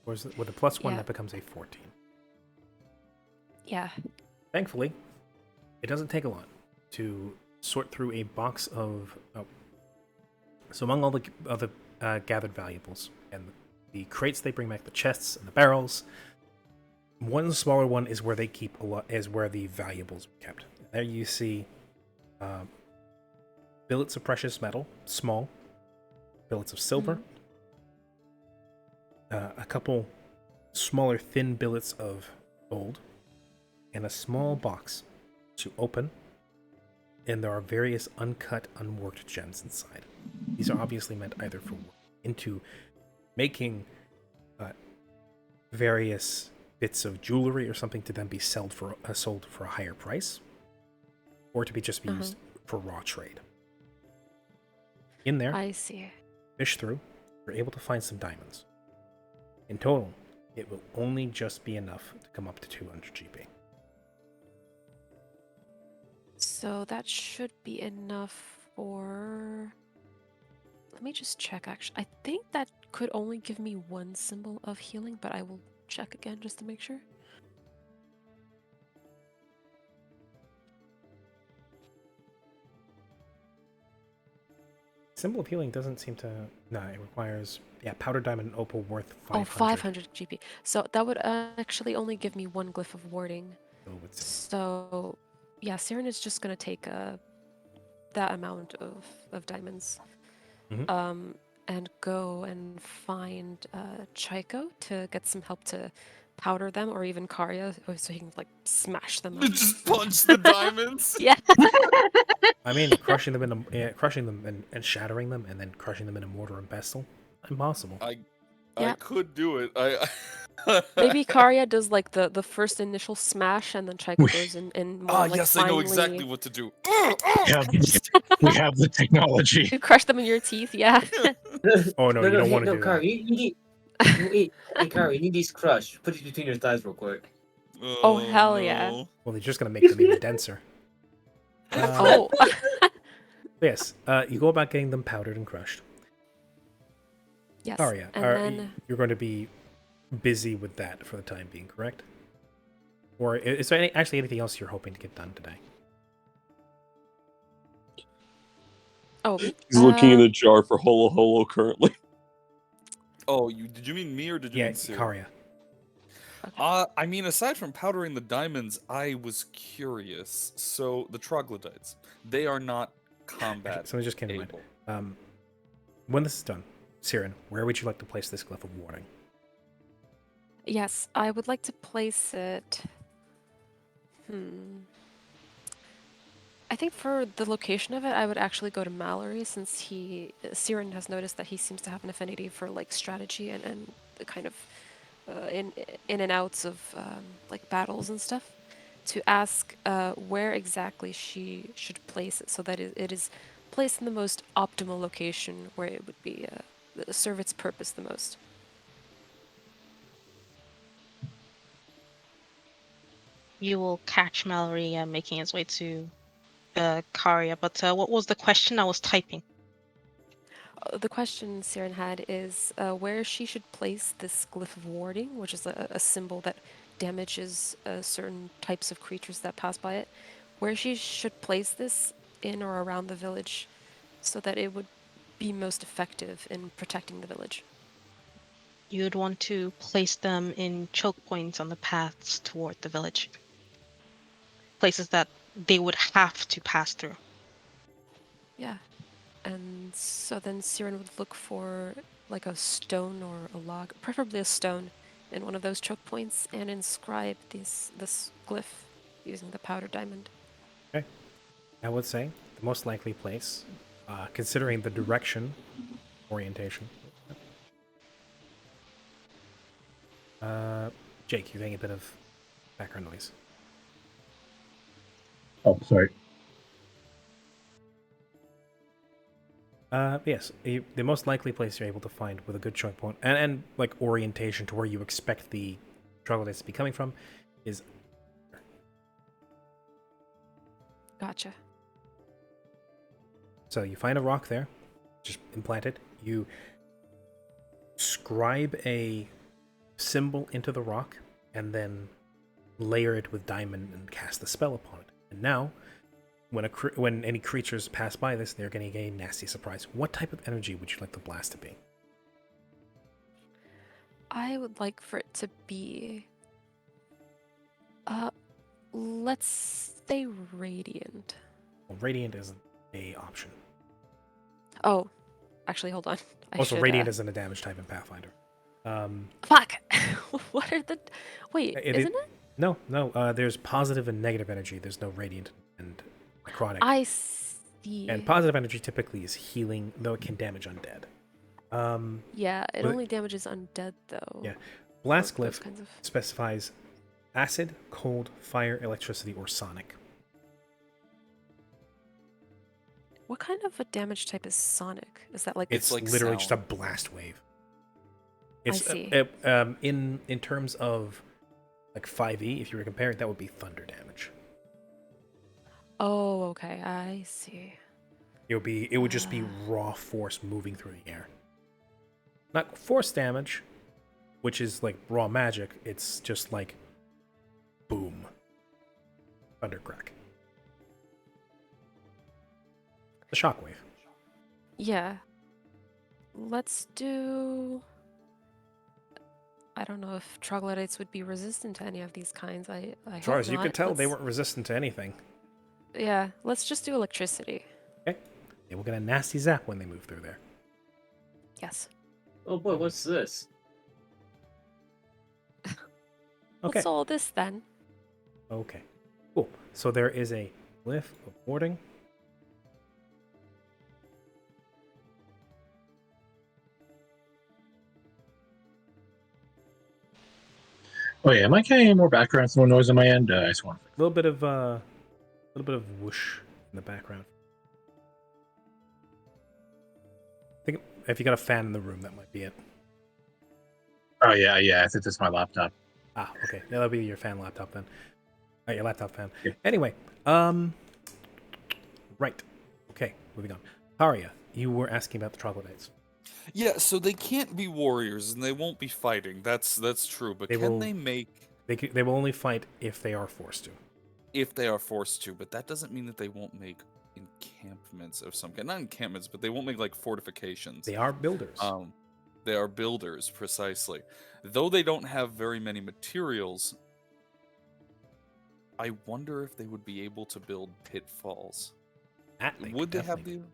Or is it, with a +1, Yeah. that becomes a 14. Yeah. Thankfully, it doesn't take a lot to sort through a box of. So among all the gathered valuables and the crates they bring back, the chests and the barrels, one smaller one is where they keep is where the valuables are kept. There you see billets of precious metal, small billets of silver, a couple smaller thin billets of gold, and a small box to open, and there are various uncut, unworked gems inside. These are obviously meant either for work into making various bits of jewelry or something to then be sold for a higher price, or to be just be used for raw trade. In there, I see. fish through, you're able to find some diamonds. In total, it will only just be enough to come up to 200 GP. So that should be enough for... Let me just check, actually. I think that could only give me one symbol of healing, but I will check again just to make sure. Symbol of healing doesn't seem to... No, it requires... Yeah, powdered diamond and opal worth 500. Oh, 500 GP. So that would actually only give me one glyph of warding. So it would seem. So, yeah, Siren is just going to take that amount of diamonds and go and find Chaiko to get some help to powder them, or even Karya, so he can, like, smash them up. Just punch the diamonds. Yeah. I mean, crushing them and shattering them, and then crushing them in a mortar and pestle, impossible. I Yeah. could do it. I Maybe Karya does, like, the first initial smash, and then Chaiko goes and more, like, yes, I know exactly what to do. We have the technology. You crush them in your teeth, yeah. Oh no, you don't want to do Kari, that. you need. Hey, Kari, you need these crushed. Put it between your thighs real quick. Oh, hell yeah. no. Well, they're just going to make them even denser. Oh. Yes, you go about getting them powdered and crushed. Yes. Karya, And then you're going to be busy with that for the time being, correct? Or is there actually anything else you're hoping to get done today? oh, He's looking in a jar for Holo Holo currently. Oh, did you mean me or did you Yeah, mean Siri? Karya. I mean, aside from powdering the diamonds, I was curious. So the troglodytes, they are not combat Something just came to able. mind. When this is done, Siren, where would you like to place this glyph of warning? yes, I would like to place it. I think for the location of it, I would actually go to Mallory, since Siren has noticed that he seems to have an affinity for, like, strategy and the kind of in and outs of like battles and stuff, to ask where exactly she should place it so that it is placed in the most optimal location where it would be serve its purpose the most. You will catch Mallory making his way to Karia. But what was the question? I was typing. The question Siren had is where she should place this glyph of warding, which is a symbol that damages certain types of creatures that pass by it. Where she should place this in or around the village so that it would be most effective in protecting the village. You'd want to place them in choke points on the paths toward the village. Places that they would have to pass through. Yeah. And so then Siren would look for like a stone or a log, preferably a stone, in one of those choke points and inscribe this glyph using the powder diamond. Okay. I would say the most likely place, considering the direction, orientation. Jake, you're getting a bit of background noise. Oh, sorry. Yes, the most likely place you're able to find with a good choke point and like orientation to where you expect the troglodytes to be coming from is. Gotcha. So you find a rock there, just implant it. You scribe a symbol into the rock and then layer it with diamond and cast the spell upon it. And now, when any creatures pass by this, they're going to get a nasty surprise. What type of energy would you like the blast to be? I would like for it to be let's say radiant. Well, radiant isn't a option. Oh, actually, hold on. Also, radiant isn't a damage type in Pathfinder. Fuck! What are the... Wait, isn't it? No. There's positive and negative energy. There's no radiant and necrotic. I see. And positive energy typically is healing, though it can damage undead. Yeah, it but- only damages undead, though. Yeah. Blast Those glyph kinds of... specifies acid, cold, fire, electricity, or sonic. What kind of a damage type is sonic? Is that like... It's like literally just a sound. blast wave. I It's, see. In terms of like 5e, if you were comparing, that would be thunder damage. Oh, okay. I see. It would just be raw force moving through the air. Not force damage, which is like raw magic. It's just like boom, thunder crack. The shockwave. Yeah. Let's do... I don't know if troglodytes would be resistant to any of these kinds. I As far hope as you not. could tell, they Let's- weren't resistant to anything. Yeah, let's just do electricity. Okay, they will get a nasty zap when they move through there. Yes. Oh boy, what's this? Okay. What's all this then? Okay. Cool. So there is a glyph of warding. Oh yeah, am I getting any more background noise on my end? I just want. A little bit of whoosh in the background. I think if you got a fan in the room, that might be it. Oh yeah. I think that's my laptop. Ah, okay. That'll be your fan laptop then. Your laptop fan. Yeah. Anyway, right. Okay, moving on. Haria, you were asking about the troglodytes. Yeah, so they can't be warriors and they won't be fighting. That's true. But They can will- they make They will only fight if they are forced to. if they are forced to? But that doesn't mean that they won't make encampments of some kind. Not encampments, but they won't make like fortifications. They are builders. They are builders, precisely. Though they don't have very many materials, I wonder if they would be able to build pitfalls. That they Would could they have definitely the...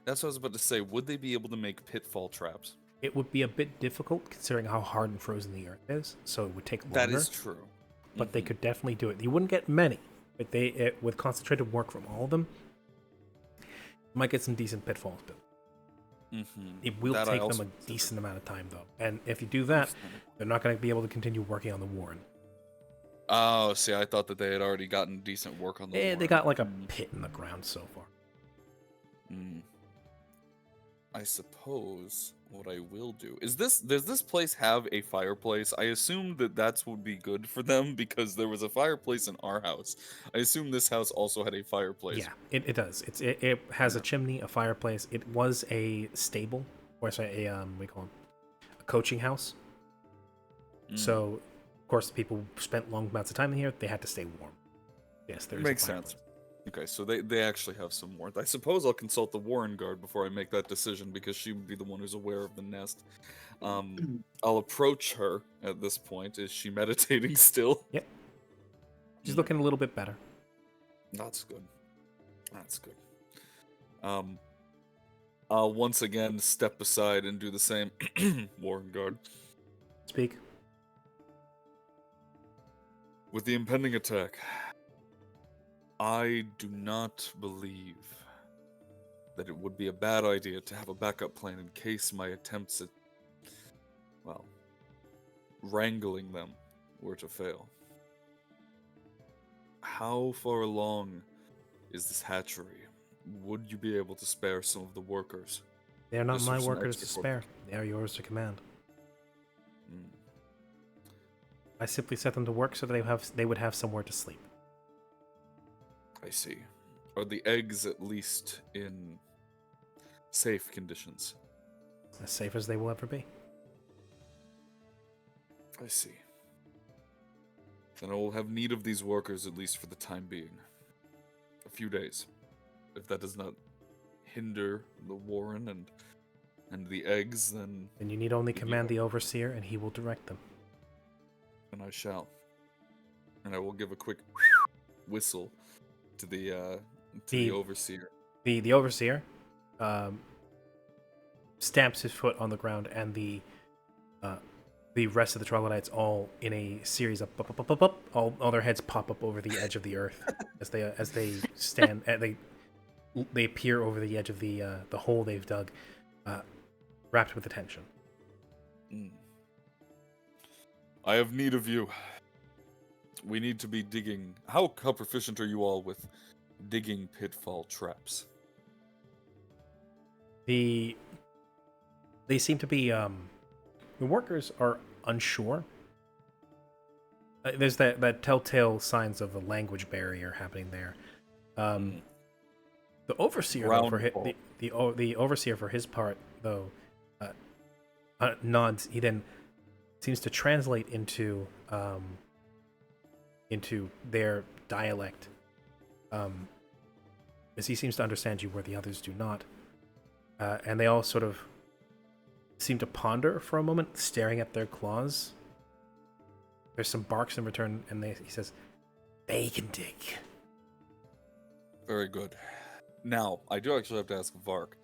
That's what I was about to say. Would they be able to make pitfall traps? It would be a bit difficult considering how hard and frozen the earth is, so it would take longer. That is true. But they could definitely do it. You wouldn't get many, but with concentrated work from all of them, you might get some decent pitfalls built. It will That I take them also a consider. decent amount of time, though. And if you do that, they're not going to be able to continue working on the warren. Oh, see, I thought that they had already gotten decent work on the They warren. got like a pit in the ground so far. Hmm. I suppose what I will do is this. Does this place have a fireplace? I assume that that's would be good for them because there was a fireplace in our house. I assume this house also had a fireplace. Yeah, it does. It has a Yeah. chimney, a fireplace. It was a stable, or sorry, we call it a coaching house. Mm. So, of course, the people spent long amounts of time in here. They had to stay warm. Yes, there is Makes a fireplace. sense. Okay, so they actually have some warmth. I suppose I'll consult the Warren guard before I make that decision because she would be the one who's aware of the nest. I'll approach her at this point. Is she meditating still? Yep. She's Mm, looking a little bit better. That's good. That's good. I'll once again step aside and do the same. Warren guard. Speak. With the impending attack, I do not believe that it would be a bad idea to have a backup plan in case my attempts at, well, wrangling them were to fail. How far along is this hatchery? Would you be able to spare some of the workers? They are not Just my for some workers to extra spare. They are yours to command. Mm, I simply set them to work so that they would have somewhere to sleep. I see. Are the eggs at least in safe conditions? As safe as they will ever be. I see. Then I will have need of these workers at least for the time being. A few days. If that does not hinder the Warren and the eggs, then Then you need only Yeah. command the overseer, and he will direct them. I shall. And I will give a quick whistle to the The- overseer. The overseer stamps his foot on the ground, and the rest of the troglodytes, all in a series of pop, pop, pop, pop, all their heads pop up over the edge of the earth as they stand. They appear over the edge of the hole they've dug, wrapped with attention. Mm. I have need of you. We need to be digging. How proficient are you all with digging pitfall traps? They seem to be the workers are unsure. There's that telltale signs of a language barrier happening there. The overseer, though, the overseer for his part, though, nods. He then seems to translate into their dialect, as he seems to understand you where the others do not, and they all sort of seem to ponder for a moment, staring at their claws. There's some barks in return, and he says, "They can dig." Very good. Now, I do actually have to ask Vark.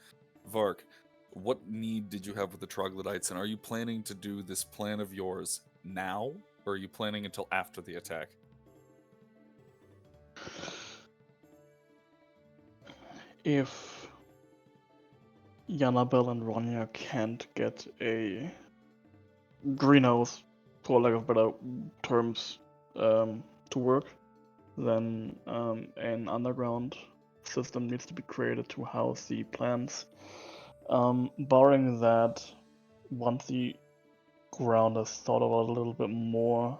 Vark, what need did you have with the troglodytes, and are you planning to do this plan of yours now, or are you planning until after the attack? If Yanabel and Ronya can't get a greenhouse, for lack of better terms, to work, then an underground system needs to be created to house the plants. Barring that, once the ground is thought about a little bit more,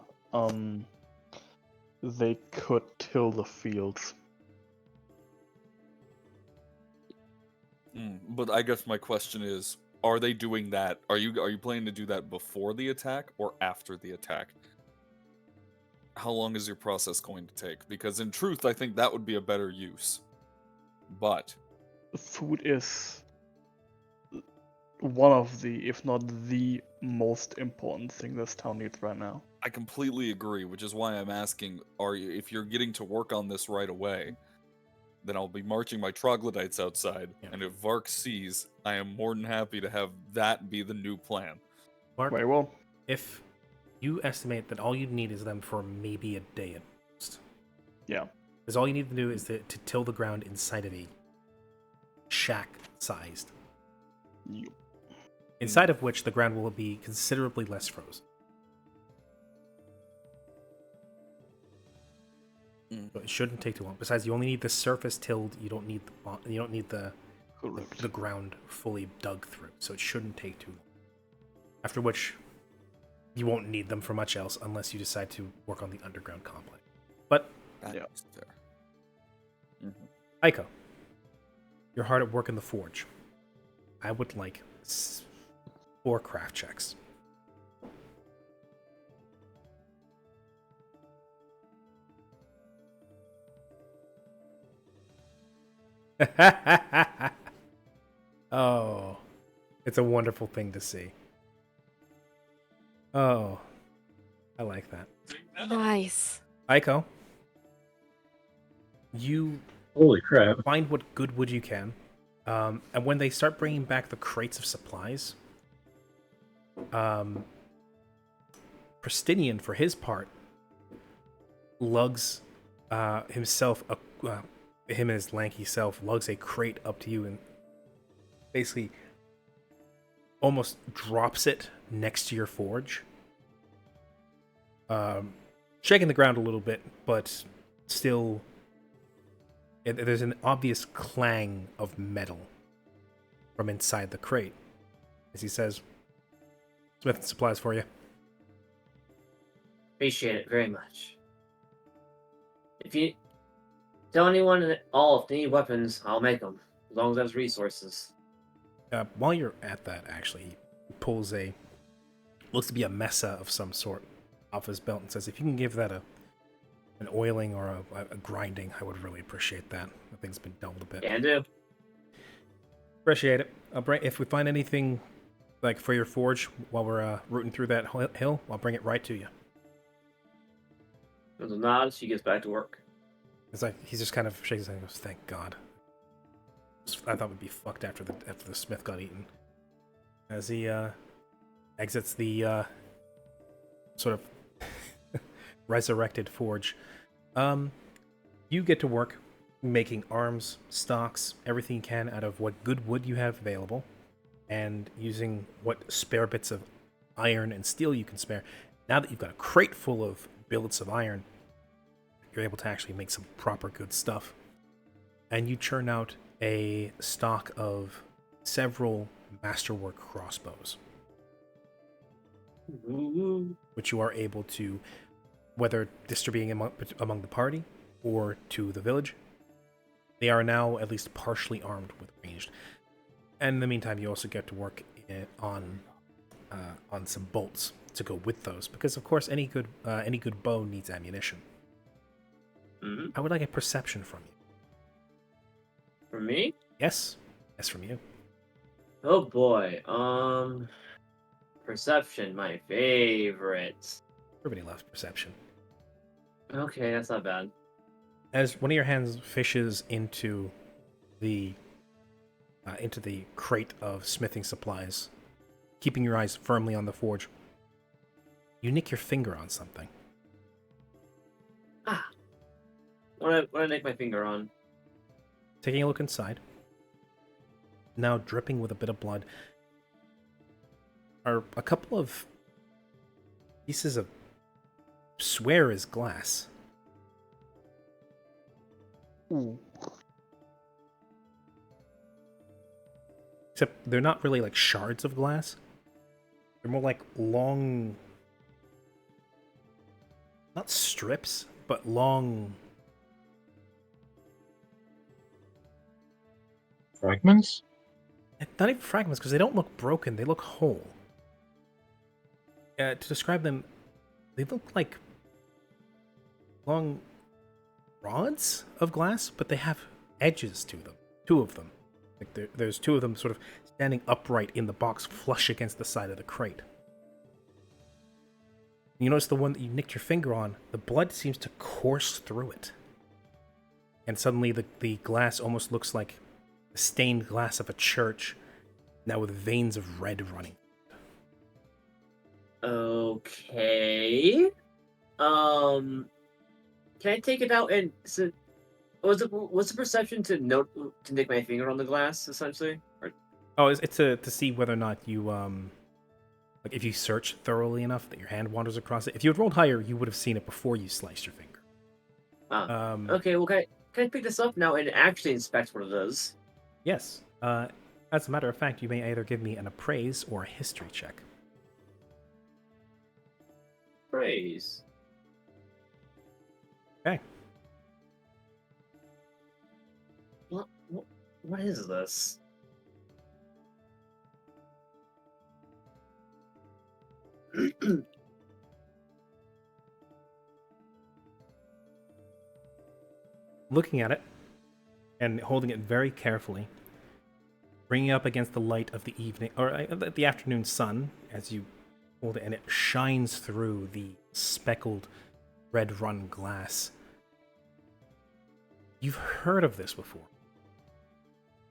they could till the fields. But I guess my question is, are they doing that? Are you planning to do that before the attack or after the attack? How long is your process going to take? Because in truth, I think that would be a better use. But Food is one of the, if not the most important thing this town needs right now. I completely agree, which is why I'm asking, if you're getting to work on this right away, then I'll be marching my troglodytes outside, and if Vark sees, I am more than happy to have that be the new plan. Mark, Very well. if you estimate that all you need is them for maybe a day at most. Yeah. Because all you need to do is to till the ground inside of a shack-sized. Yep. Inside of which the ground will be considerably less frozen. So it shouldn't take too long. Besides, you only need the surface tilled. You don't need the Correct. the ground fully dug through, so it shouldn't take too long. After which, you won't need them for much else unless you decide to work on the underground complex. But, That Yeah. is fair. Mhm. Aiko, you're hard at work in the forge. I would like 4 craft checks. Oh, it's a wonderful thing to see. Oh, I like that. Nice. Aiko, you Holy crap. find what good wood you can, and when they start bringing back the crates of supplies, Pristinian, for his part, lugs himself, him and his lanky self, lugs a crate up to you and basically almost drops it next to your forge. Shaking the ground a little bit, but still, there's an obvious clang of metal from inside the crate as he says, "Smith and supplies for you." Appreciate it very much. If you tell anyone at all if they need weapons, I'll make them. As long as there's resources. While you're at that, actually, he pulls looks to be a mesa of some sort off his belt and says, "If you can give that an oiling or a grinding, I would really appreciate that. The thing's been dulled a bit." Can do. Appreciate it. If we find anything like for your forge while we're rooting through that hill, I'll bring it right to you. With a nod, she gets back to work. It's like he just kind of shakes his head and goes, "Thank God." I thought we'd be fucked after the smith got eaten. As he exits the sort of resurrected forge, you get to work making arms, stocks, everything you can out of what good wood you have available, and using what spare bits of iron and steel you can spare. Now that you've got a crate full of billets of iron, you're able to actually make some proper good stuff. And you churn out a stock of several masterwork crossbows, Ooh. which you are able to, whether distributing among the party or to the village, they are now at least partially armed with ranged. And in the meantime, you also get to work on some bolts to go with those, because of course any good bow needs ammunition. Mm-hmm. I would like a perception from you. For me? Yes, from you. Oh boy. Perception, my favorite. Everybody loves perception. Okay, that's not bad. As one of your hands fishes into the crate of smithing supplies, keeping your eyes firmly on the forge, you nick your finger on something. What I nick my finger on? Taking a look inside, now dripping with a bit of blood, are a couple of pieces of swear is glass. Ooh. Except they're not really like shards of glass. They're more like long, not strips, but long Fragments? not even fragments, because they don't look broken, they look whole. To describe them, they look like long rods of glass, but they have edges to them. 2 of them. Like there's 2 of them sort of standing upright in the box, flush against the side of the crate. You notice the one that you nicked your finger on, the blood seems to course through it. And suddenly the glass almost looks like the stained glass of a church, now with veins of red running. Okay. Can I take it out and what's the perception to nick my finger on the glass essentially? Or Oh, it's to see whether or not you like if you search thoroughly enough that your hand wanders across it. If you had rolled higher, you would have seen it before you sliced your finger. okay, well can I pick this up now and actually inspect what it is? Yes. As a matter of fact, you may either give me an appraise or a history check. Praise. Okay. What is this? Looking at it and holding it very carefully, bringing it up against the light of the evening or the afternoon sun as you hold it, and it shines through the speckled red run glass. You've heard of this before.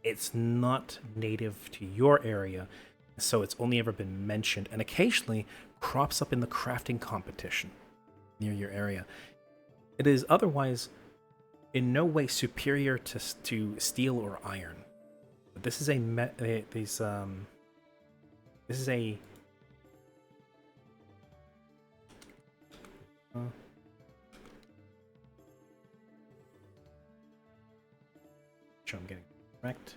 It's not native to your area, so it's only ever been mentioned and occasionally crops up in the crafting competition near your area. It is otherwise in no way superior to steel or iron. But this is sure I'm getting it correct.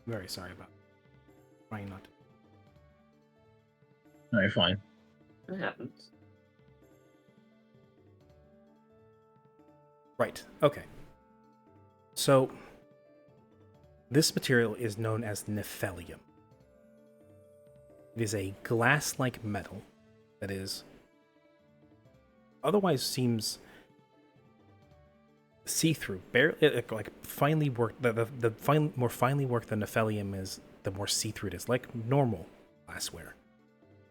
Very sorry about it. Trying not to. No, you're fine. That happens. Right, okay. So, this material is known as Nephelium. It is a glass-like metal that is otherwise seems see-through, barely like finely worked. More finely worked than Nephelium is, the more see-through it is, like normal glassware.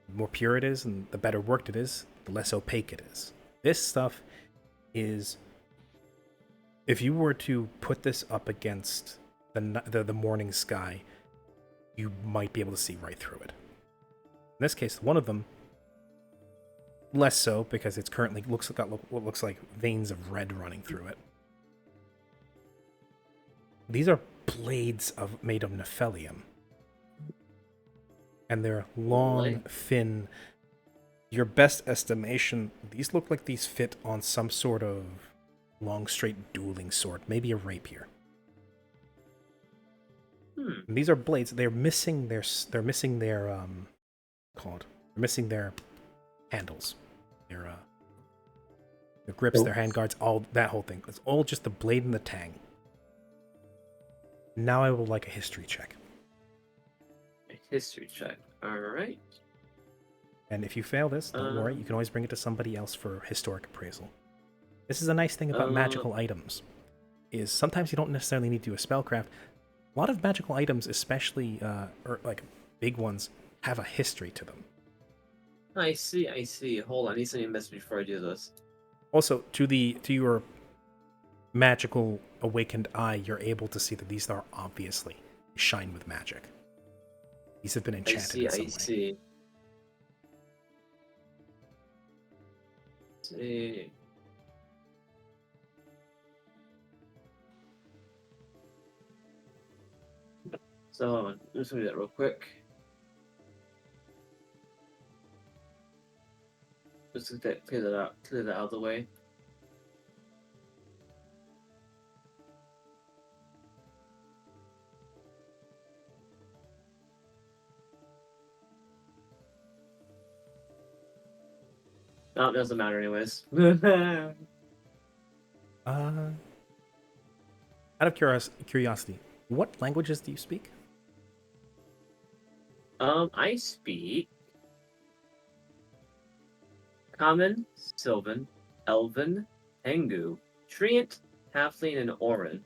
The more pure it is, and the better worked it is, the less opaque it is. This stuff is, if you were to put this up against the morning sky, you might be able to see right through it. In this case, one of them, less so, because it's currently got what looks like veins of red running through it. These are blades made of Nephelium. And they're long, thin. Your best estimation, these look like these fit on some sort of long, straight dueling sword, maybe a rapier. And these are blades. They're missing their handles, their grips, their handguards, all that whole thing. It's all just the blade and the tang. Now I would like a history check. A history check. Alright. And if you fail this, don't worry, you can always bring it to somebody else for historic appraisal. This is a nice thing about magical items, is sometimes you don't necessarily need to do a spellcraft. A lot of magical items, especially or like big ones, have a history to them. I see. Hold on, I need something to miss before I do this. Also, to your magical awakened eye, you're able to see that these are obviously shine with magic. These have been enchanted in some way. I see. See. So, I'm just gonna do that real quick. Just to clear that out of the way. No, it doesn't matter anyways. Out of curiosity, what languages do you speak? I speak Common, Sylvan, Elven, Tengu, Treant, Halfling, and Orin.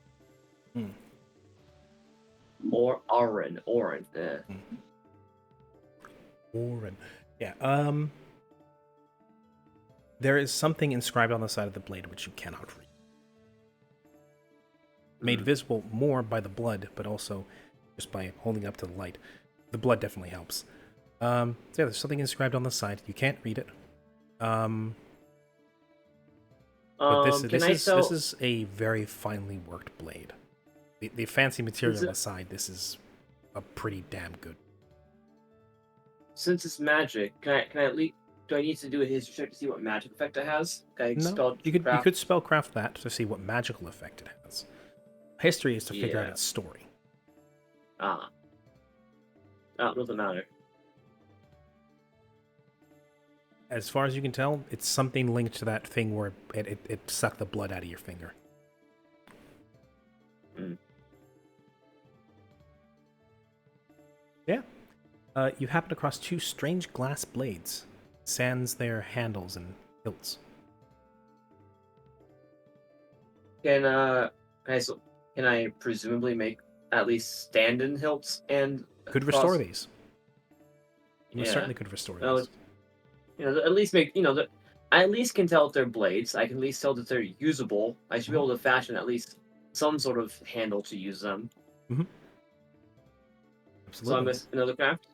Or Orin. Orin. Yeah, there is something inscribed on the side of the blade which you cannot read. made Mhm. visible more by the blood, but also just by holding up to the light. The blood definitely helps. So yeah, there's something inscribed on the side. You can't read it. But this Can I sell? this is a very finely worked blade. The fancy material it- aside, this is a pretty damn good. Since it's magic, can I at least do I need to do a history check to see what magic effect it has? Can I No, spell you could craft? spellcraft that to see what magical effect it has. History is to figure out Yeah. its story. Ah. That doesn't matter. As far as you can tell, it's something linked to that thing where it sucked the blood out of your finger. Mm. Yeah. You happen across two strange glass blades, sans their handles and hilts. Can I presumably make at least stand-in hilts and Could cross- restore these. You Yeah. certainly could restore Well, these. at least make I at least can tell if they're blades. I can at least tell that they're usable. I should be able to fashion at least some sort of handle to use them. So I'm Absolutely. going another craft.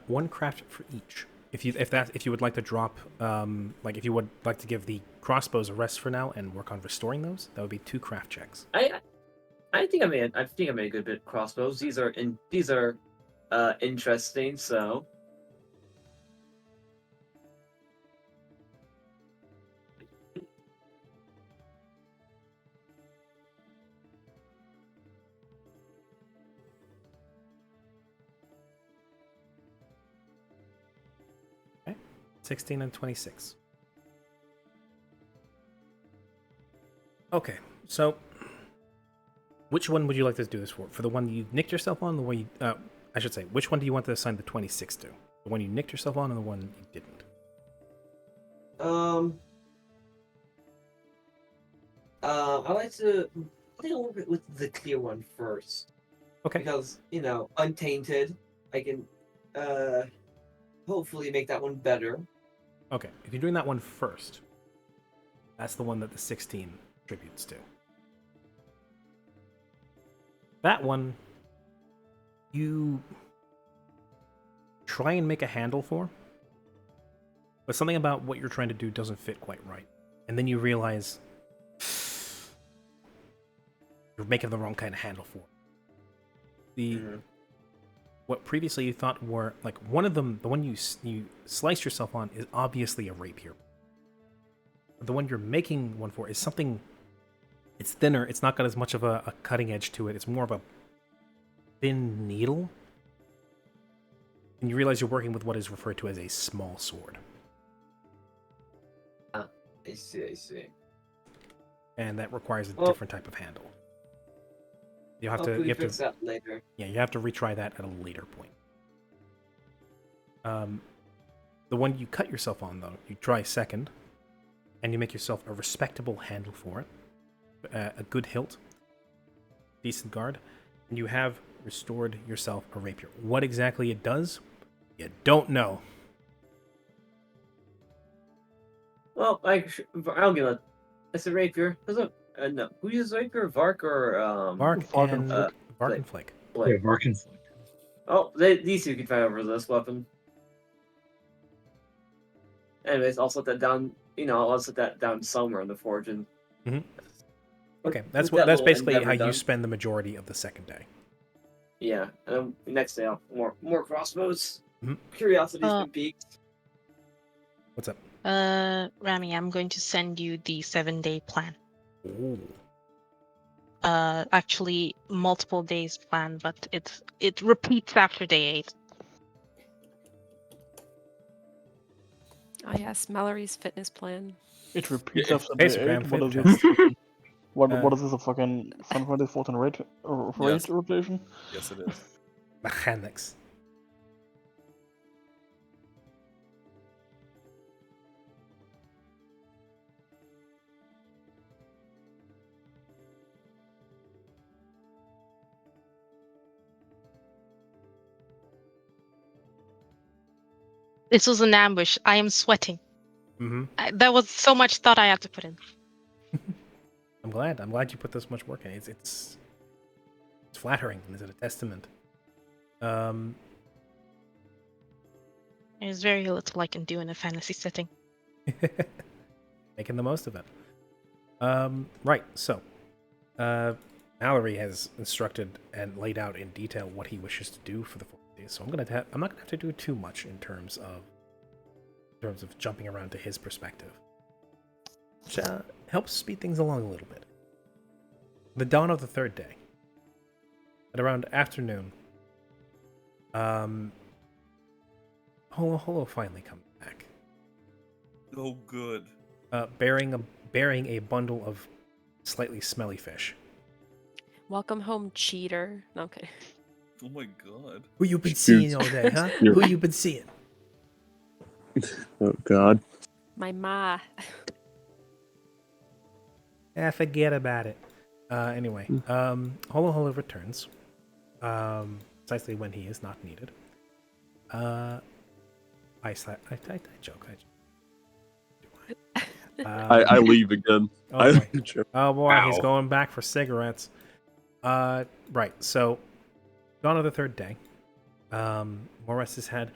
One craft for each. If you would like to drop, like if you would like to give the crossbows a rest for now and work on restoring those, that would be 2 craft checks. I think I made a good bit of crossbows. These are interesting. So Okay. 16 and 26. Okay, so which one would you like to do this for? For the one you nicked yourself on, the one you, I should say, which one do you want to assign the 26 to? The one you nicked yourself on, and the one you didn't? I like to work with the clear one first. Okay. Because, untainted, I can hopefully make that one better. Okay, if you're doing that one first, that's the one that the 16 tributes to. That one, you try and make a handle for, but something about what you're trying to do doesn't fit quite right. And then you realize you're making the wrong kind of handle for it. What previously you thought were, like, one of them, the one you sliced yourself on, is obviously a rapier. The one you're making one for is something, it's thinner, it's not got as much of a cutting edge to it, it's more of a thin needle. And you realize you're working with what is referred to as a small sword. I see. And that requires a Well, different type of handle. You have to fix that later. Yeah, you have to retry that at a later point. The one you cut yourself on, though, you try second, and you make yourself a respectable handle for it, a good hilt, decent guard, and you have restored yourself a rapier. What exactly it does, you don't know. Well, I'll give it. It's a rapier. No. Who uses rapier? Vark or Vark Vark and and Vark and Flake. Blake? Yeah, Varkin. Oh, these two can fight over this weapon. Anyways, I'll set that down. I'll set that down somewhere in the forge. And Okay, that's with that that's little basically endeavor how you done. spend the majority of the second day. Yeah, and then next day I'll more crossbows. Mhm. Curiosity's been piqued. What's up? Rami, I'm going to send you the 7-day plan. Ooh. Actually, multiple days plan, but it repeats after day 8. Ah, yes, Mallory's fitness plan. It repeats Yeah, after day basically, 8. I'm What is fit, this? What Uh, is this, a fucking Final Fantasy 14 rate Yes. rotation? Yes, it is. Mechanics. This was an ambush. I am sweating. Mm-hmm. That was so much thought I had to put in. I'm glad. I'm glad you put this much work in. It's flattering. Is it a testament? There's very little I can do in a fantasy setting. Making the most of it. Right. So, Mallory has instructed and laid out in detail what he wishes to do for the 4 days. So I'm not gonna have to do too much in terms of jumping around to his perspective, which helps speed things along a little bit. The dawn of the 3rd day, at around afternoon, Holo finally comes back, Oh, good. bearing a bundle of slightly smelly fish. Welcome home, cheater. No, I'm kidding. Oh my god. Who you been Shoot. seeing all day, huh? You're- Who you been seeing? Oh God. My ma. Forget about it. Anyway, Holo returns, precisely when he is not needed. I joke. I leave again. Oh boy. Joke. Oh boy, he's Wow. going back for cigarettes. Right. So, dawn of the 3rd day. Morris has had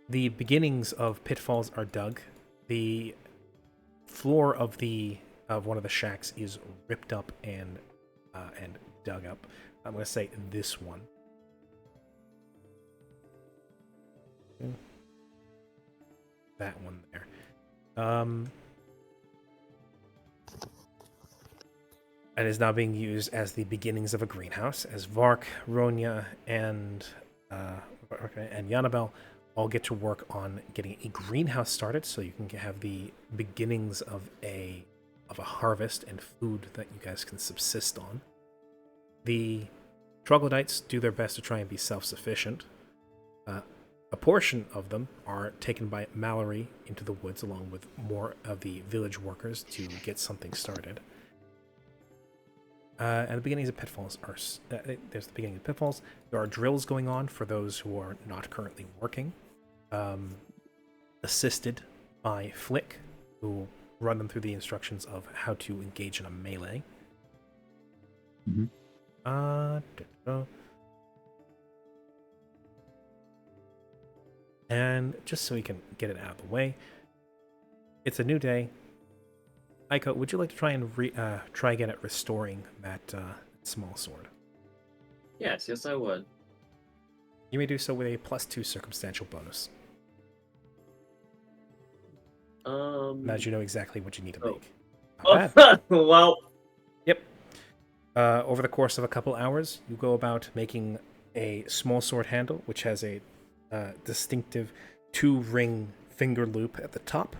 the beginnings of pitfalls are dug. The floor of one of the shacks is ripped up and dug up. I'm gonna say this one. That one there. And is now being used as the beginnings of a greenhouse, as Vark, Ronya, and Yanabel all get to work on getting a greenhouse started, so you can have the beginnings of a harvest and food that you guys can subsist on. The troglodytes do their best to try and be self-sufficient. A portion of them are taken by Mallory into the woods along with more of the village workers to get something started. And the beginnings of pitfalls are... there's the beginning of pitfalls. There are drills going on for those who are not currently working. Assisted by Flick, who will run them through the instructions of how to engage in a melee. And just so we can get it out of the way, it's a new day. Aiko, would you like to try and try again at restoring that small sword? Yes, I would. You may do so with a +2 circumstantial bonus. Now that you know exactly what you need to Oh. make. Not bad. Well, Yep. Over the course of a couple hours, you go about making a small sword handle, which has a distinctive 2-ring finger loop at the top,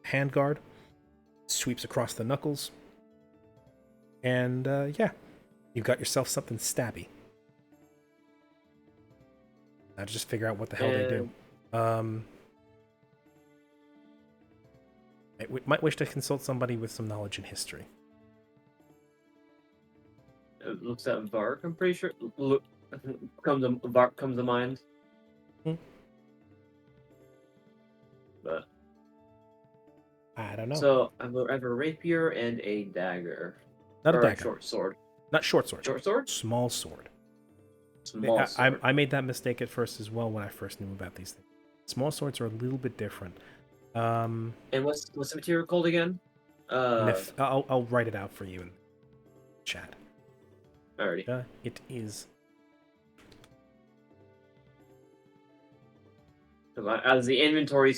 handguard, sweeps across the knuckles, and yeah, you've got yourself something stabby. Now just figure out what the hell they do. Might wish to consult somebody with some knowledge in history. it looks at Vark, I'm pretty sure. Vark comes to mind. But I don't know. so I have a rapier and a dagger. Not a Or dagger. short sword. Not short sword. Short sword? Small sword. Small sword. I made that mistake at first as well when I first knew about these things. Small swords are a little bit different. And what's the material called again? I'll write it out for you in chat. Alrighty. It is. As the inventory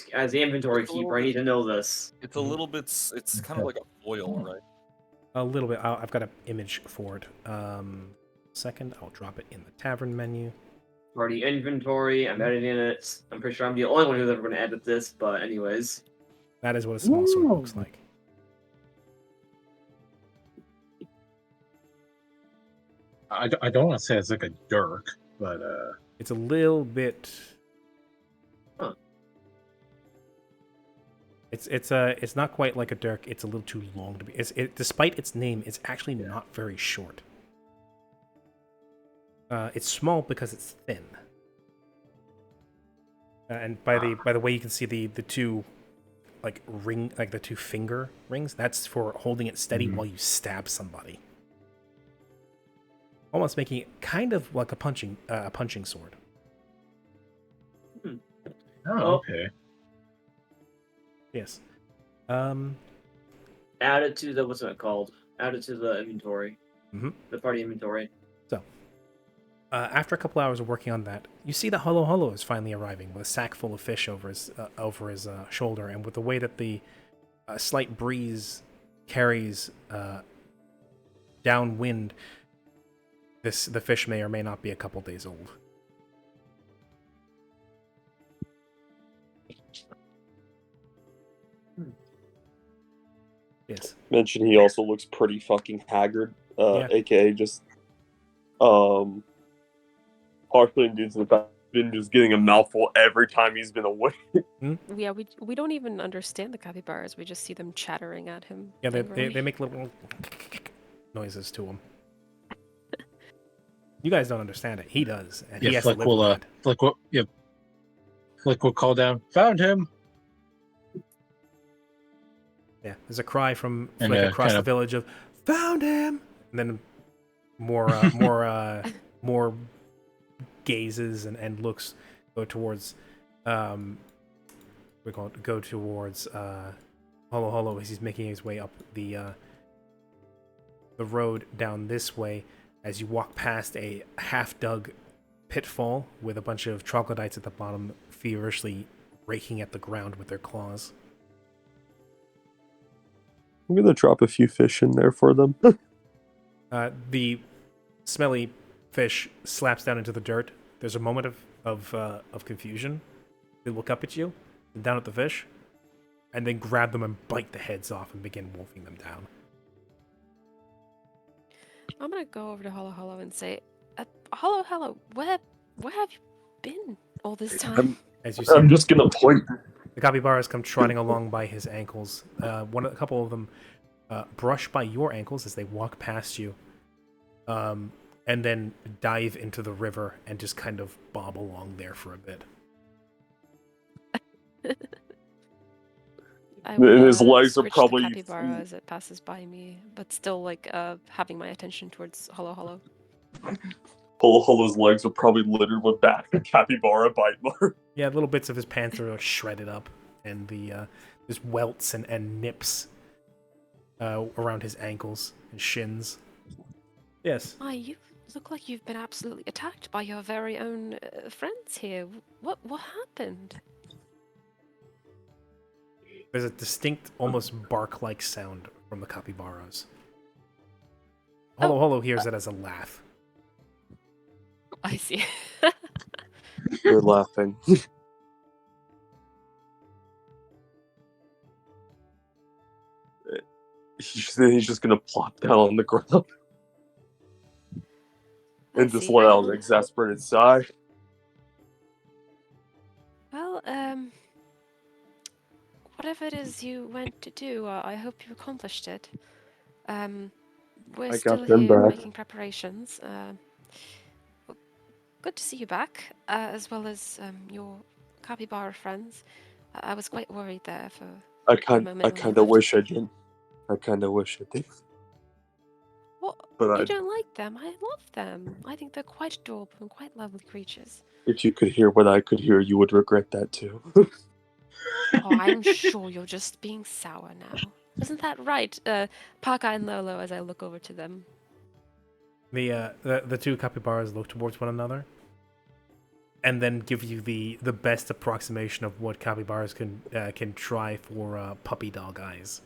keeper, I need to know this. It's a little bit. It's kind of like a foil, right? A little bit. I've got an image for it. Second, I'll drop it in the tavern menu. Party inventory. I'm editing it. I'm pretty sure I'm the only one who's ever going to edit this. But anyways, That is what a small sword looks like. I don't want to say it's like a dirk, but It's a little bit. Huh. It's not quite like a dirk. It's a little too long to be. Despite its name, it's actually not very short. It's small because it's thin. And by the way, you can see the two like ring, like the 2 finger rings. That's for holding it steady Mhm. while you stab somebody. Almost making it kind of like a punching sword. Oh, Oh. okay. Yes. Add it to the what's it called? Add it to the inventory. Mhm. The party inventory. So, after a couple hours of working on that, you see that Hollow Hollow is finally arriving with a sack full of fish over his shoulder, and with the way that the slight breeze carries downwind, the fish may or may not be a couple days old. Yes. Mention he also looks pretty fucking haggard, Yeah. aka just partially due to the fact he's been just getting a mouthful every time he's been away. Yeah, we don't even understand the capybaras. We just see them chattering at him. Yeah, they angrily. make little noises to him. You guys don't understand it. He does, and he Yeah, has to Flick live will with it. Flick will Flick will call down. Found him. Yeah, there's a cry from And, Flick across kind the of- village of "Found him!" And then more more gazes and looks go towards go towards Hollow Hollow as he's making his way up the road down this way. As you walk past a half-dug pitfall with a bunch of troglodytes at the bottom, feverishly raking at the ground with their claws. I'm gonna drop a few fish in there for them. The smelly fish slaps down into the dirt. There's a moment of confusion. They look up at you, down at the fish, and then grab them and bite the heads off and begin wolfing them down. I'm gonna go over to Hollow Hollow and say, Hollow Hollow, where have you been all this time? As you see, I'm just gonna point. the capybaras come trotting along by his ankles. A couple of them brush by your ankles as they walk past you, and then dive into the river and just kind of bob along there for a bit. I And his will, legs are scritch probably- the capybara as it passes by me, but still like having my attention towards Hollow Hollow. Holo's legs are probably littered with bat capybara bite marks. Yeah, little bits of his pants are shredded up, and there's welts and nips around his ankles and shins. Yes. You look like you've been absolutely attacked by your very own friends here. What happened? There's a distinct, almost bark-like sound from the capybaras. Hollow Hollow hears it as a laugh. I see. They're laughing. He's just gonna plop down on the ground and just let out an exasperated sigh. Well, whatever it is you went to do, I hope you accomplished it. We're I still got them here back. making preparations. Good to see you back, as well as your capybara friends. I was quite worried there for I a kind moment. when you of left. wish I did. I kind of wish I did. What? But You don't like them? I love them. I think they're quite adorable and quite lovely creatures. if you could hear what I could hear, you would regret that too. Oh, I'm sure you're just being sour now. Isn't that right, Parka and Lolo, as I look over to them? The two capybaras look towards one another, and then give you the best approximation of what capybaras can try for puppy dog eyes.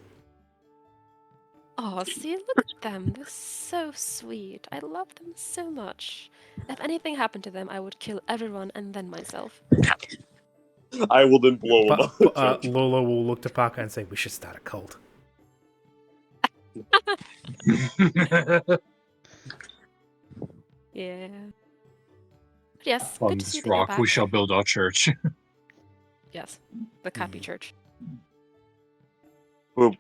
Oh, see, look at them. They're so sweet. I love them so much. If anything happened to them, I would kill everyone and then myself. I will then blow him up. Lolo will look to Paka and say, "We should start a cult." Yeah. But yes, On good to see this that you're rock, we back. shall build our church. Yes, the Cappy Church. With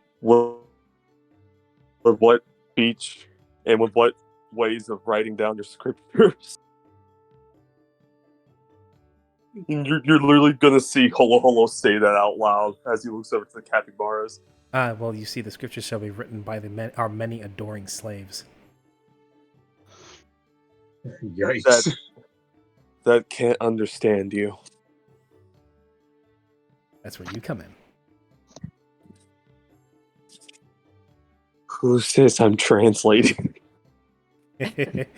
what speech and with what ways of writing down your scriptures? You're literally gonna see Holo Holo say that out loud as he looks over to the capybaras. Well, you see, the scriptures shall be written by our many adoring slaves. Yikes. That can't understand you. That's where you come in. Who says I'm translating?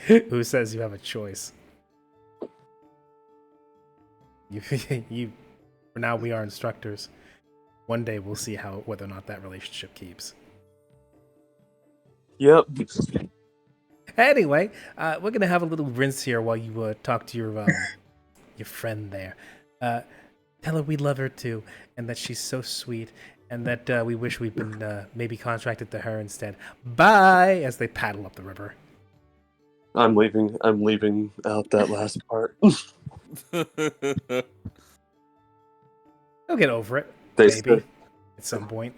Who says you have a choice? You. For now, we are instructors. One day, we'll see whether or not that relationship keeps. Yep. Anyway, we're gonna have a little rinse here while you talk to your friend there. Tell her we love her too, and that she's so sweet, and that we wish we'd been maybe contracted to her instead. Bye, as they paddle up the river. I'm leaving out that last part. You'll get over it, They maybe, said, at some point.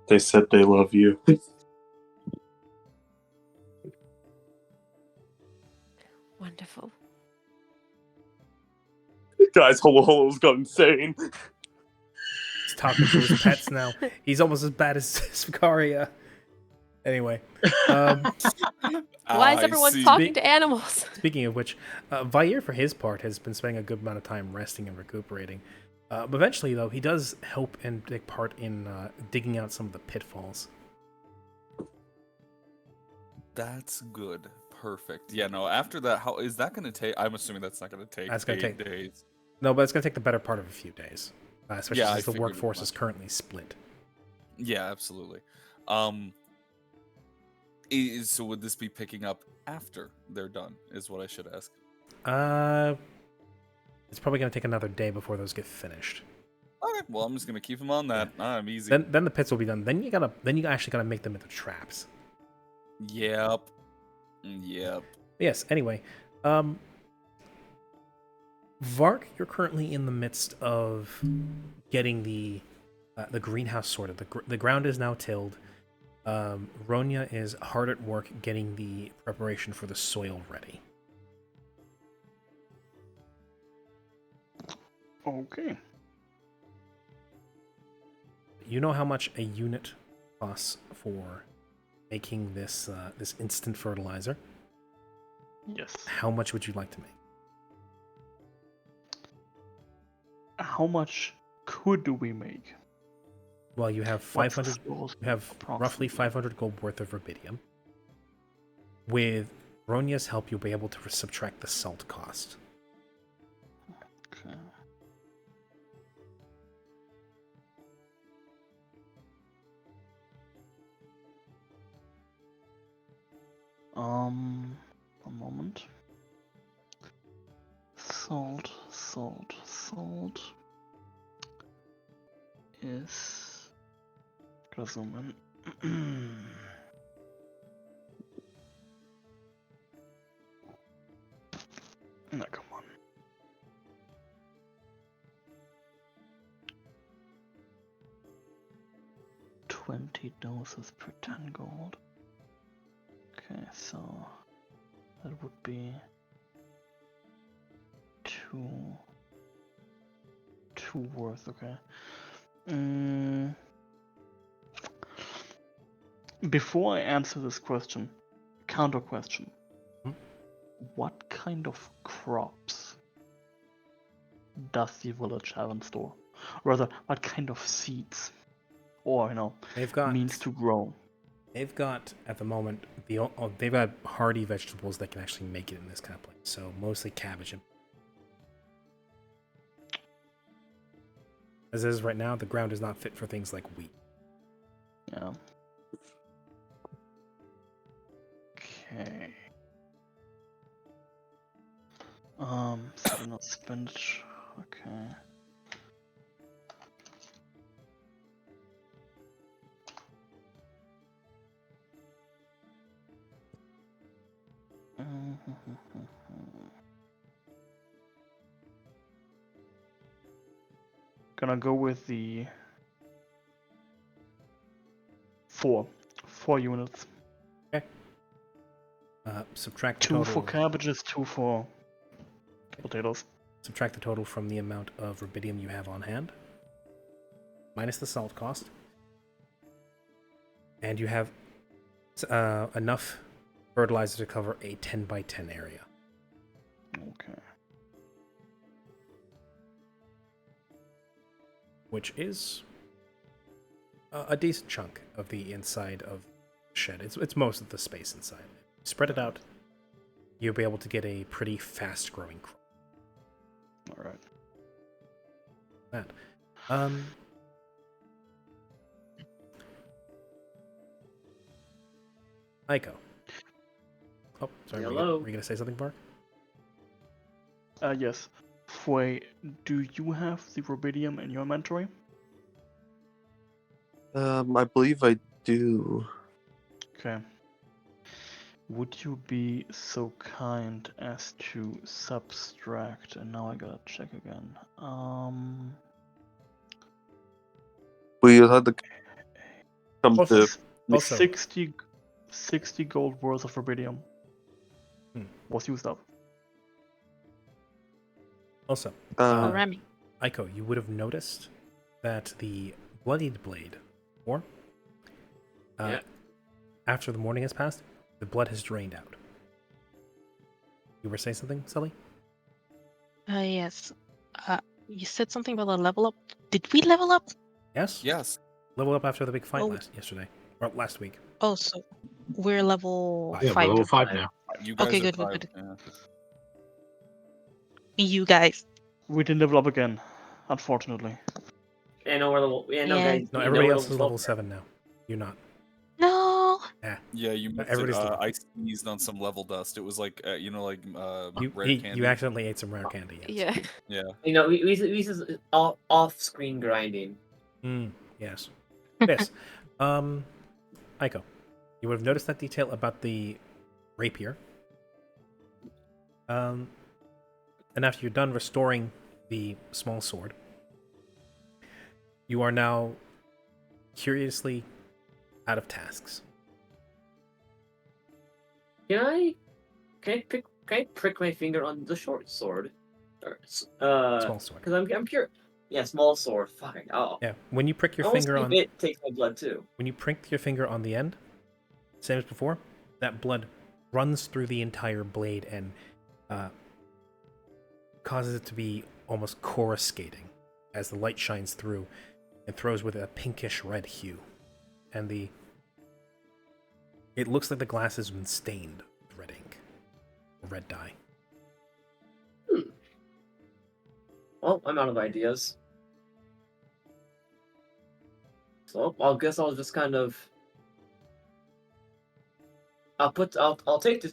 they said they love you. Wonderful. Guys, Holo Holo's gone insane. He's talking to his pets now. He's almost as bad as Sicaria. Anyway, Why is I everyone see. talking to animals? speaking of which, Vair, for his part, has been spending a good amount of time resting and recuperating. But eventually, though, he does help and take part in digging out some of the pitfalls. That's good. Perfect. Yeah, no, after that, how is that going to take? I'm assuming that's not going to take That's gonna 8 take- days. No, but it's going to take the better part of a few days, especially Yeah, I since the figured as workforce is much. currently split. Yeah, absolutely. So would this be picking up after they're done, is what I should ask. It's probably going to take another day before those get finished. Okay, well, I'm just going to keep them on that. I'm easy. Then the pits will be done. Then you actually gotta make them into traps. Yep. Yep. Yes. Anyway, Vark, you're currently in the midst of getting the greenhouse sorted. The ground is now tilled. Ronya is hard at work getting the preparation for the soil ready. Okay. You know how much a unit costs for making this instant fertilizer. Yes. How much would you like to make? How much could we make? Well, you have What's the 500. stores You have roughly approximately? 500 gold worth of rubidium. With Ronya's help, you'll be able to subtract the salt cost. Okay. A moment. Salt is. Gotta zoom in. No, come on. $20 per 10 gold. Okay, so that would be two worth. Okay. Before I answer this question, counter question. Hmm? What kind of crops does the village have in store? Rather, what kind of seeds or They've got means to grow? They've got at the moment they've got hardy vegetables that can actually make it in this kind of place. So mostly cabbage. As is right now, the ground is not fit for things like wheat. Yeah. Okay. So not spinach. Okay. Gonna go with the four units. Subtract the Two total. for cabbages, two for potatoes. subtract the total from the amount of rubidium you have on hand, minus the salt cost, and you have enough fertilizer to cover a 10 by 10 area. Okay. Which is a decent chunk of the inside of the shed. It's most of the space inside. Spread it out, you'll be able to get a pretty fast-growing crop. All right. That. Aiko. Oh, sorry. Hello. Were you going to say something, Mark? Yes. Fui, do you have the rubidium in your inventory? I believe I do. Okay. Would you be so kind as to subtract? And now I gotta check again. We had to come Also- to. Also- 60 gold worth of rubidium was used up. Also, Oh, Uh, Remy. Aiko, you would have noticed that the bloodied blade, or Yeah. after the morning has passed, the blood has drained out. You were saying something, Sully? Yes. You said something about a level up. Did we level up? Yes? Yes. Level up after the big fight Oh. yesterday. Or last week. Oh, so we're level Yeah, we're 5 level now. 5 now. You guys Okay, are good. five, yeah. You guys. We didn't level up again, unfortunately. Yeah, no, we're level. Yeah, no, Yeah. guys. No, you know everybody we're else is level 12. 7 now. You're not. No. Yeah, you missed it. everybody's level. I sneezed on some level dust. It was like, rare You candy. accidentally ate some rare candy. Yes. Yeah. Yeah. You know, we use off-screen grinding. Yes. Yes. Aiko, you would have noticed that detail about the rapier. And after you're done restoring the small sword, you are now curiously out of tasks. Can I prick my finger on the short sword? Or, Small sword. because I'm curious. Yeah, small sword. Fuck. Oh. Yeah. When you prick your I wanna finger see if on it takes my blood too. when you prick your finger on the end, same as before, that blood runs through the entire blade and causes it to be almost coruscating as the light shines through and throws with a pinkish red hue. And it looks like the glass has been stained with red ink or red dye. Well, I'm out of ideas. So I guess I'll just kind of. I'll take the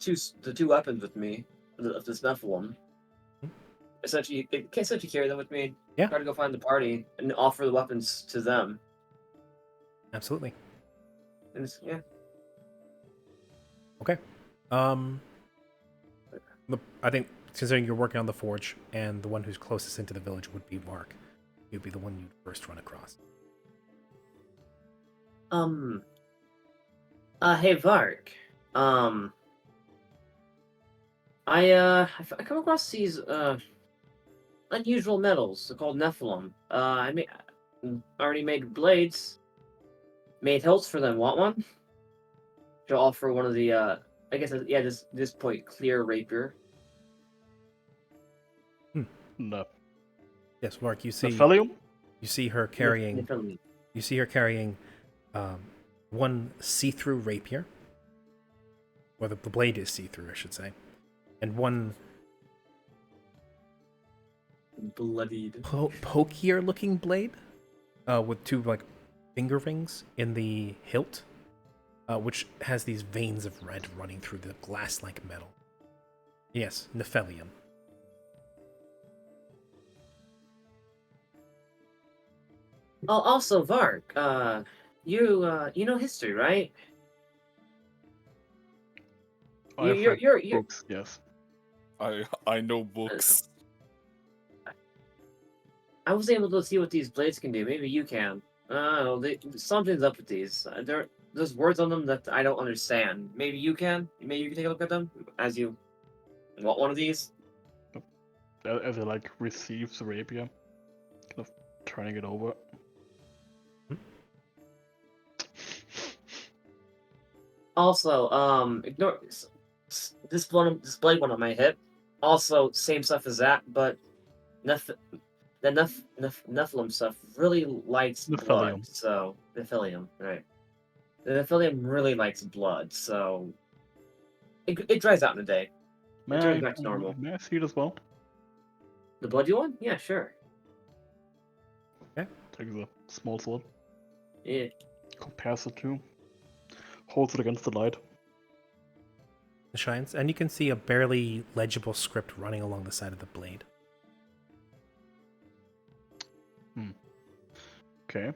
two weapons with me of this Nephilim. Essentially carry them with me. Yeah. Try to go find the party and offer the weapons to them. Absolutely. And yeah. Okay. I think considering you're working on the forge and the one who's closest into the village would be Mark, he'd be the one you'd first run across. Hey Vark. I come across these unusual metals. They're called Nephilim. I already made blades. Made hilts for them. Want one? To offer one of the I guess yeah, this point clear rapier. No. Yes, Mark, you Nephilium? see her carrying Nephilim. you see her carrying one see-through rapier, or the blade is see-through, I should say, and one Bloodied. pokier-looking blade with two like finger rings in the hilt, which has these veins of red running through the glass-like metal. Yes, Nephilium. Oh, also Vark. You know history, right? I've You're read books, yes. I know books. I was able to see what these blades can do. Maybe you can. I don't know. Something's up with these. There's words on them that I don't understand. Maybe you can. Maybe you can take a look at them as you want one of these. as it like receives the rapier, kind of turning it over. Also, ignore this blade one on my hip. Also, same stuff as that, but Nephilim stuff really likes blood. Nephilium. So Nephilium, right? The Nephilium really likes blood, so it dries out in a day. It turns back to normal. May I see it as well? The bloody one? Yeah, sure. Take the small sword, Yeah. compares the two, holds it against the light. It shines, and you can see a barely legible script running along the side of the blade. Okay.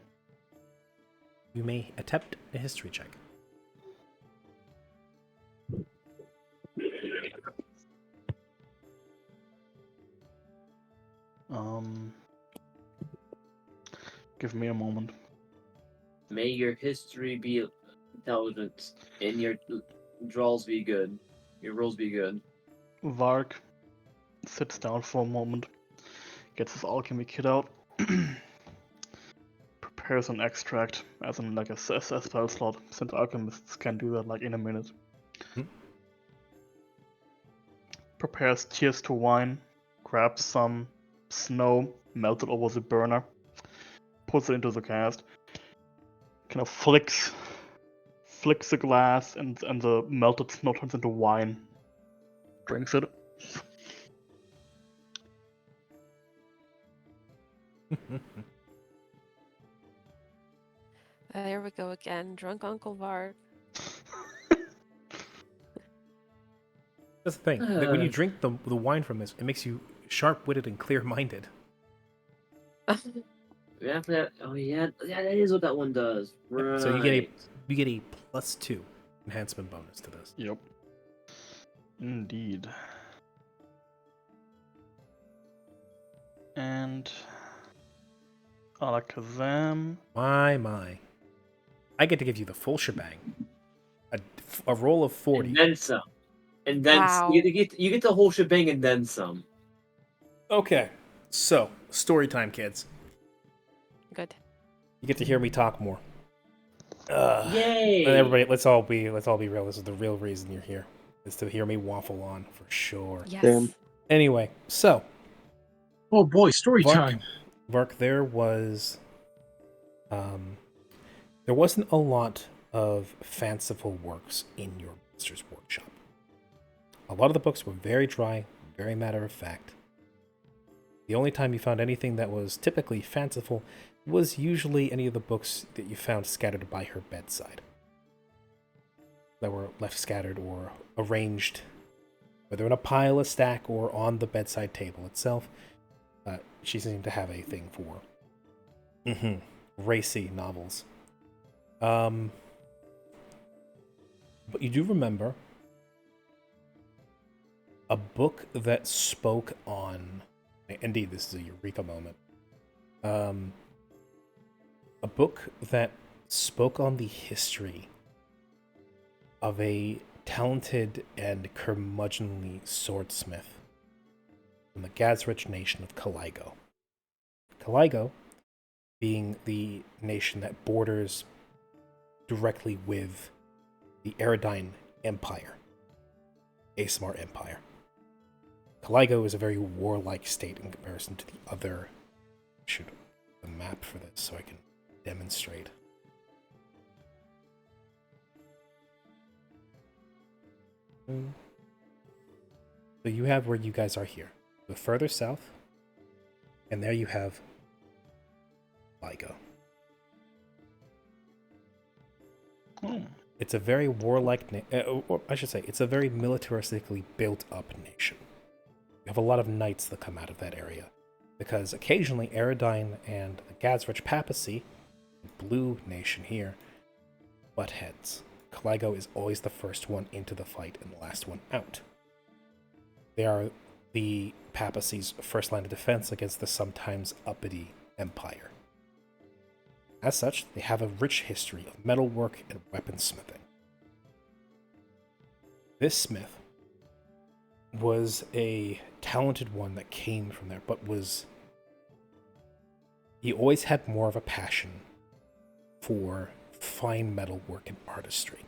You may attempt a history check. Give me a moment. May your history be intelligent, and your draws be good. Your rolls be good. Varg sits down for a moment, gets his alchemy kit out, prepares an extract, as in like a spell slot, since alchemists can do that like in a minute. Prepares tears to wine, grabs some snow, melts it over the burner, puts it into the cast, kind of flicks the glass, and the melted snow turns into wine. Drinks it. There we go again. Drunk Uncle Varg. That's the thing. That when you drink the wine from this, it makes you sharp-witted and clear-minded. Yeah, oh yeah, that is what that one does. Right. So you get a +2 enhancement bonus to this. Yep. Indeed. And Alakazam. My. I get to give you the full shebang. A roll of 40. And then some. And then Wow. you get the whole shebang and then some. Okay, so story time, kids. Good. You get to hear me talk more. Yay! And everybody, let's all be real. This is the real reason you're here, is to hear me waffle on for sure. Yes. Damn. Anyway, so Oh boy, story time. Vark, there wasn't a lot of fanciful works in your master's workshop. A lot of the books were very dry, very matter of fact. The only time you found anything that was typically fanciful was usually any of the books that you found scattered by her bedside. That were left scattered or arranged, whether in a pile, a stack, or on the bedside table itself. She seemed to have a thing for racy novels. But you do remember a book that spoke on... Indeed, this is a eureka moment. A book that spoke on the history of a talented and curmudgeonly swordsmith from the Gazrich nation of Caligo. Caligo being the nation that borders directly with the Eridine Empire, Aesmar Empire. Caligo is a very warlike state in comparison to the other... Shoot, the map for this so I can demonstrate. So you have where you guys are here. Go further south, and there you have Caligo. It's a very warlike, or I should say, it's a very militaristically built-up nation. You have a lot of knights that come out of that area, because occasionally Eridine and the Gazrich Papacy, the blue nation here, butt heads. Caligo is always the first one into the fight and the last one out. They are the Papacy's first line of defense against the sometimes uppity Empire. As such, they have a rich history of metalwork and weaponsmithing. This smith was a talented one that came from there, but he always had more of a passion for fine metal work and artistry.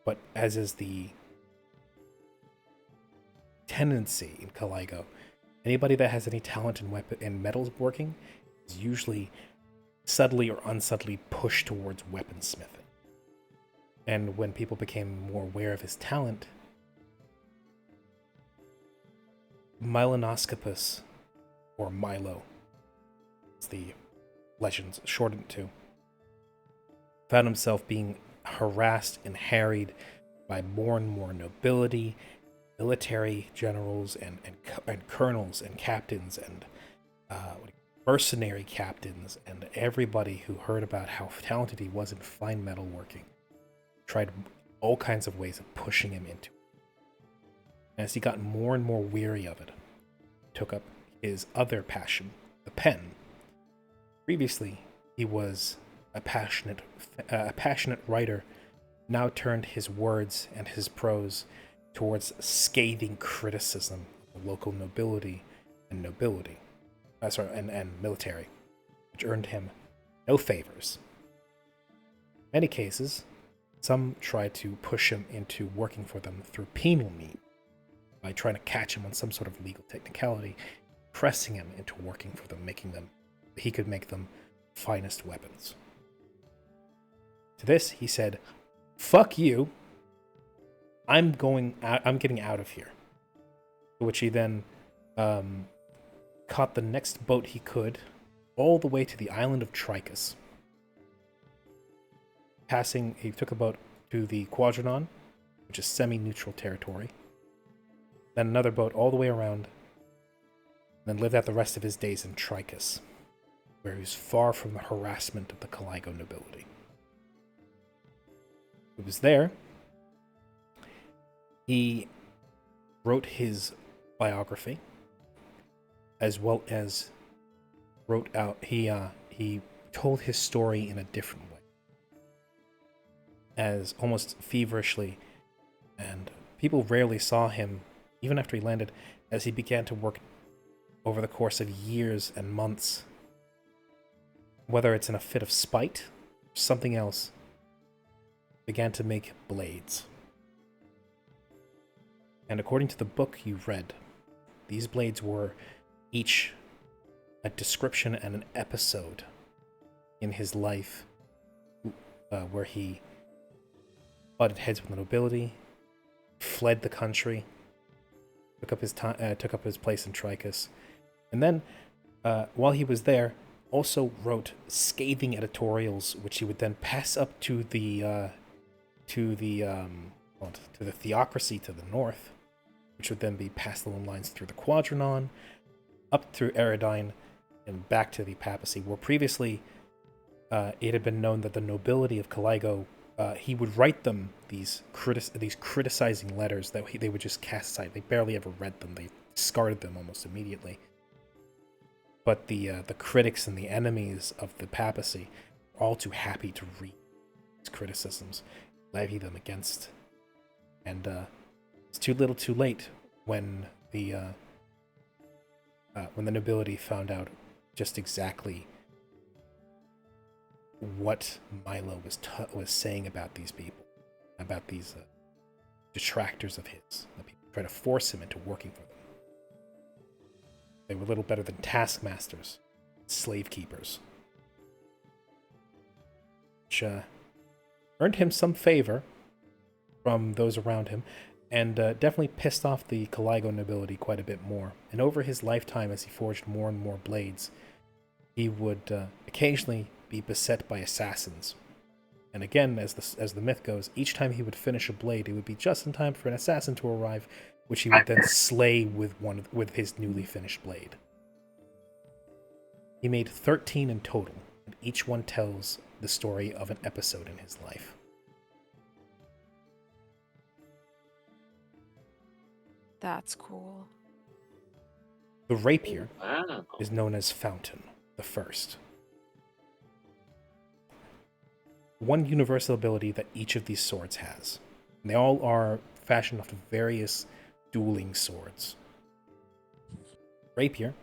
But as is the tendency in Caligo, anybody that has any talent in metalworking is usually subtly or unsubtly pushed towards weaponsmithing. And when people became more aware of his talent, Milonoscopus, or Milo, as the legends shortened to, found himself being harassed and harried by more and more nobility, military generals, and colonels and captains and mercenary captains, and everybody who heard about how talented he was in fine metalworking tried all kinds of ways of pushing him into it. As he got more and more weary of it, he took up his other passion, the pen. Previously, he was a passionate writer, now turned his words and his prose towards scathing criticism of the local nobility and military, which earned him no favors. In many cases, some tried to push him into working for them through penal means, by trying to catch him on some sort of legal technicality, pressing him into working for them, he could make them finest weapons. To this, he said, "Fuck you. I'm getting out of here." To which he then caught the next boat he could, all the way to the island of Tricus. He took a boat to the Quadranon, which is semi-neutral territory, then another boat all the way around, then lived out the rest of his days in Tricus, where he was far from the harassment of the Caligo nobility. It was there he wrote his biography, as well as he told his story in a different way, as almost feverishly, and people rarely saw him, even after he landed, as he began to work over the course of years and months, whether it's in a fit of spite or something else, began to make blades. And according to the book you read, these blades were each a description and an episode in his life where he butted heads with the nobility, fled the country, took up his place in Tricus, and then while he was there, also wrote scathing editorials, which he would then pass up to the theocracy to the north, which would then be passed along lines through the Quadranon, up through Eridine, and back to the papacy, where previously it had been known that the nobility of Caligo, he would write them these criticizing letters that they would just cast aside. They barely ever read them. They discarded them almost immediately. But the critics and the enemies of the papacy were all too happy to read these criticisms, levy them against. And it's too little too late when the nobility found out just exactly what Milo was saying about these people, about these detractors of his, the people trying to force him into working for them. They were little better than taskmasters, slave keepers, which earned him some favor from those around him, and definitely pissed off the Caligo nobility quite a bit more. And over his lifetime, as he forged more and more blades, he would occasionally be beset by assassins. And again, as the myth goes, each time he would finish a blade, it would be just in time for an assassin to arrive, which he would then slay with his newly finished blade. He made 13 in total, and each one tells the story of an episode in his life. That's cool. The rapier Wow. is known as Fountain the First. One universal ability that each of these swords has. And they all are fashioned after various dueling swords. Rapier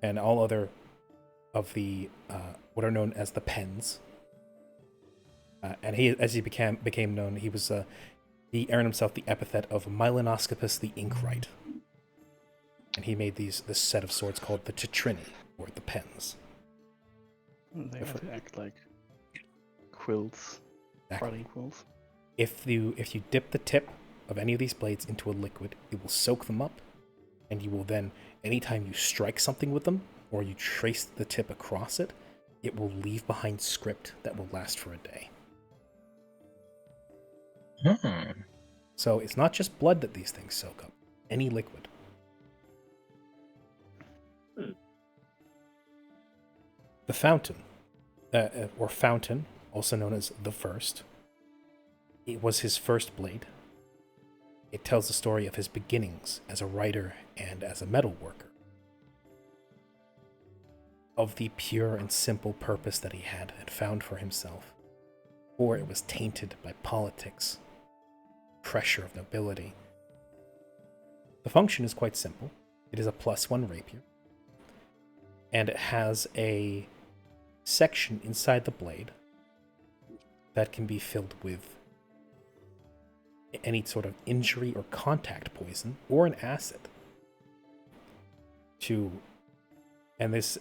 and all other of the what are known as the pens. And he, as he became known, he earned himself the epithet of Milenoscopus the Inkwright. And he made this set of swords called the Titrini, or the pens. They have to act like quills, Exactly. parting quills. If you dip the tip of any of these blades into a liquid, it will soak them up, and you will then, anytime you strike something with them, or you trace the tip across it, it will leave behind script that will last for a day. So it's not just blood that these things soak up, any liquid. The fountain, or fountain, also known as the First, it was his first blade. It tells the story of his beginnings as a writer and as a metal worker, of the pure and simple purpose that he had found for himself, or it was tainted by politics, pressure of nobility. The function is quite simple. It is a +1 rapier, and it has a section inside the blade that can be filled with any sort of injury or contact poison or an acid. And this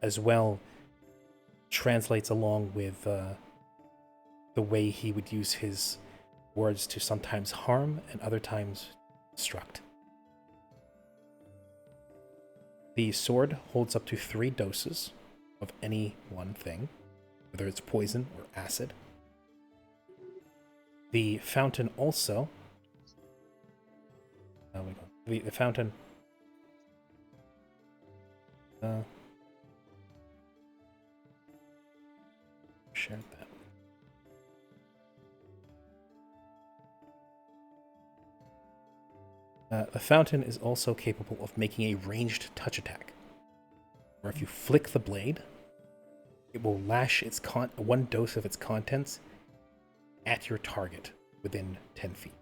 as well translates along with the way he would use his words to sometimes harm and other times instruct. The sword holds up to 3 doses of any one thing, whether it's poison or acid. The fountain also... the fountain... shared that. The fountain is also capable of making a ranged touch attack, where if you flick the blade, it will lash its one dose of its contents at your target within 10 feet.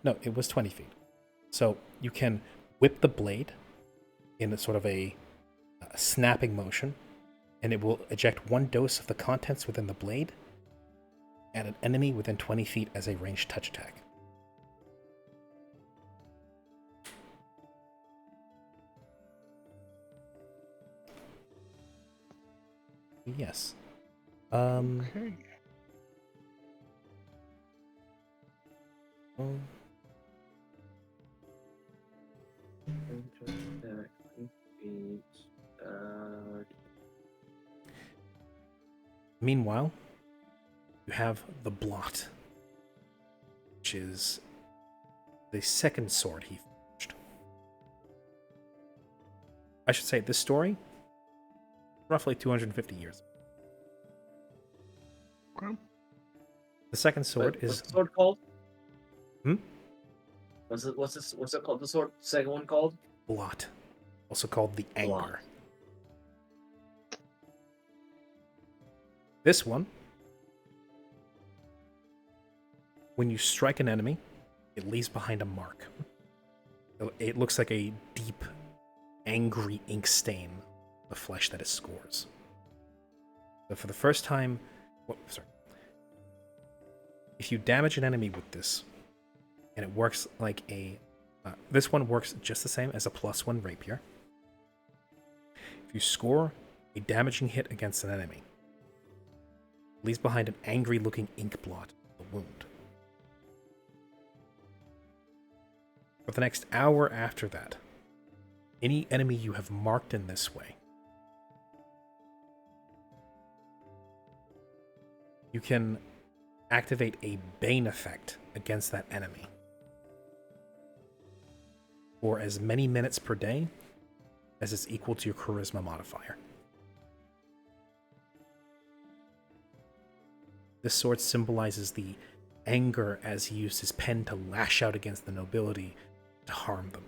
No, it was 20 feet. So you can whip the blade in a sort of a snapping motion, and it will eject one dose of the contents within the blade at an enemy within 20 feet as a ranged touch attack. Yes. Okay. Meanwhile, you have the blot, which is the second sword he forged. I should say, this story, roughly 250 years. Okay. The second sword Wait, is... what's the sword called? Hmm? What's it called? The sword, second one called? Blot, also called the Anger. Blot. This one, when you strike an enemy, it leaves behind a mark. It looks like a deep, angry ink stain on the flesh that it scores. So for the first time... If you damage an enemy with this, and it works like a... this one works just the same as a +1 rapier. If you score a damaging hit against an enemy, it leaves behind an angry-looking ink blot on the wound. For the next hour after that, any enemy you have marked in this way, you can activate a Bane effect against that enemy for as many minutes per day as is equal to your charisma modifier. This sword symbolizes the anger as he used his pen to lash out against the nobility to harm them.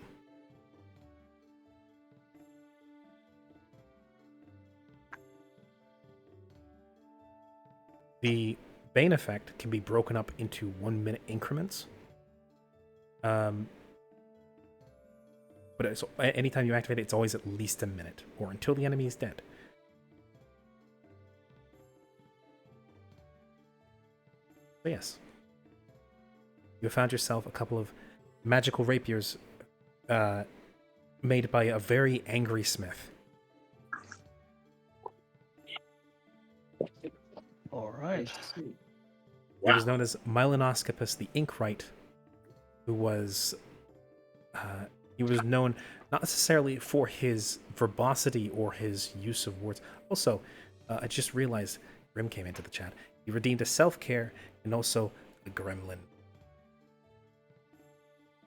The Bane effect can be broken up into 1 minute increments. But anytime you activate it, it's always at least a minute, or until the enemy is dead. So yes, you have found yourself a couple of magical rapiers made by a very angry smith. All right. He was known as Milenoscopus the Inkwright, who was he was known not necessarily for his verbosity or his use of words. Also, I just realized Grim came into the chat. He redeemed a self-care and also a gremlin.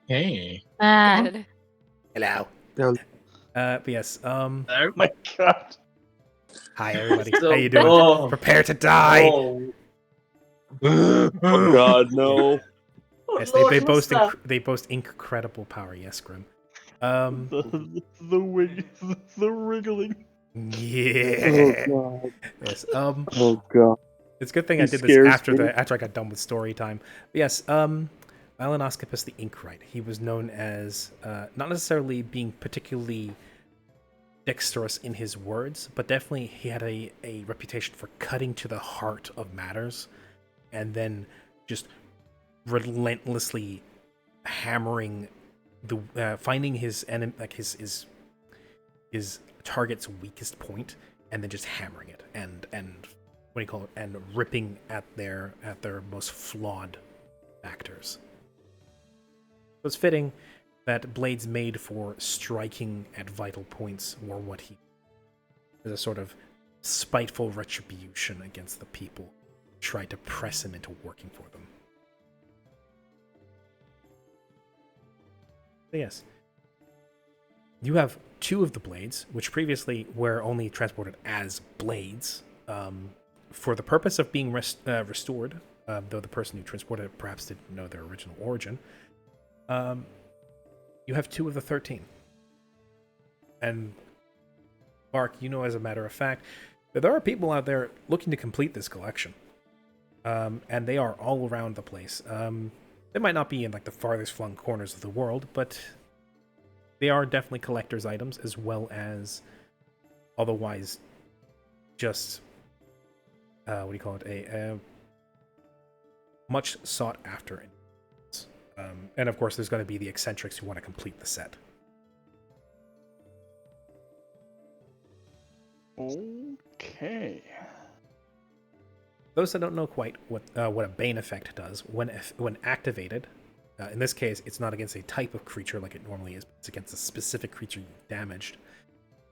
Hey. Good. Hello. Yeah. But yes, Oh my god. hi everybody. So- How you doing? Oh. Prepare to die. Oh, Oh god, no. Yes, Lord, they what's boast that? they boast incredible power. Yes, Grim. The wriggling. Yeah. Oh god. Yes. Oh god. It's a good thing He I did this scares after me. after I got done with story time. But yes, Milenoscopus the Inkwright. He was known as not necessarily being particularly dexterous in his words, but definitely he had a reputation for cutting to the heart of matters, and then just relentlessly hammering the finding his enemy, like his target's weakest point, and then just hammering it and what do you call it, and ripping at their most flawed factors. So it's fitting that blades made for striking at vital points were what he as a sort of spiteful retribution against the people who tried to press him into working for them. So yes, you have two of the blades, which previously were only transported as blades, for the purpose of being restored, though the person who transported it perhaps didn't know their original origin. You have two of the 13. And Mark, you know, as a matter of fact, that there are people out there looking to complete this collection. And they are all around the place. They might not be in like the farthest flung corners of the world, but they are definitely collector's items, as well as otherwise just what do you call it, a much sought after. And of course there's going to be the eccentrics who want to complete the set. Okay. Those that don't know quite what a Bane effect does, when activated, in this case, it's not against a type of creature like it normally is, but it's against a specific creature you've damaged.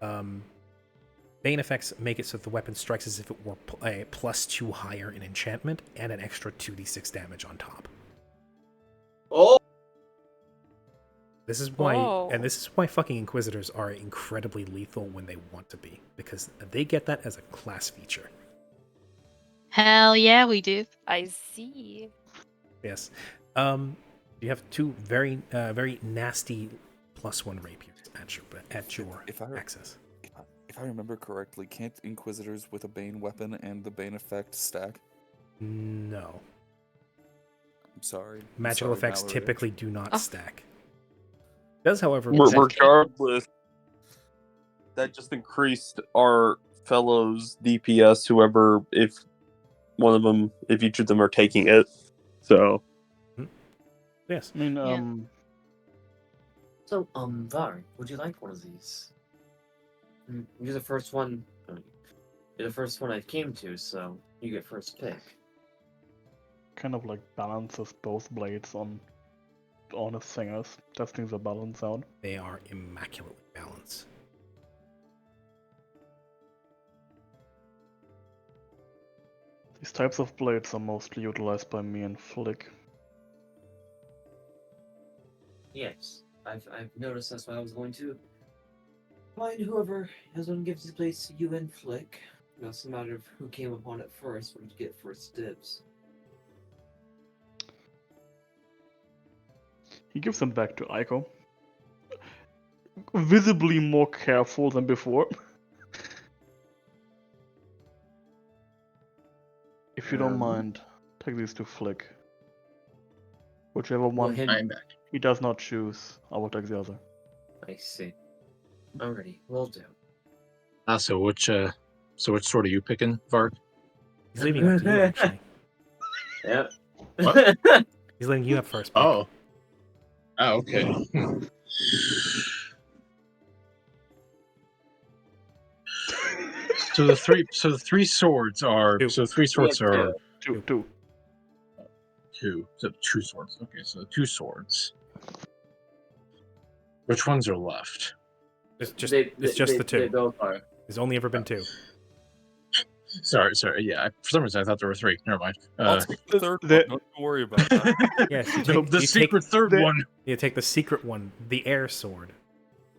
Bane effects make it so that the weapon strikes as if it were a +2 higher in enchantment and an extra 2d6 damage on top. Oh, This is why, Oh. and this is why fucking Inquisitors are incredibly lethal when they want to be, because they get that as a class feature. Hell yeah, we do. I see. Yes. You have two very nasty +1 rapiers at your If I- access. If I remember correctly, can't Inquisitors with a Bane weapon and the Bane effect stack? No. I'm sorry. I'm Magical sorry, effects Mallory. typically do not Oh. stack. Does, however, Regardless, that just increased our fellows DPS, whoever, if one of them, if each of them are taking it. So, yes. I mean, Yeah. so Var, would you like one of these? You're the first one. You're the first one I came to, so you get first pick. kind of like balances both blades on honest singers, testing the balance out. They are immaculately balanced. These types of blades are mostly utilized by me and Flick. Yes, I've noticed. That's why I was going to find whoever has one gives the place to you and Flick. Now it's a matter of who came upon it first would get first dibs. He gives them back to Aiko. Visibly more careful than before. If you don't mind, take these to Flick. Whichever Well, one him. he does not choose, I will take the other. I see. Alrighty, will do. So which sword are you picking, Vark? He's leaving it up to you, actually. Yep. What? He's letting you have first pick. Oh, okay. So the three swords are Two. Two. two. So two swords. Okay, so the two swords. Which ones are left? It's just They the two. They both are. There's only ever been two. Sorry. Yeah, for some reason I thought there were three. Never mind. I'll take the third the- one. Don't you worry about that. Yes, you the take, you secret take, third the- one. you take the secret one, the air sword.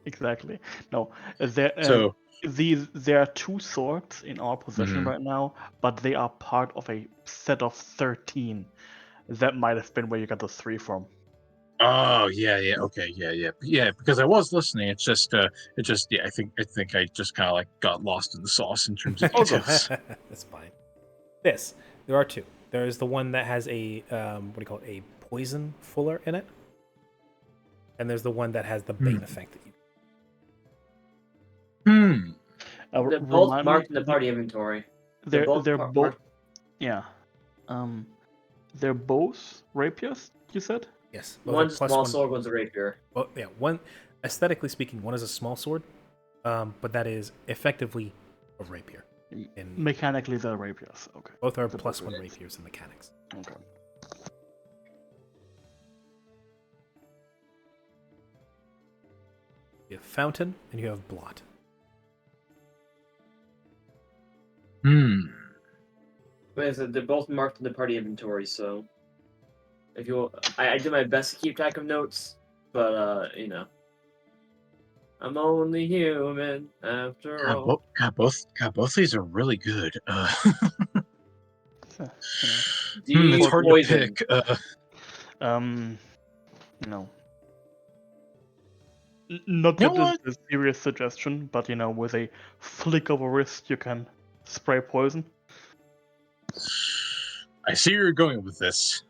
Exactly. No, there. So There are two swords in our possession Mhm. right now, but they are part of a set of 13. That might have been where you got the 3 from. oh yeah, okay, yeah. Because I was listening. It's just yeah. I think I just kind of like got lost in the sauce in terms of details. That's fine. There are two. There's the one that has a what do you call it? A poison fuller in it, and there's the one that has the bane effect that you. They're both Remind marked me, in the party inventory. They're both. marked- Yeah. They're both rapiers. You said. Yes. both are One's a plus small one- sword, one's a rapier. Well, yeah. One, aesthetically speaking, one is a small sword, but that is effectively a rapier. And Mechanically, they're rapiers. Okay. both are plus one rapiers in mechanics. Okay. You have fountain and you have blot. Like I said, they're both marked in the party inventory, so if you, I did my best to keep track of notes, but I'm only human after all. Both these are really good. So, Do you It's use hard poison? to pick. No. Not You that know this is a serious suggestion, but with a flick of a wrist, you can spray poison. I see where you're going with this,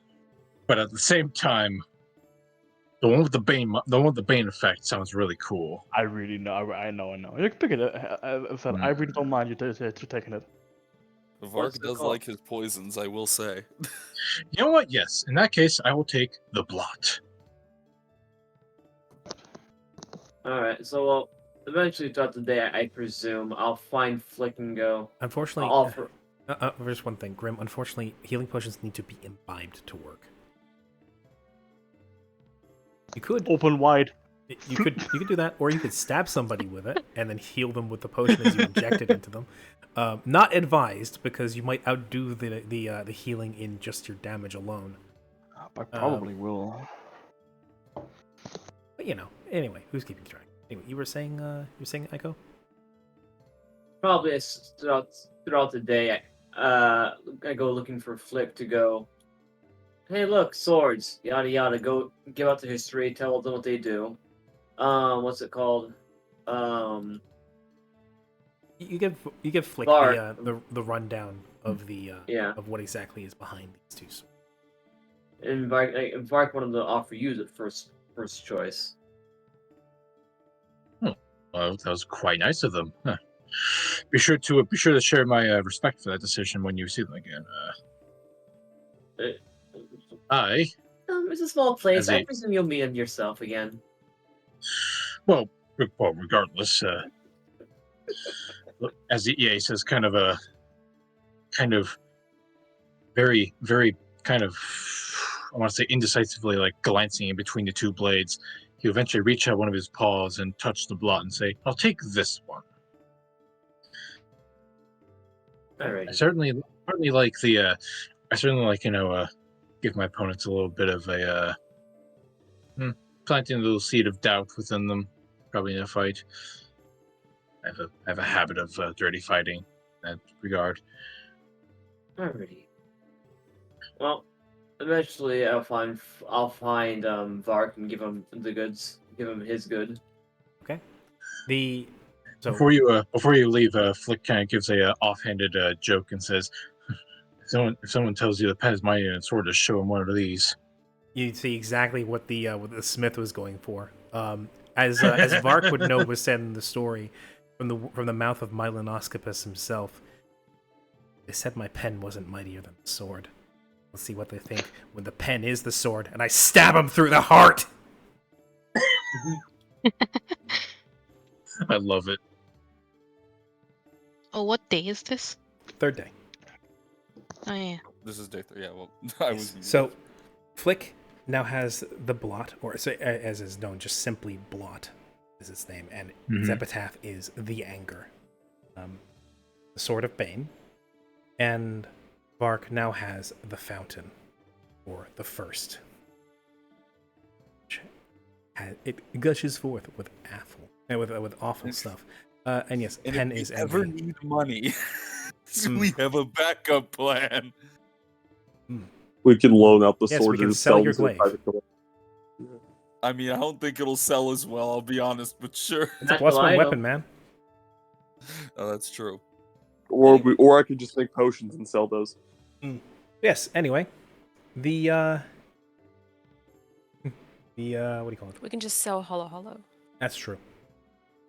but at the same time, the one with the bane effect sounds really cool. I really know. I know. You can pick it. As I said, I really don't mind you taking it. What's Vark it does called? like his poisons, I will say. You know what? Yes. In that case, I will take the blot. Alright, so well, eventually throughout the day, I presume I'll find Flick and go. Unfortunately, I'll offer. there's one thing, Grim. Unfortunately, healing potions need to be imbibed to work. You could Open wide. you could do that, or you could stab somebody with it and then heal them with the potion as you inject it into them. Not advised, because you might outdo the healing in just your damage alone. I probably will. But anyway, who's keeping track? Anyway, you were saying Echo? Probably throughout the day, I go looking for Flick to go. Hey, look, swords, yada yada. Go give out the history, tell them what they do. What's it called? You give Flick Vark. the rundown of the Yeah. of what exactly is behind these two swords. And Vark wanted to offer you the first choice. Well, that was quite nice of them. Huh. Be sure to share my respect for that decision when you see them again. It's a small place. As I a- presume you'll meet him yourself again. Well, regardless, as he says, kind of very, very kind of, I want to say indecisively, like glancing in between the two blades. He'll eventually reach out one of his paws and touch the blot and say, "I'll take this one." Alright. I certainly like the. I certainly like give my opponents a little bit of a planting a little seed of doubt within them, probably in a fight. I have a habit of dirty fighting in that regard. Alrighty. Well, eventually I'll find Vark and give him the goods. Give him his good. Okay. Before you leave, Flick kind of gives a offhanded joke and says, If someone tells you the pen is mightier than sword, just show them one of these. You see exactly what the smith was going for. As Vark would know was said in the story from the mouth of Milenoscopus himself. They said my pen wasn't mightier than the sword. Let's see what they think when the pen is the sword, and I stab him through the heart. I love it. Oh, what day is this? Third day. Oh yeah. This is day 3. Yeah, well, I was. So, Flick now has the blot, or as is known, just simply blot is its name, and his epitaph is the anger, the sword of Bane, and Vark now has the fountain, or the first. It gushes forth with awful stuff, and yes, And pen if is we ever envy. need money, we have a backup plan. We can loan out the Yes, sword we can to sell your to the glaive. private collector. I mean, I don't think it'll sell as well. I'll be honest, but sure. It's a plus one Natural weapon, man. Oh, that's true. Or I could just make potions and sell those. Yes. Anyway, the what do you call it? We can just sell Hollow. That's true.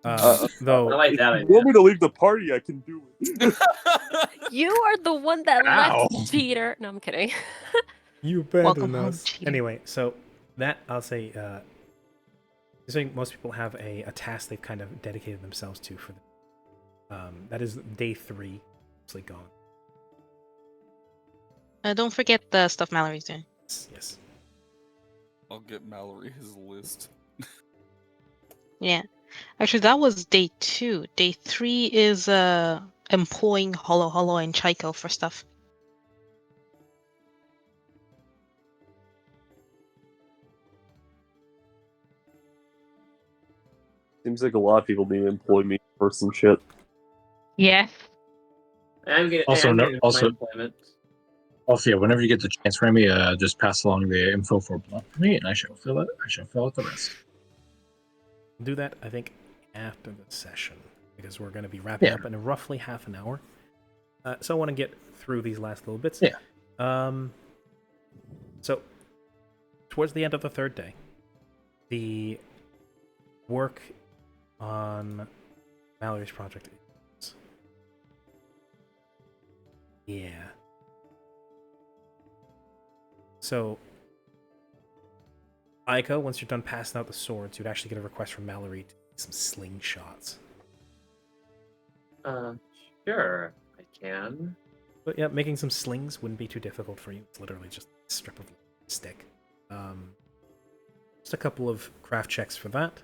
I Though like that If you idea. want me to leave the party, I can do it. You are the one that Ow. left Peter. No, I'm kidding. you Welcome abandoned home, us. cheater. Anyway, so that I'll say. I think most people have a task they've kind of dedicated themselves to for that is day 3, mostly gone. Don't forget the stuff Mallory's doing. Yes. I'll get Mallory his list. Yeah. Actually, that was day 2. Day 3 is employing Hollow and Chaiko for stuff. Seems like a lot of people need to employ me for some shit. Yes. I'm getting, Also, I'm no- getting also- my employment. Also, yeah, whenever you get the chance for me, just pass along the info for Blunt for me, and I shall fill it. I shall fill out the rest. We'll do that, I think, after the session, because we're going to be wrapping Yeah. up in roughly half an hour. So I want to get through these last little bits. Yeah. So, towards the end of the third day, the work on Mallory's project is... Yeah. So, Aiko, once you're done passing out the swords, you'd actually get a request from Mallory to make some slingshots. Sure, I can. But yeah, making some slings wouldn't be too difficult for you. It's literally just a strip of stick. Just a couple of craft checks for that.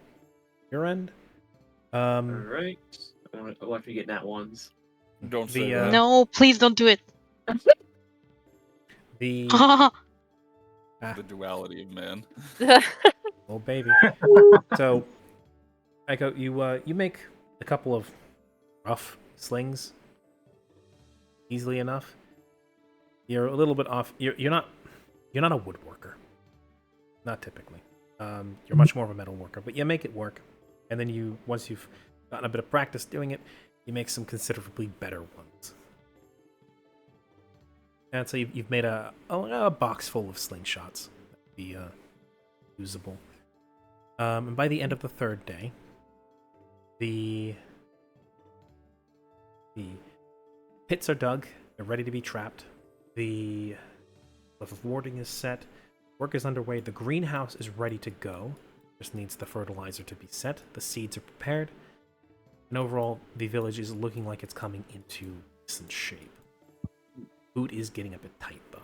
Your end. Alright. I want you to get nat ones. Don't The, say that. No, please don't do it. The The duality of man. oh baby. So, Aiko, you make a couple of rough slings easily enough. You're a little bit off. You're not a woodworker. Not typically. You're much more of a metal worker, but you make it work. And then once you've gotten a bit of practice doing it, you make some considerably better ones. And so you've made a box full of slingshots that would be usable. And by the end of the third day, the pits are dug. They're ready to be trapped. The level of warding is set. Work is underway. The greenhouse is ready to go. Just needs the fertilizer to be set. The seeds are prepared. And overall, the village is looking like it's coming into decent shape. Food is getting a bit tight, though.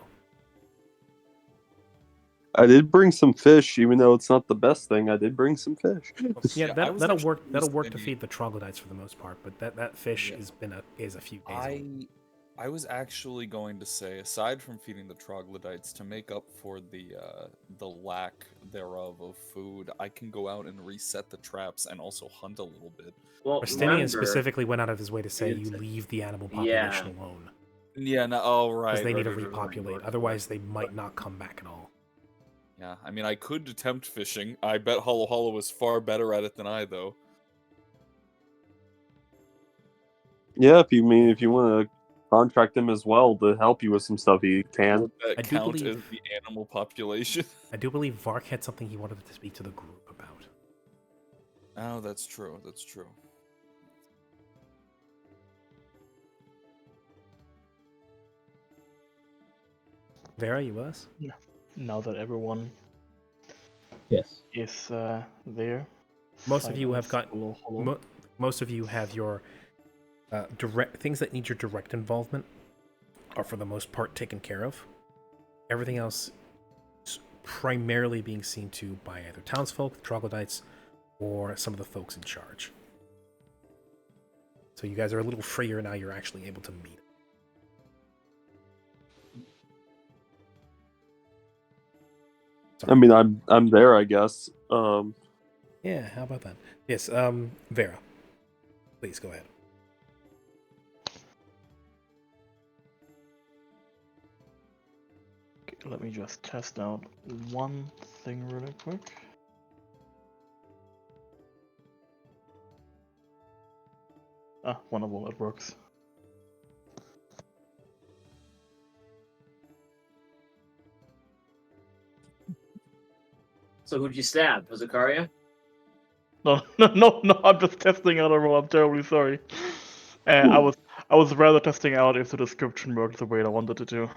I did bring some fish, even though it's not the best thing. I did bring some fish. Yeah, I that'll was work. actually That'll work to thinking- feed the troglodytes for the most part. But that fish Yeah. is a few days old. I was actually going to say, aside from feeding the troglodytes, to make up for the lack thereof of food, I can go out and reset the traps and also hunt a little bit. Well, Justinian remember, specifically went out of his way to say you it's- leave the animal Yeah. population alone. Yeah, no, oh right. Because they need right, to right, right, right, repopulate. right, Otherwise, right. they might not come back at all. Yeah, I mean, I could attempt fishing. I bet Hollow is far better at it than I, though. Yeah, if you want to contract him as well to help you with some stuff he can. Would that I do count believe- as the animal population? I do believe Vark had something he wanted to speak to the group about. Oh, that's true. That's true. Vera, you was? Now that everyone Yes. is there. Most of you have silence got. below hollow. Most of you have your direct things that need your direct involvement are for the most part taken care of. Everything else is primarily being seen to by either townsfolk, troglodytes, or some of the folks in charge. So you guys are a little freer now. You're actually able to meet. I mean, I'm there, I guess. Yeah, how about that? Yes, Vera. Please go ahead. Okay, let me just test out one thing really quick. Wonderful, it works. So who'd you stab? Was it Karya? No, no, I'm just testing out a roll. I'm terribly sorry. I was rather testing out if the description worked the way I wanted it to.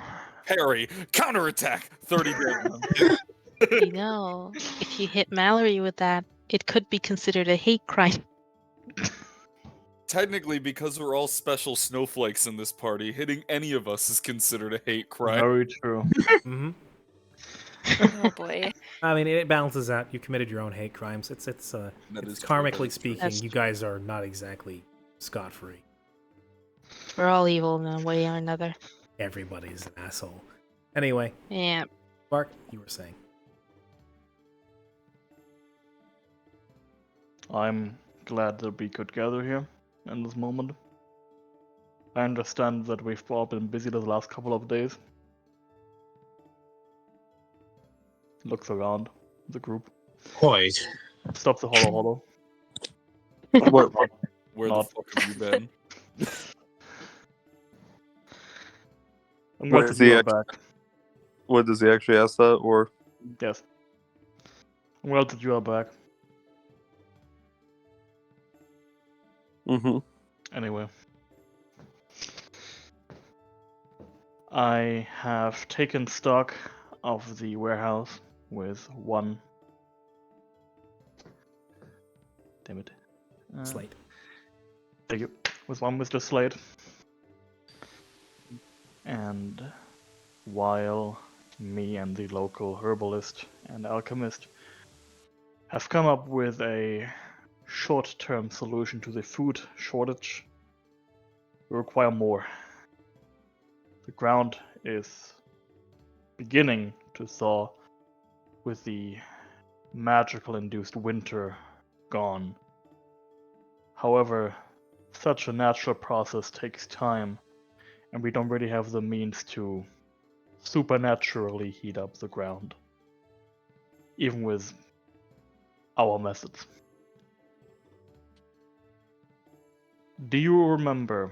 Parry, counterattack, 30 damage. You know, if you hit Mallory with that, it could be considered a hate crime. Technically, because we're all special snowflakes in this party, hitting any of us is considered a hate crime. Very true. Mm-hmm. Oh boy. I mean, it balances out. You committed your own hate crimes. It's That is true, karmically that is true. speaking, That's you guys are not exactly scot-free. We're all evil in one way or another. Everybody's an asshole. Anyway, Yeah. Bark, you were saying. I'm glad that we could gather here in this moment. I understand that we've all been busy the last couple of days. Looks around the group. Quite. Stop the hollow. Where Not. the fuck have you been? I'm Where glad is that you he are actually- back. What does he actually ask that, or? Yes. I'm glad that you are back. Mm-hmm. Anyway. I have taken stock of the warehouse with one. Damn it. Slate. Thank you. With one Mr. Slate. And while me and the local herbalist and alchemist have come up with a short-term solution to the food shortage, we require more. The ground is beginning to thaw with the magical induced winter gone. However, such a natural process takes time, and we don't really have the means to supernaturally heat up the ground, even with our methods. Do you remember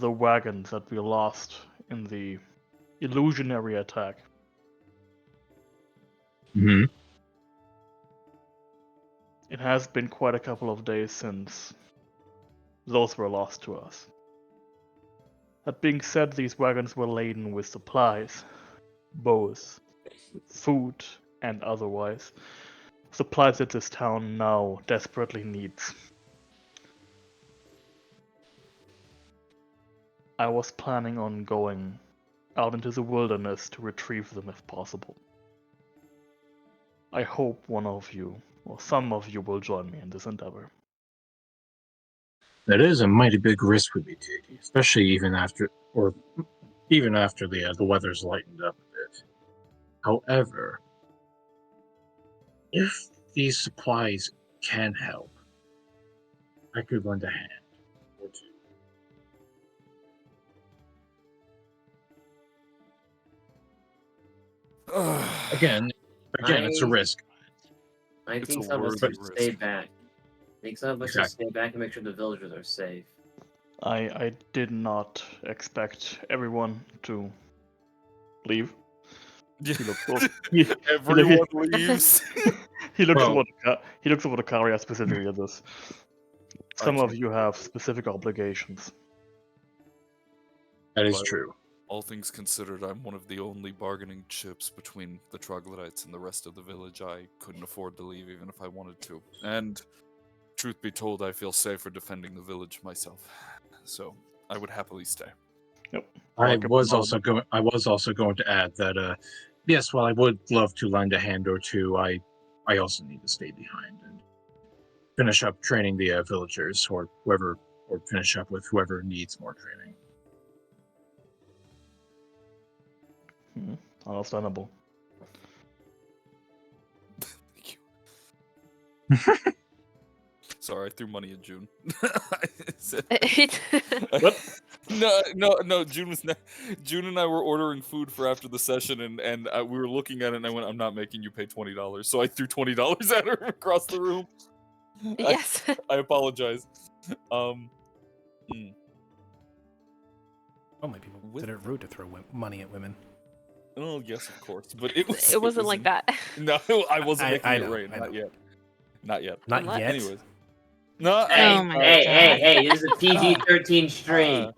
the wagons that we lost in the illusionary attack? Hmm. It has been quite a couple of days since those were lost to us. That being said, these wagons were laden with supplies, both food and otherwise. Supplies that this town now desperately needs. I was planning on going out into the wilderness to retrieve them if possible. I hope one of you, or some of you, will join me in this endeavor. That is a mighty big risk we'd be taking, especially even after the weather's lightened up a bit. However, if these supplies can help, I could lend a hand or two. Again, it's a risk. I It's think a some of us worthy should risk. stay back. I think some of us should Exactly. stay back and make sure the villagers are safe. I did not expect everyone to leave. He looks over. Everyone leaves. He looks Well- over. He looks over the Karia specifically at this. Some of can't you have specific obligations. That is But- true. All things considered, I'm one of the only bargaining chips between the troglodytes and the rest of the village. I couldn't afford to leave even if I wanted to. And truth be told, I feel safer defending the village myself. So I would happily stay. I Like a was bomb. also going to add that yes, while I would love to lend a hand or two, I also need to stay behind and finish up training the villagers or whoever, or finish up with whoever needs more training. Understandable. Thank you. Sorry, I threw money at June. What? No. June and I were ordering food for after the session, and we were looking at it, and I went, "I'm not making you pay $20." So I threw $20 at her across the room. Yes. I apologize. Oh, my people With consider it rude to throw money at women. Oh yes, of course, but it was. It wasn't like that. No, I wasn't making I it know, rain. I Not know. yet. Not yet. Not Unless- yet. Anyways. No. Hey, Oh my hey, God. hey! This is a PG-13 stream.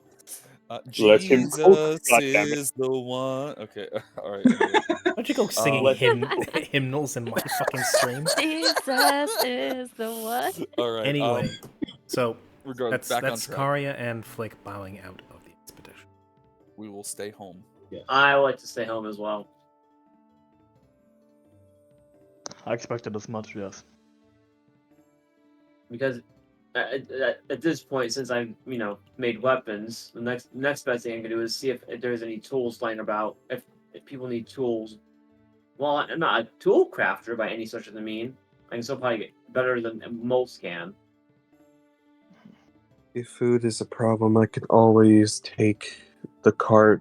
Let him cook, Jesus goddammit. is the one. Okay, all right. Anyway. Don't you go singing let- hymnals in my fucking stream? Jesus is the one. All right. Anyway, so regardless, that's back on track. Karia and Flick bowing out of the expedition. We will stay home. I would like to stay home as well. I expected as much, yes. Because at this point, since I've made weapons, the next best thing I can do is see if there's any tools lying about. If people need tools, well, I'm not a tool crafter by any such a mean. I can still probably get better than most can. If food is a problem, I could always take the cart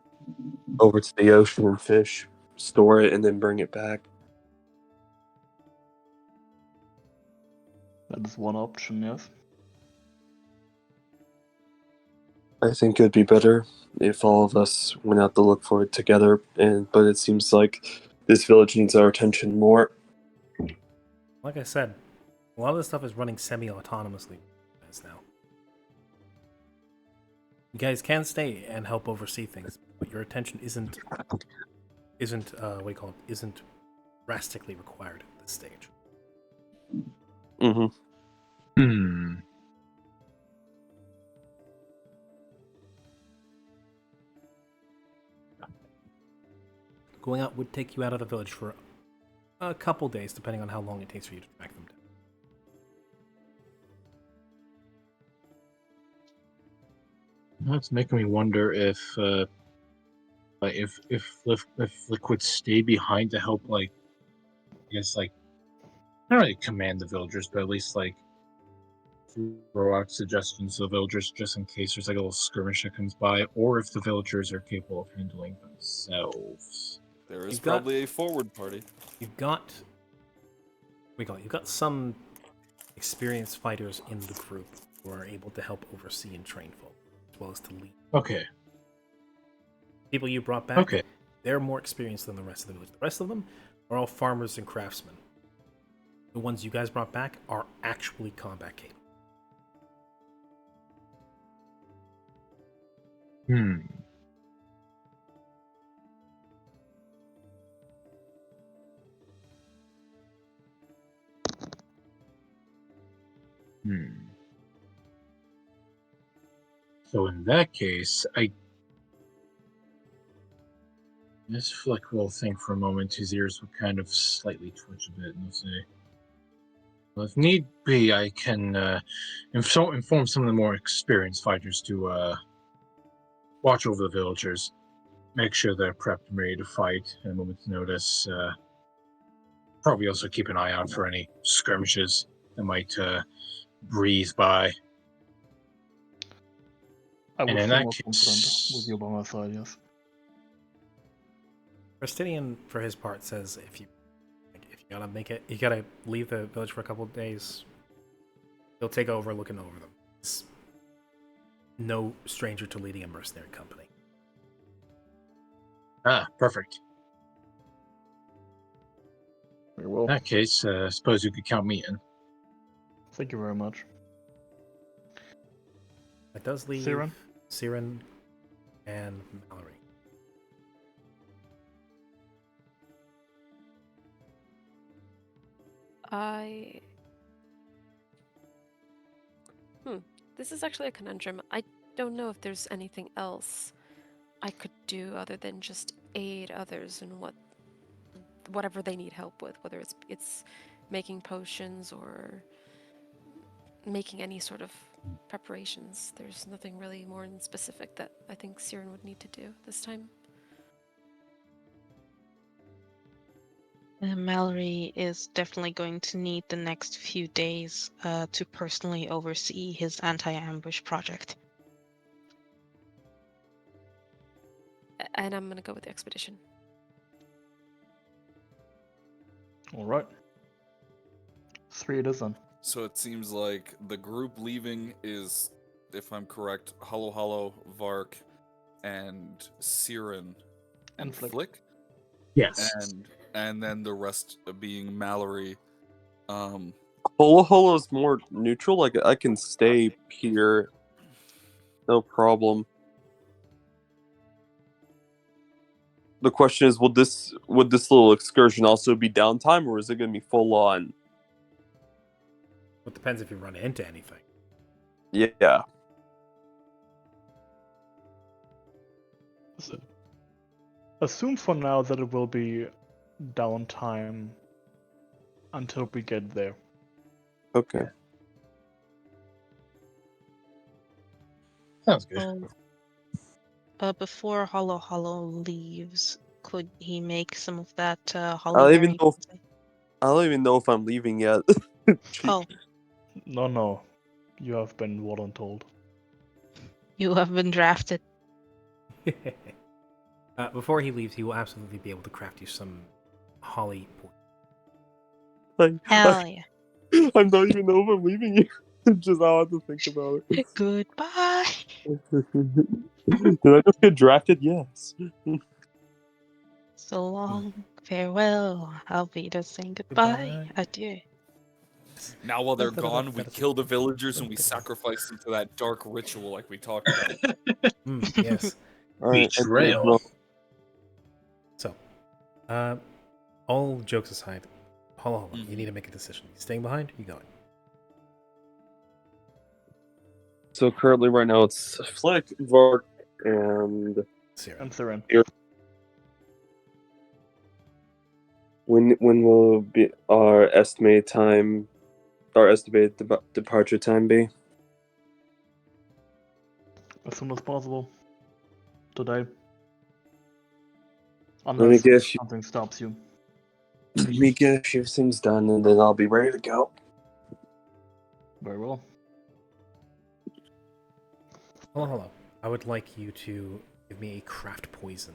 over to the ocean and fish, store it, and then bring it back. That is one option, yes. I think it'd be better if all of us went out to look for it together, but it seems like this village needs our attention more. Like I said, a lot of this stuff is running semi-autonomously as now. You guys can stay and help oversee things, but your attention isn't what do you call it? Isn't drastically required at this stage. Mm-hmm. Hmm. Going out would take you out of the village for a couple days, depending on how long it takes for you to track them down. That's making me wonder if Liquid stay behind to help, like, I guess, like, not really command the villagers, but at least like throw out suggestions to the villagers just in case there's like a little skirmish that comes by, or if the villagers are capable of handling themselves. There is You've got- probably a forward party. You've got you've got some experienced fighters in the group who are able to help oversee and train folk, as well as to lead. Okay. People you brought back, Okay. they're more experienced than the rest of the village. The rest of them are all farmers and craftsmen. The ones you guys brought back are actually combat capable. Hmm. Hmm. So in that case, this Flick will think for a moment. His ears will kind of slightly twitch a bit, and he'll say, "Well, if need be, I can inform some of the more experienced fighters to watch over the villagers, make sure they're prepped and ready to fight at a moment's notice. Probably also keep an eye out for any skirmishes that might breeze by." I would And in feel that more confident case- with you by my side, yes. Prestidian, for his part, says if you gotta make it, you gotta leave the village for a couple of days. He'll take over looking over them. no stranger to leading a mercenary company. Ah, perfect. Very well. In that case, I suppose you could count me in. Thank you very much. It does leave Siren? Siren and Mallory. This is actually a conundrum. I don't know if there's anything else I could do other than just aid others in whatever they need help with, whether it's making potions or making any sort of preparations. There's nothing really more in specific that I think Siren would need to do this time. Mallory is definitely going to need the next few days to personally oversee his anti-ambush project. And I'm gonna go with the expedition. All right. 3 it is then. So it seems like the group leaving is, if I'm correct, Hollow Hollow, Vark, and Siren And Flick. Flick, Yes. and then the rest being Mallory. Holo Holo's more neutral. Like I can stay here, no problem. The question is, would this little excursion also be downtime, or is it going to be full on? Well, it depends if you run into anything. Yeah. So, assume for now that it will be downtime until we get there. Okay. Sounds good. Before Hollow Hollow leaves, could he make some of that I hollow don't even berry? know. I don't even know if I'm leaving yet. Oh, No. You have been voluntold. you have been drafted. Before he leaves, he will absolutely be able to craft you some holly Like, Hell yeah. I'm not even know if I'm leaving you. Just how I have to think about it. Goodbye. Did I just get drafted? Yes. So long. Farewell. I'll be just saying goodbye. Goodbye. Adieu. Now while they're gone, we kill the villagers and we sacrifice them to that dark ritual like we talked about. Yes. All right. Betrayal. So, all jokes aside, hold on. You need to make a decision. You staying behind? You going? So currently, right now, it's Flick, Vark, and Siren. And Siren. when will be our estimated time? Our estimated departure time be? As soon as possible. Today. Let me Unless get something stops you. a few things done, and then I'll be ready to go. Very well. Hello. I would like you to give me a craft poison,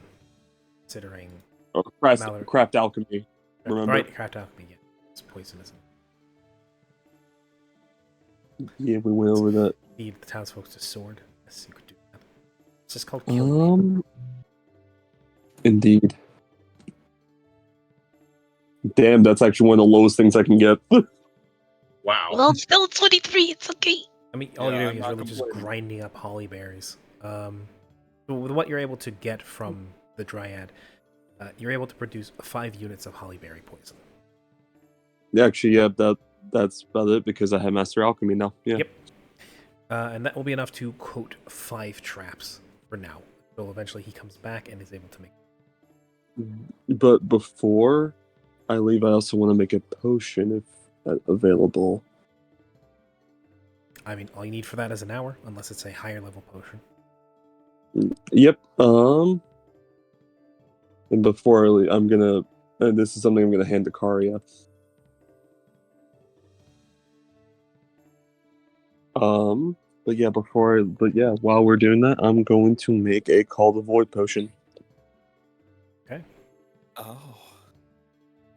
considering Oh, Mallory. craft alchemy. Remember? Right, craft alchemy. Yeah, it's poisonism. Yeah, we went over that. Feed the townsfolk to sword. Yes, you could do that. It's just called killing. Indeed. Damn, that's actually one of the lowest things I can get. Wow. Well, it's still 23. It's okay. I mean, all Yeah, you're I'm doing is not really just complaining. grinding up holly berries. With what you're able to get from the dryad, you're able to produce 5 units of holly berry poison. Yeah, actually, yeah, that's about it because I have master alchemy now. Yeah. Yep. And that will be enough to quote 5 traps for now. So eventually he comes back and is able to make. But before I leave, I also want to make a potion if available. I mean, all you need for that is an hour, unless it's a higher level potion. Yep. And before I leave, I'm gonna. And this is something I'm gonna hand to Karia. But yeah, while we're doing that, I'm going to make a Call the Void potion. Okay. Oh.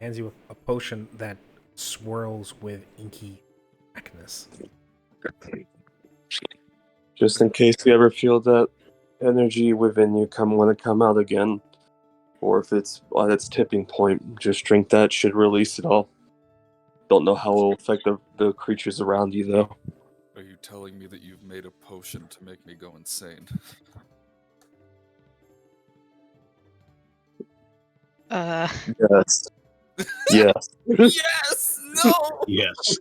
Hands you a potion that swirls with inky blackness. Just in case you ever feel that energy within you want to come out again, or if it's on its tipping point, just drink that. Should release it all. Don't know how it will affect the creatures around you, though. Are you telling me that you've made a potion to make me go insane? Yes. Yes. Yes! No! Yes.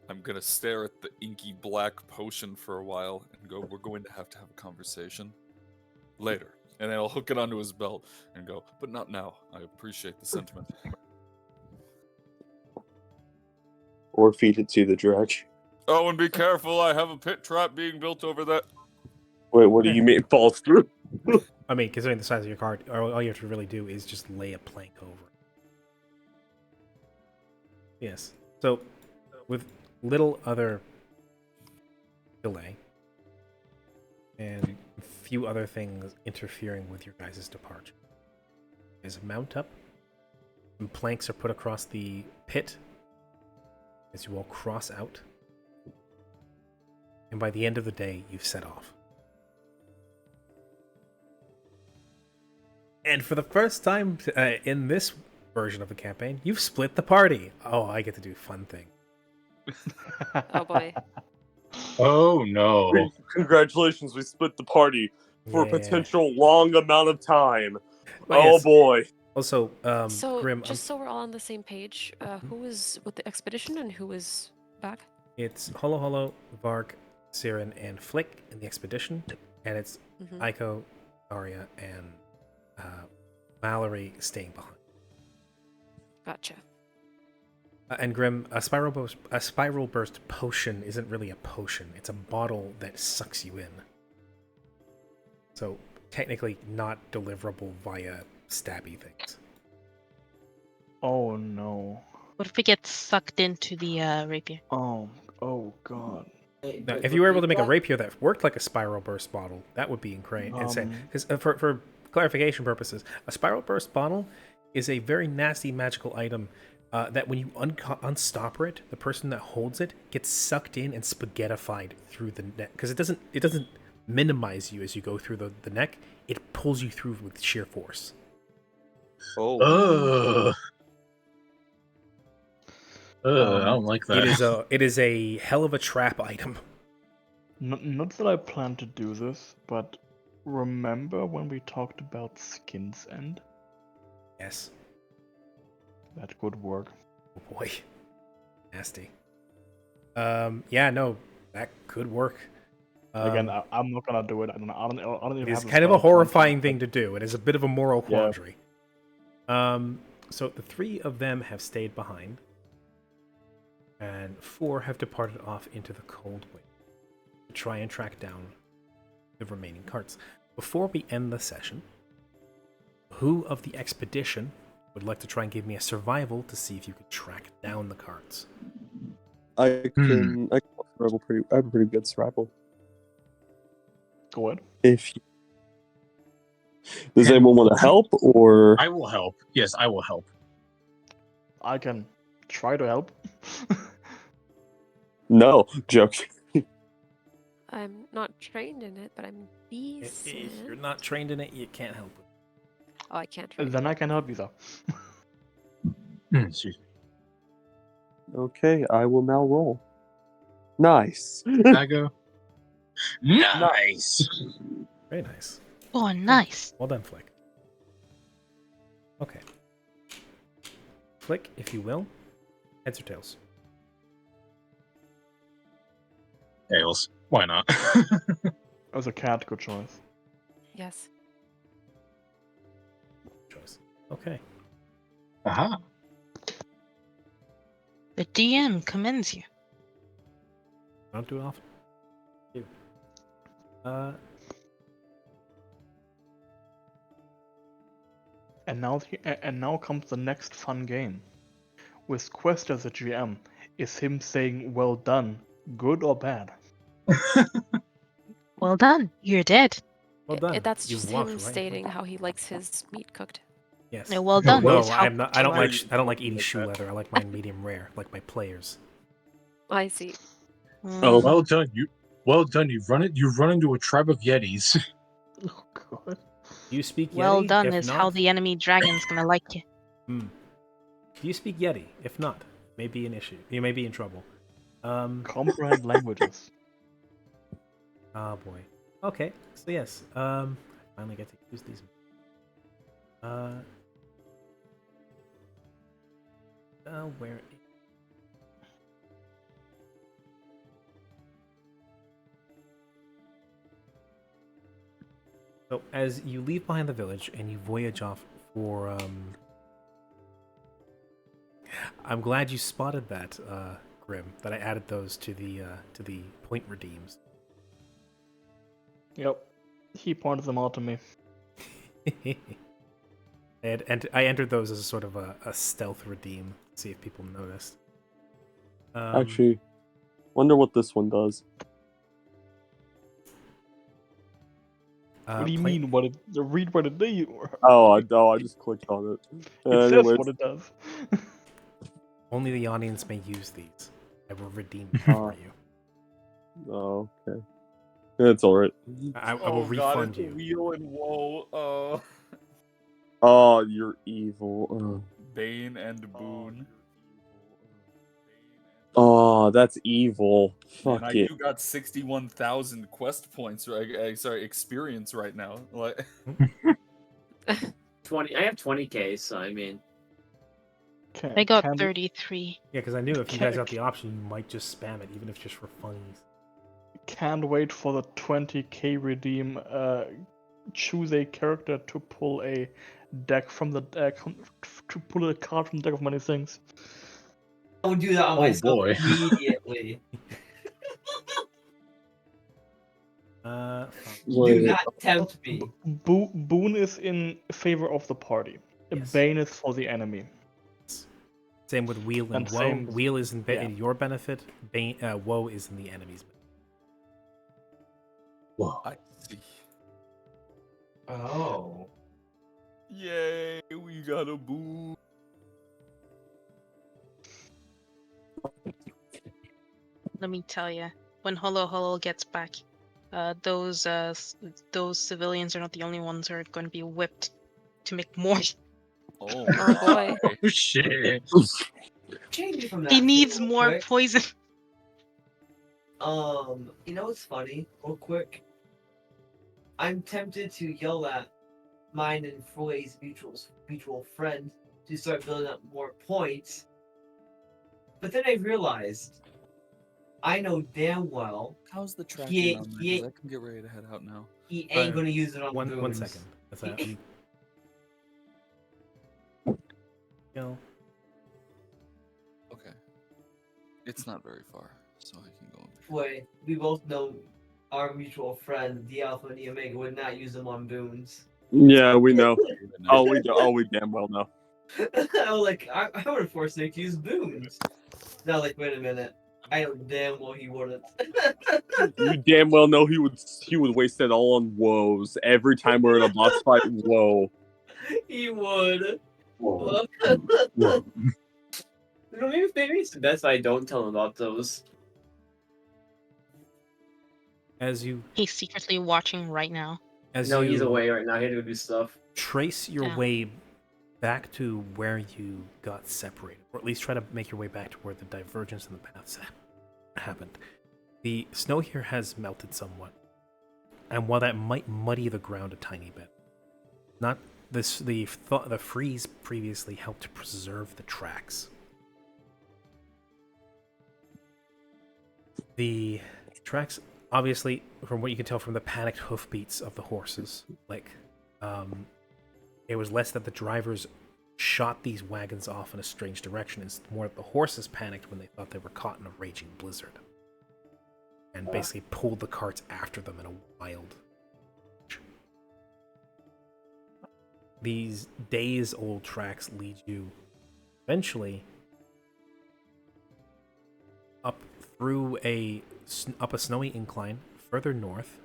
I'm gonna stare at the inky black potion for a while and go, we're going to have a conversation later. And then I'll hook it onto his belt and go, but not now. I appreciate the sentiment. Or feed it to the dragon. Oh, and be careful, I have a pit trap being built over that. Wait, what do you mean falls through? I mean, considering the size of your card, all you have to really do is just lay a plank over it. Yes. So, with little other delay, and a few other things interfering with your guys' departure, is mount up, and planks are put across the pit as you all cross out, and by the end of the day, you've set off. And for the first time in this version of the campaign, you've split the party. Oh, I get to do fun thing. Oh boy. Oh no. Congratulations, we split the party for a Yeah. potential long amount of time. Well, Oh yes. boy. Also, So, Grim, just so we're all on the same page, who was with the expedition and who was back? it's Holo Holo, Varg, Siren, and Flick in the expedition, and it's Mhm. Aiko, Arya, and Mallory staying behind. Gotcha. And Grim, a spiral burst potion isn't really a potion; it's a bottle that sucks you in. So technically, not deliverable via stabby things. Oh no. What if it gets sucked into the rapier? Oh god. Hey, Now, but if you were able to repeat make a that? rapier that worked like a spiral burst bottle, that would be insane. Because for clarification purposes, a spiral burst bottle is a very nasty magical item that when you unstopper it, the person that holds it gets sucked in and spaghettified through the neck. Because it doesn't minimize you as you go through the neck; it pulls you through with sheer force. Oh. Ugh. I don't like that. It is a hell of a trap item. Not that I plan to do this, but remember when we talked about Skin's End? Yes. That could work. Oh boy, nasty. Yeah, no, that could work. Again, I'm not gonna do it. I don't even It's have kind of a spell horrifying content, thing to do. It is a bit of a moral Yeah. quandary. So the 3 of them have stayed behind, and 4 have departed off into the cold wind to try and track down the remaining carts. Before we end the session, who of the expedition would like to try and give me a survival to see if you could track down the carts? I can survival I have a pretty good survival. Go ahead. If does anyone want to help, or I will help. Yes, I will help. I can try to help. no? Joke. I'm not trained in it, but I'm If you're decent. not trained in it, you can't help it. Oh, I can't train. Then I can help you though. Excuse me. Okay, I will now roll. Nice. I go. Nice. Very nice. Oh, nice. Well done, Flick. Okay. Flick, if you will. Heads or tails? Tails. Why not? As a cat, good choice. Yes. Choice. Okay. Aha. The DM commends you. Don't do it often. Do. And now comes the next fun game. With Quest as a GM, is him saying "well done" good or bad? Well done. You're dead. Well done. That's You just walked him right stating how he likes his meat cooked. Yes. No, well done. No, is how I'm not. good I you don't are. like. I don't like eating shoe leather. I like mine medium rare, like my players. I see. Oh. Well done, you. Well done. You've run into a tribe of Yetis. Oh god. You speak Well Yeti? done If is not, how the enemy dragon's gonna like you. you speak Yeti. If not, may be an issue. You may be in trouble. Comprehend languages. Oh boy. Okay. So yes. Finally get to use these. Where? So as you leave behind the village and you voyage off for I'm glad you spotted that, Grim, that I added those to the point redeems. Yep. He pointed them out to me. And I entered those as a sort of a stealth redeem, see if people noticed. Actually, wonder what this one does. What do you mean? Read what it does? Oh, I just clicked on it. It says Anyways, what it does. Only the audience may use these. I will redeem them for you. oh, okay. It's alright. I will refund you. Wheel and woe. Oh, you're evil. Bane and Boon. Oh, that's evil. Man, Fuck I it. do got 61,000 quest points. Sorry, experience right now. Like 20. I have 20k, so I mean. I got 33. Yeah, because I knew if you guys got the option, you might just spam it, even if just for funnies. Can't wait for the 20k redeem. Choose a character to pull a deck from the deck, to pull a card from the deck of many things. I would do that on Oh, myself boy. immediately. Fine. Do not tempt me. Boon is in favor of the party. Yes. Bane is for the enemy. Same with Wheel and And Woe. same- Wheel is in yeah. your benefit. Woe is in the enemy's benefit. Whoa. I see. Oh. Yay, we got a Boon. Let me tell you, when Holo Holo gets back, those civilians are not the only ones who are going to be whipped to make more. Oh, Oh boy. Oh shit. Change me from that. He thing needs real more quick. poison. You know what's funny? Real quick. I'm tempted to yell at mine and Froy's mutual friend to start building up more points. But then I realized, I know damn well how's the tracking He- on that? he- 'Cause I can get ready to head out now. he ain't Uh, gonna use it on One boons. second. That's that. No. Okay. It's not very far, so I can go. Boy, we both know our mutual friend, the Alpha and the Omega, would not use them on boons. Yeah, we know. Oh, we do. Oh, we damn well know. I was like, I would have forced Nick to use boons. Now, like, wait a minute. I know damn well he wouldn't. You damn well know he would waste it all on woes every time we're in a boss fight. Whoa. He would. Whoa. Maybe it's best if I don't tell him about those. As you He's secretly watching right now. No, he's away right now. He had to go do stuff. trace your Yeah. way back to where you got separated, or at least try to make your way back to where the divergence in the paths happened. The snow here has melted somewhat, and while that might muddy the ground a tiny bit, not this the freeze previously helped to preserve the tracks. The tracks, obviously, from what you can tell from the panicked hoofbeats of the horses, it was less that the drivers shot these wagons off in a strange direction. It's more that the horses panicked when they thought they were caught in a raging blizzard, and basically pulled the carts after them in a wild. These days-old tracks lead you eventually up through up a snowy incline further north.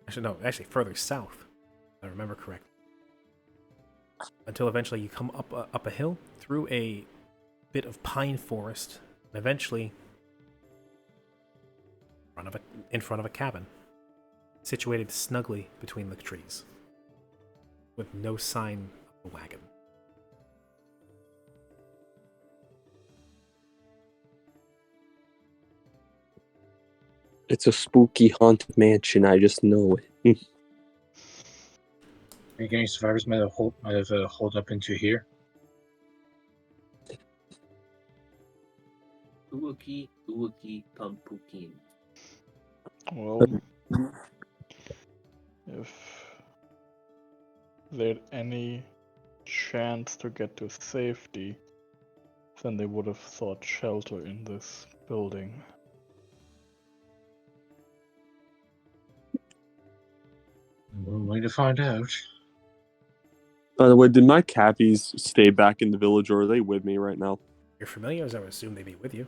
Actually further south, if I remember correctly. Until eventually you come up a hill through a bit of pine forest, and eventually in front of a cabin, situated snugly between the trees, with no sign of a wagon. It's a spooky haunted mansion. I just know it. Think any survivors might have holed up into here? Uwaki, Uwaki, Pumpukin. Well, if they had any chance to get to safety, then they would have sought shelter in this building. We're waiting to find out. By the way, did my cappies stay back in the village, or are they with me right now? Your familiars, I would assume they'd be with you.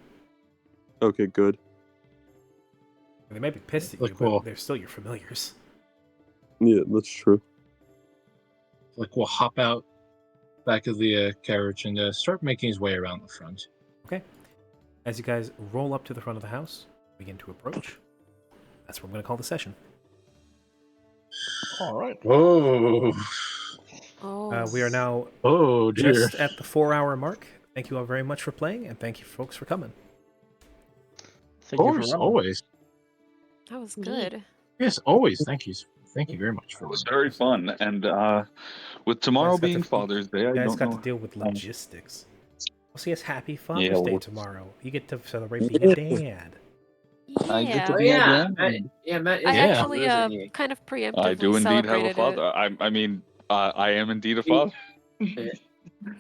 Okay, good. They might be pissed at Look, you, well- but they're still your familiars. Yeah, that's true. Like, we'll hop out back of the carriage and start making his way around the front. Okay. As you guys roll up to the front of the house, begin to approach. That's what I'm going to call the session. All right. Whoa. Oh. We are now Oh, dear. just at the 4-hour mark. Thank you all very much for playing, and thank you folks for coming. Of course, always. That was good. Yes, always. Thank you. Thank you very much for It was very fun, and with tomorrow Guys got being to- Father's Day, I You guys don't got know. to deal with logistics. Well, see, it's Happy Father's Yeah, Day well- tomorrow. You get to celebrate being a dad. I get to Yeah. Oh be a yeah, dad. Matt is I Yeah. actually isn't he? kind of preemptively I do indeed have a celebrated father. I mean, I am indeed a father. it.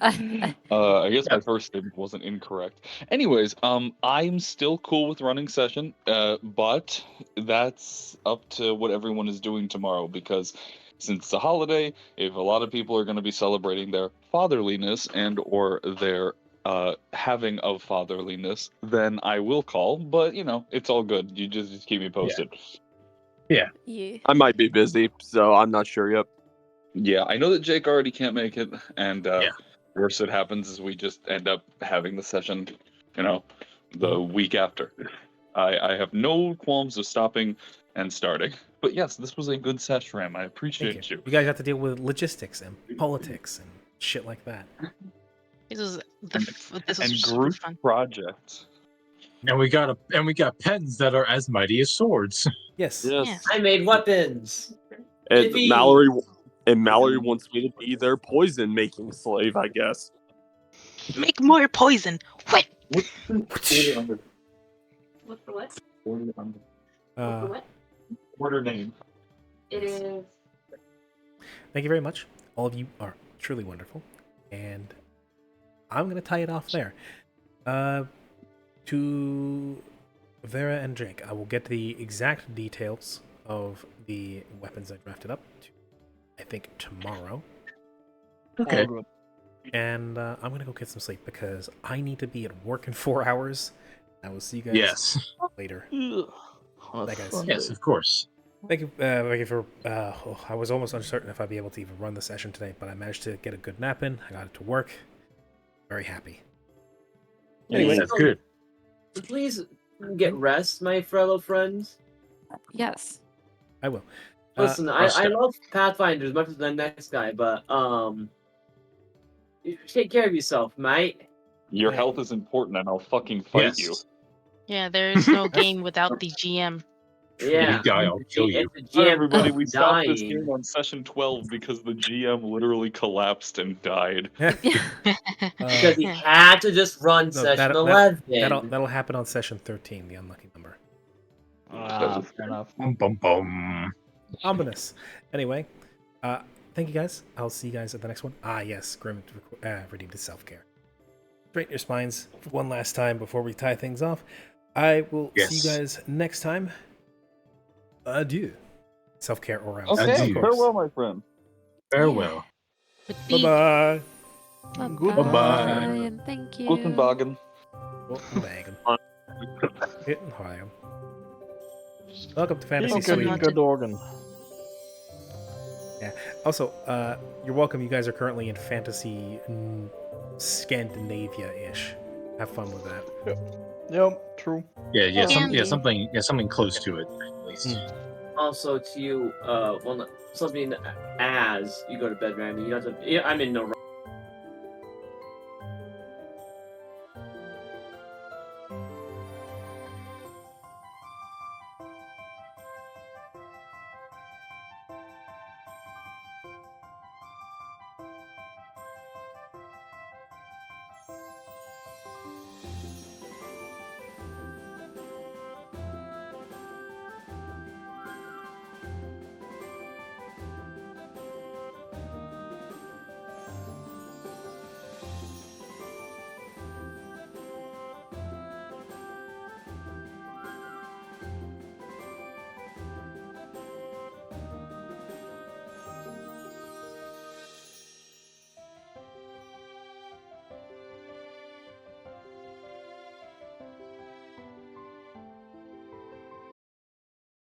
I guess my first statement wasn't incorrect. Anyways, I'm still cool with running session, but that's up to what everyone is doing tomorrow, because since it's a holiday, if a lot of people are going to be celebrating their fatherliness and or their having of fatherliness, then I will call. But it's all good. You just keep me posted. Yeah. I might be busy, so I'm not sure yet. Yeah, I know that Jake already can't make it, and Yeah. worst that happens is we just end up having the session, the week after. I have no qualms of stopping and starting. But yes, this was a good session, Ram. I Thank appreciate you. you. You guys have to deal with logistics and politics and shit like that. This was And super group fun. projects. And we got pens that are as mighty as swords. Yes. Yes. I made weapons. And Yippee! Mallory wants me to be their poison making slave, I guess. Make more poison. What? Look for what? Uh, Order name. It is. Thank you very much. All of you are truly wonderful. And I'm going to tie it off there. To Vera and Jake, I will get the exact details of the weapons I drafted up to, I think, tomorrow. Okay. And I'm going to go get some sleep because I need to be at work in 4 hours. I will see you guys Yes. later. Bye, guys. Yes, of course. Thank you for. I was almost uncertain if I'd be able to even run the session today, but I managed to get a good nap in. I got it to work. Very happy. Anyway, that's good. Please get rest, my fellow friends. Yes. I will. Listen, I love Pathfinder as much as the next guy, but you take care of yourself, mate. Your Yeah. health is important, and I'll fucking fight Yes. you. Yeah, there's no game without the GM. Yeah. You die, I'll kill you. If the Hi, GM everybody, we stopped this dying, game on session 12 because the GM literally collapsed and died. because he Yeah. had to just run No, session that'll- 11. that'll happen on session 13, the unlucky number. Fair enough. Bum, bum, bum. Ominous. Anyway, thank you guys. I'll see you guys at the next one. Ah, yes, Grim redeemed his self-care. Straighten your spines for one last time before we tie things off. I will see you Yes. guys next time. Adieu. Self-care or else. Okay, Adieu. farewell, my friend. Farewell. Bye-bye. Goodbye. And thank you. Guten Morgen. Guten Morgen. Guten Morgen. Welcome to Fantasy Okay, Suite. good organ. Yeah. Also, you're welcome. You guys are currently in Fantasy Scandinavia-ish. Have fun with that. Yep, true. Yeah, Candy. something close to it at least. Also, to you, something as you go to bed, Randy. You don't have to, I'm in no